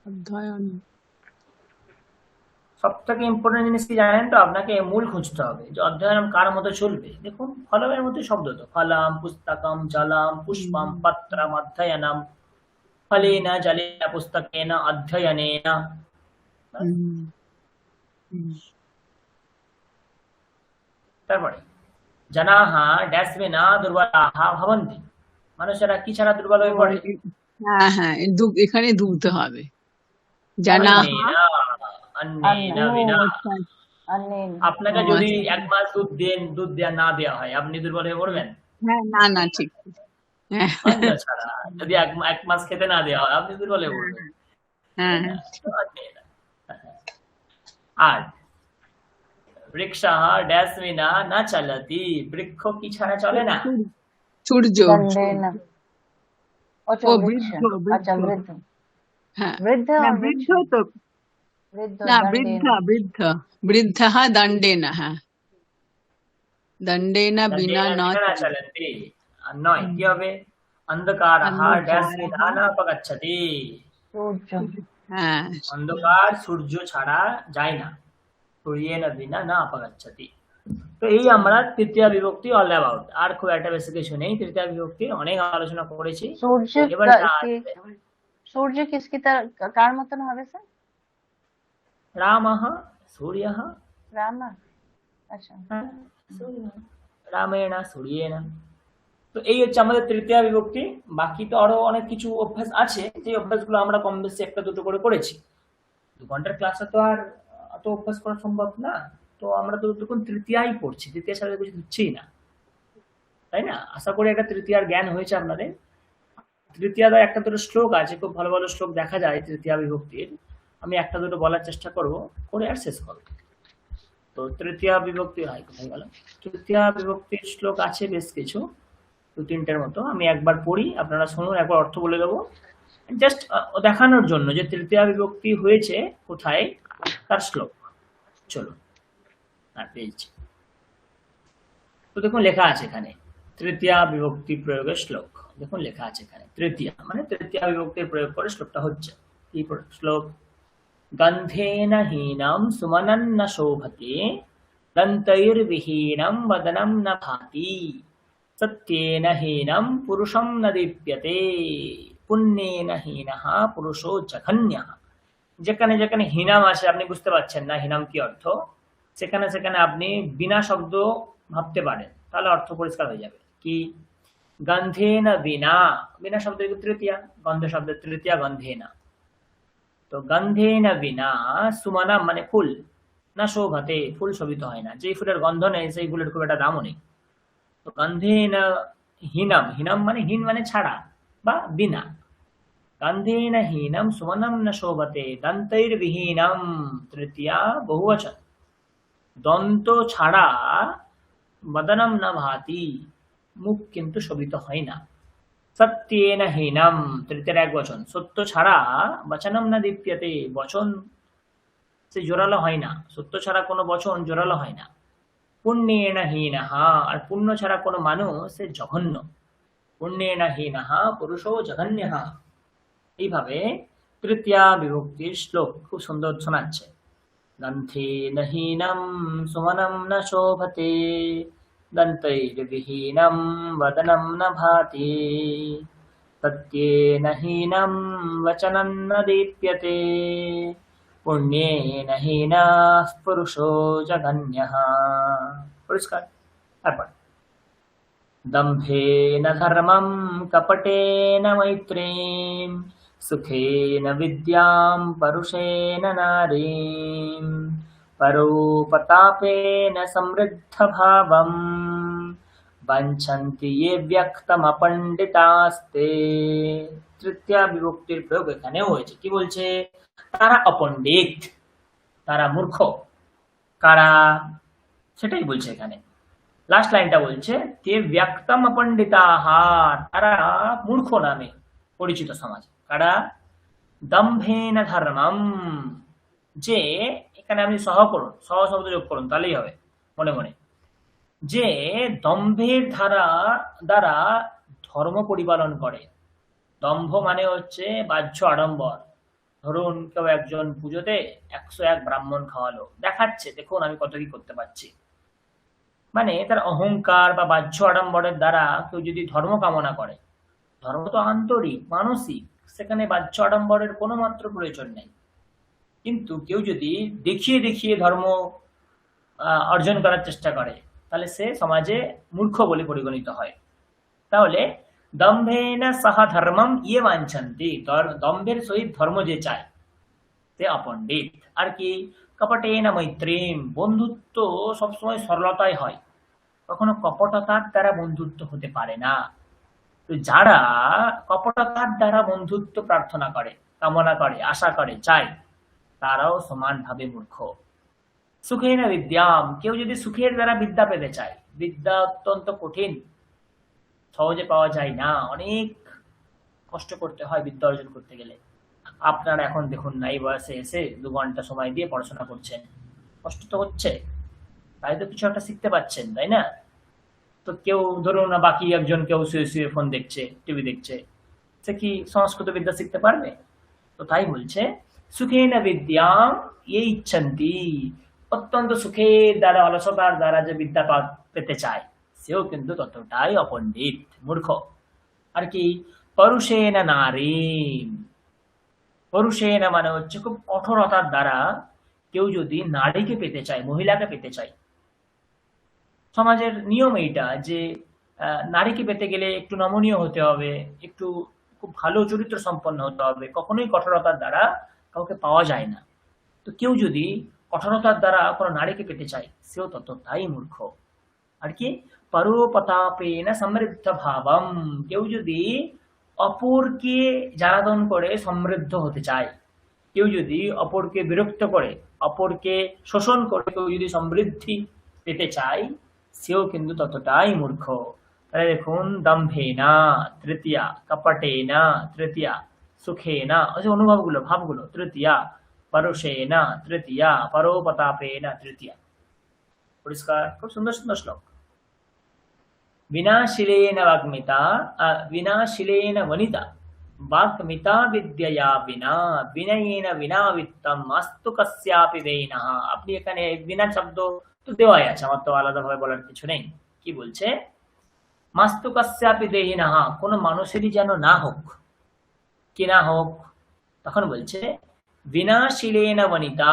অধ্যয়ন সব থেকে ইম্পর্টেন্ট জিনিস কি জানেন তো? আপনাকে মূল খুঁজতে হবে যে অধ্যয়ন কার মতো চলবে। দেখুন ফলমের মধ্যে শব্দ তো ফলাম পুস্তকম জলাম পুষ্পম পত্রম অধ্যয়নম ফলেন জলেন পুস্তকেন অধ্যয়নেন। তারপরে জনাঃ ড্যাশ বিনা দুর্বলাঃ ভবন্তি। মানুষেরা কি ছাড়া দুর্বল হয়ে পড়ে? হ্যাঁ হ্যাঁ এখানে দুগ্ধ হবে জানা অন্যেন বিনা। अन्येन আপনাকে যদি 1 মাস দুধ দেয়া না দেওয়া হয়, আপনি দুর্বল হয়ে পড়বেন? হ্যাঁ না ঠিক হ্যাঁ অন্য ছাড়া যদি 1 মাস খেতে না দেওয়া হয়, আপনি দুর্বল হয়ে পড়বেন। হ্যাঁ আর বৃক্ষা ড্যাশ বিনা না চলতি। বৃক্ষ কি ছাড়া চলে না? সূর্য दंडेन अच्छा ও वृक्ष বৃদ্ধ अच्छा वृद्ध হ্যাঁ वृद्ध না और বৃদ্ধ वृक्ष তো वृद्ध না दंडेन বৃদ্ধः দণ্ডেন হ্যাঁ দণ্ডেন বিনা বিনা না চলতি। আর 9 কি হবে? अंधकारः डैश अंधकारः विना नापगच्छति। সূর্য। হ্যাঁ অন্ধকার সূর্য ছাড়া যায় না, সূর্যেন বিনা না আপগচ্ছতি। তো এই আমরা তৃতীয় বিভক্তি অল অ্যাবাউট, আর খুব একটা বেশি কিছু নেই। তৃতীয় বিভক্তির অনেক আলোচনা করেছি। সূর্য তো এবার যা কি আছে, সূর্য কিসকি কার মতন হবে স্যার? রামः সূর্যः, রামা। আচ্ছা, সূর্যः, রামেণ সূর্যেন। তো এই হচ্ছে আমাদের তৃতীয় বিভক্তি। বাকি তো আরো অনেক কিছু অভ্যাস আছে, যে অভ্যাসগুলো আমরা কম বেশি একটা দুটো করে করেছি। 2 ঘন্টার ক্লাসে তো আর অত অভ্যাস করা সম্ভব না। তো আমরা তো তখন তৃতীয়াই পড়ছি, তৃতীয় সাথে কিছু হচ্ছেই না, তাই না? আশা করি একটা তৃতীয়ার জ্ঞান হয়েছে আপনাদের। তৃতীয়ার একটা দুটো শ্লোক আছে, খুব ভালো ভালো শ্লোক দেখা যায় তৃতীয়া বিভক্তির। আমি একটা দুটো বলার চেষ্টা করব, করে আর শেষ করবো। তো তৃতীয়া বিভক্তি হয় কোথায় গেল, তৃতীয়া বিভক্তির শ্লোক আছে বেশ কিছু, 2-3টের মতো। আমি একবার পড়ি, আপনারা শুনুন, একবার অর্থ বলে দেবো, জাস্ট দেখানোর জন্য যে তৃতীয়া বিভক্তি হয়েছে কোথায়, তার শ্লোক। চলুন, পেয়েছি। তো দেখুন লেখা আছে এখানে তৃতীয়া বিভক্তি প্রয়োগের শ্লোক। দেখুন লেখা আছে এখানে তৃতীয়া মানে তৃতীয়া বিভক্তির প্রয়োগ করে শ্লোকটা হচ্ছে। কি শ্লোক? গন্ধেন হীনম সুমনং ন শোভতে, দন্তৈর্বিহীনম বদনম ন ভাতি, সত্যেন হীনম পুরুষম ন দীপ্যতে, পুণ্যেন হীনঃ পুরুষো জঘন্যঃ। যেখানে যেখানে হীনাম আছে আপনি বুঝতে পারছেন না হীনাম কি অর্থ, সেখানে সেখানে আপনি বিনা শব্দ ভাবতে পারেন, তাহলে অর্থ পরিষ্কার হয়ে যাবে। কি? গন্ধেন বিনা, বিনা শব্দের তৃতীয়া, গন্ধ শব্দের তৃতীয়া গন্ধেনা। তো গন্ধেন বিনা সুমনা মানে ফুল, না শোভাতে ফুল শোভিত হয় না, যে ফুলের গন্ধ নেই সেই ফুলের খুব একটা দামও নেই। তো গন্ধেন হীনম, হীনম মানে হীন মানে ছাড়া বা বিনা। গন্ধেন হীনম সুমনম ন শোভতে, দন্তৈর্বিহীনম তৃতীয়া বহুবচন, দন্ত ছাড়া বদনম না ভাতি, মুখ কিন্তু শোভিত হয় না। সত্যেন হীনম তৃতীয় এক বচন, সত্য ছাড়া বচনম না দীপ্যতে, বচন সে জোরালো হয় না, সত্য ছাড়া কোনো বচন জোরালো হয় না। পুণ্যেন হীনঃ, আর পুণ্য ছাড়া কোনো মানুষ সে জঘন্য। পুণ্যেন হীনঃ পুরুষো জঘন্যঃ। এইভাবে তৃতীয়া বিভক্তির শ্লোক খুব সুন্দর শোনাচ্ছে। গন্ধেন হীনম সুমনম ন শোভতে, দন্তৈর্বিহীনম বদনম ন ভাতি, সত্যেন হীনম বচনম ন দীপ্যতে, পুণ্যেন হীনঃ পুরুষো জঘন্যঃ। পরিষ্কার। তারপর দম্ভেন ধর্মম কপটেন মৈত্রীম, সুখেন বিদ্যাম পরুষেন নারীম, পরোপতাপেন সমৃদ্ধ ভাবম, বাঞ্ছন্তি ये ব্যক্তমপণ্ডিতাস্তে। তৃতীয়া বিভক্তির প্রয়োগ এখানেও হয়েছে। কি বলছে? তারা অপণ্ডিত, তারা মূর্খ। কারা? সেটাই বলছে এখানে। লাস্ট লাইনটা বলছে তে ব্যক্তম অপণ্ডিতাহ, তারা মূর্খ নামে পরিচিত সমাজে। কারা? দম্ভেন ধর্মম, যে এখানে আপনি সহ করুন, সহ শব্দ যোগ করুন তাহলেই হবে মনে মনে, যে দম্ভের দ্বারা ধর্ম পরিপালন করে। দম্ভ মানে হচ্ছে বাহ্য আড়ম্বর। ধরুন কেউ একজন পুজোতে 101 ব্রাহ্মণ খাওয়ালো, দেখাচ্ছে দেখুন আমি কত কি করতে পারছি, মানে তার অহংকার বা বাহ্য আড়ম্বরের দ্বারা কেউ যদি ধর্ম কামনা করে, ধর্ম তো আন্তরিক মানসিক, সেখানে বাহ্য আড়ম্বরের কোনো মাত্র প্রয়োজন নেই। কিন্তু কেউ যদি দেখিয়ে দেখিয়ে ধর্ম অর্জন করার চেষ্টা করে, তাহলে সে সমাজে মূর্খ বলে পরিগণিত হয়। তাহলে দম্ভেন সহ ধর্মম ইয়ে বাঞ্ছন্তি, দম্ভের সহিত ধর্ম যে চায় সে অপণ্ডিত। আর কি? কপটেন মৈত্রীম, বন্ধুত্ব সবসময় সরলতায় হয়, কখনো কপটতার দ্বারা বন্ধুত্ব হতে পারে না। তো যারা কপটতার দ্বারা বন্ধুত্ব প্রার্থনা করে, কামনা করে, আশা করে, চায়, তারাও সমানভাবে মূর্খ। সুখেন বিদ্যাম, কেউ যদি সুখের দ্বারা বিদ্যা পেতে চায়, বিদ্যা অত্যন্ত কঠিন, সহজে পাওয়া যায় না, অনেক কষ্ট করতে হয় বিদ্যা অর্জন করতে গেলে। আপনারা এখন দেখুন না, এই বয়সে এসে 2 ঘন্টা সময় দিয়ে পড়াশোনা করছেন, কষ্ট তো হচ্ছে, তাই তো কিছু একটা শিখতে পাচ্ছেন, তাই না? তো কেউ ধরুন না, বাকি একজন কেউ শুয়ে শুয়ে ফোন দেখছে, টিভি দেখছে, সে কি সংস্কৃত বিদ্যা শিখতে পারবে? তো তাই বলছে সুখেন বিদ্যাম ये ইচ্ছন্তি, অত্যন্ত সুখের দ্বারা, অলসতার দ্বারা যে বিদ্যা পেতে চায় সেও কিন্তু ততটাই অপণ্ডিত, মূর্খ। আর কি পরুষেণ নারী, পরুষেণ মানে হচ্ছে খুব কঠোরতার দ্বারা কেউ যদি নারীকে পেতে চায়, মহিলাকে পেতে চায়, সমাজের নিয়ম এইটা যে নারীকে পেতে গেলে একটু নমনীয় হতে হবে, একটু খুব ভালো চরিত্র সম্পন্ন হতে হবে, কখনোই কঠোরতার দ্বারা কাউকে পাওয়া যায় না। তো কেউ যদি কঠোরতার দ্বারা কোনো নারীকে পেতে চায় সেও ততটাই মূর্খ। আর কি পরোপতাপেন সমৃদ্ধ ভাবম, কেউ যদি অপরকে জ্বালাতন করে সমৃদ্ধ হতে চায়, কেউ যদি অপরকে বিরক্ত করে, অপরকে শোষণ করে কেউ যদি সমৃদ্ধি পেতে চায় সেও কিন্তু ততটাই মূর্খ। তাহলে দেখুন দম্ভেনা তৃতীয়া, কপটেনা তৃতীয়া, সুখেনা, ওই যে অনুভবগুলো, ভাবগুলো, তৃতীয়া পরুষেনা তৃতীয়া, পরোপতাপেনা তৃতীয়া। পরিষ্কার, খুব সুন্দর সুন্দর শ্লোক। विनाशिलेन वाग्मिता विनाशिलेन वनिता वाग्मिता विद्यया विना विनयेन विना वित्तम मास्तु कस्यापि देयिनः। আপনি এখানে বিনা শব্দ তো দেওয়াই আছে, আমার তো আলাদাভাবে বলার কিছু নেই। কি বলছে? মাস্তু কস্যাপি দেয়িনः, কোনো মানুষেরই যেন না হোক। কি না হোক? তখন বলছে বিনাশিলেন বনিতা,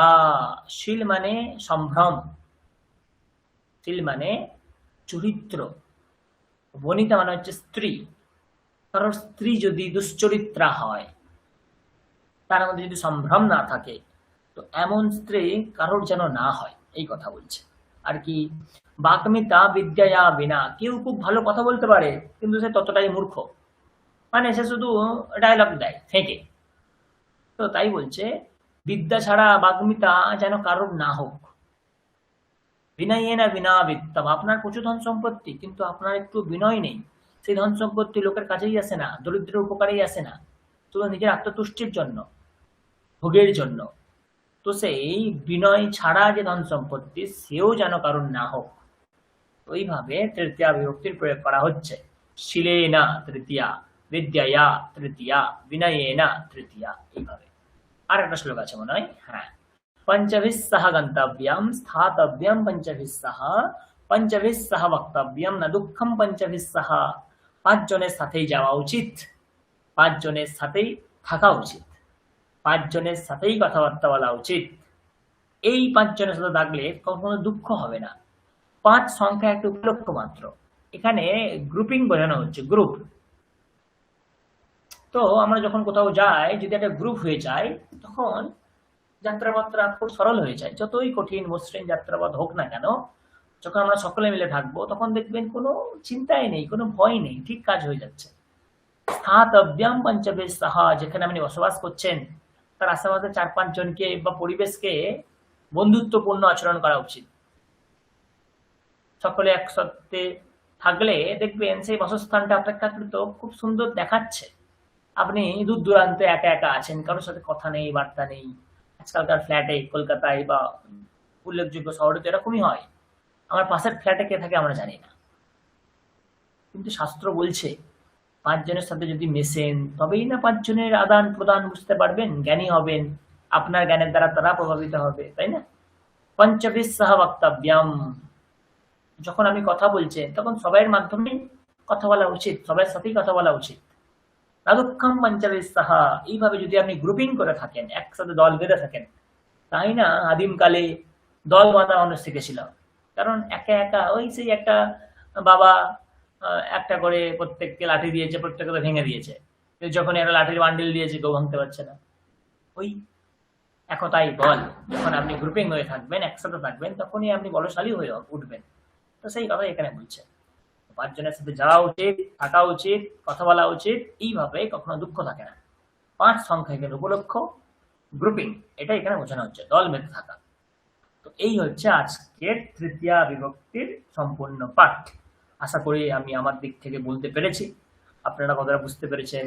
শিল মানে সম্ভ্রম, শিল মানে চরিত্র, বনিতা মানে হচ্ছে স্ত্রী। কারণ স্ত্রী যদি দুশ্চরিত্রা হয়, তার মধ্যে যদি সম্ভ্রম না থাকে, তো এমন স্ত্রী কারোর যেন না হয়, এই কথা বলছে। আর কি বাগ্মিতা বিদ্যয়া বিনা, কেউ খুব ভালো কথা বলতে পারে কিন্তু সে ততটাই মূর্খ, মানে সে শুধু ডায়লগ দেয় ফেঁকে। তো তাই বলছে বিদ্যা ছাড়া বাগ্মিতা যেন কারোর না হোক। বিনয়েনা বিনা বিত্তম, আপনার প্রচুর ধন সম্পত্তি কিন্তু আপনার একটু বিনয় নেই, সেই ধন সম্পত্তি লোকের কাছেই আসে না, দরিদ্রের উপকারেই আসে না, তো নিজের আত্মতুষ্টির জন্য, ভোগের জন্য। তো সেই বিনয় ছাড়া যে ধন সম্পত্তি সেও যেন কারণ না হোক। ওইভাবে তৃতীয়া বিভক্তির প্রয়োগ করা হচ্ছে। শিলেনা তৃতীয়া, বিদ্যায়া তৃতীয়া, বিনয়েনা তৃতীয়া, এইভাবে। আর একটা শ্লোক আছে মনে হয়, হ্যাঁ, पंचभिः सह गंतव्यम स्थातव्यम पंचभिः सह, पंचभिः सह वक्तव्यम न दुःखम पंचभिः सह। পাঁচজনের সাথেই যাওয়া উচিত, পাঁচজনের সাথেই থাকা উচিত, পাঁচজনের সাথেই কথাবার্তা বলা উচিত। এই পাঁচজনের সাথে থাকলে কখনো দুঃখ হবে না। পাঁচ সংখ্যা একটা উপলক্ষ মাত্র, এখানে গ্রুপিং বোঝানো হচ্ছে, গ্রুপ। তো আমরা যখন কোথাও যাই, যদি একটা গ্রুপ হয়ে যায় তখন যাত্রাপত্রা খুব সরল হয়ে যায়। যতই কঠিন মসৃণ যাত্রাপথ হোক না কেন, যখন আমরা সকলে মিলে থাকবো তখন দেখবেন কোনো চিন্তাই নেই, কোনো ভয় নেই, ঠিক কাজ হয়ে যাচ্ছে। স্থাতব্যাম পঞ্চবেশ সাহা, যেখানে আপনি বসবাস করছেন তার আশেপাশে 4-5 জনকে বা পরিবেশকে বন্ধুত্বপূর্ণ আচরণ করা উচিত। সকলে একসাথে থাকলে দেখবেন সেই বাসস্থানটা অপেক্ষাকৃত খুব সুন্দর দেখাচ্ছে। আপনি দূর দূরান্তে একা একা আছেন, কারোর সাথে কথা নেই, বার্তা নেই। আজকালকার ফ্ল্যাটে কলকাতায় বা উল্লেখযোগ্য শহরে তো এরকমই হয়। আমার পাশের ফ্ল্যাটে কে থাকে আমরা জানি না, কিন্তু শাস্ত্র বলছে 5 জনের সাথে যদি মেশেন তবেই না 5 জনের আদান প্রদান বুঝতে পারবেন, জ্ঞানী হবেন, আপনার জ্ঞানের দ্বারা তারা প্রভাবিত হবে, তাই না? পঞ্চভিঃ সহ বক্তব্যম, যখন আমি কথা বলছেন তখন সবাইয়ের মাধ্যমেই কথা বলা উচিত, সবার সাথেই কথা বলা উচিত। রাদুক্ষম পঞ্চভিঃ সহ, এইভাবে যদি আপনি গ্রুপিং করে থাকেন, একসাথে দল বেঁধে থাকেন, তাই না আদিমকালে দল বাঁধা মানুষ শিখেছিল। কারণ একা একা ওই সেই একটা বাবা একটা করে প্রত্যেককে লাঠি দিয়েছে, প্রত্যেককে ভেঙে দিয়েছে, যখন একটা লাঠির বান্ডিল দিয়েছে কেউ ভাঙতে পারছে না। ওই একতাই বল, যখন আপনি গ্রুপিং হয়ে থাকবেন, একসাথে থাকবেন, তখনই আপনি বলশালী হয়ে উঠবেন। তো সেই কথা এখানে বলছে 5 জনের সাথে যাওয়া উচিত, থাকা উচিত, কথা বলা উচিত, এইভাবে কখনো দুঃখ থাকে না। 5 সংখ্যা এখানে উপলক্ষ, গ্রুপিং, এটা এখানে বোঝানো হচ্ছে, দল বেঁধে থাকা। তো এই হচ্ছে আজকের তৃতীয়া বিভক্তির সম্পূর্ণ পাঠ। আশা করি আমি আমার দিক থেকে বলতে পেরেছি, আপনারা কতটা বুঝতে পেরেছেন,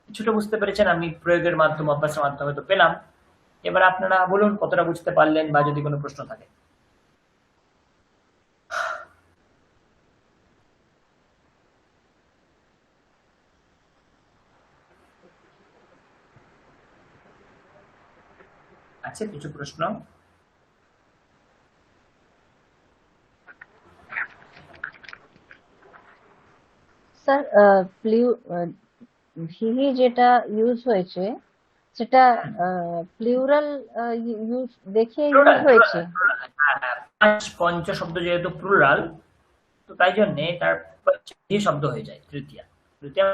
কিছুটা বুঝতে পেরেছেন, আমি প্রয়োগের মাধ্যমে, অভ্যাসের মাধ্যমে তো পেলাম। এবার আপনারা বলুন কতটা বুঝতে পারলেন, বা যদি কোনো প্রশ্ন থাকে। আছে কিছু প্রশ্ন? স্যার ভিহি যেটা ইউজ হয়েছে সেটা প্লুরাল ইউজ দেখে ইউজ প্লুরাল, হয়েছে। পঞ্চ শব্দ যেহেতু প্লুরাল, তো তাই জন্যে তার তৃতীয় শব্দ হয়ে যায় তৃতীয়া। তৃতীয়া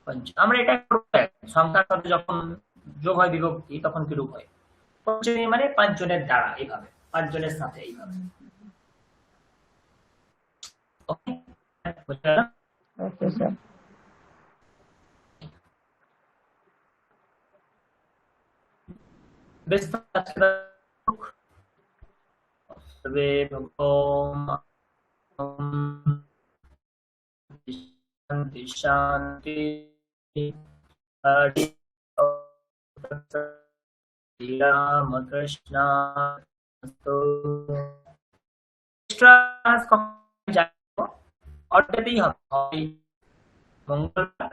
পঞ্চ। আমরা এটা সংখ্যার সাথে যখন যোগ হয় বিভক্তি তখন কি রূপ হয়? পঞ্চমী মানে পাঁচজনের দ্বারা, এইভাবে পাঁচজনের সাথে এইভাবে। ওকে, বুঝতে পারলাম? Okay sir. বেশ, তবে ওম শান্তি শান্তি, হরি রামকৃষ্ণ এক্সট্রা অল্পেতেই হবে, মঙ্গলবার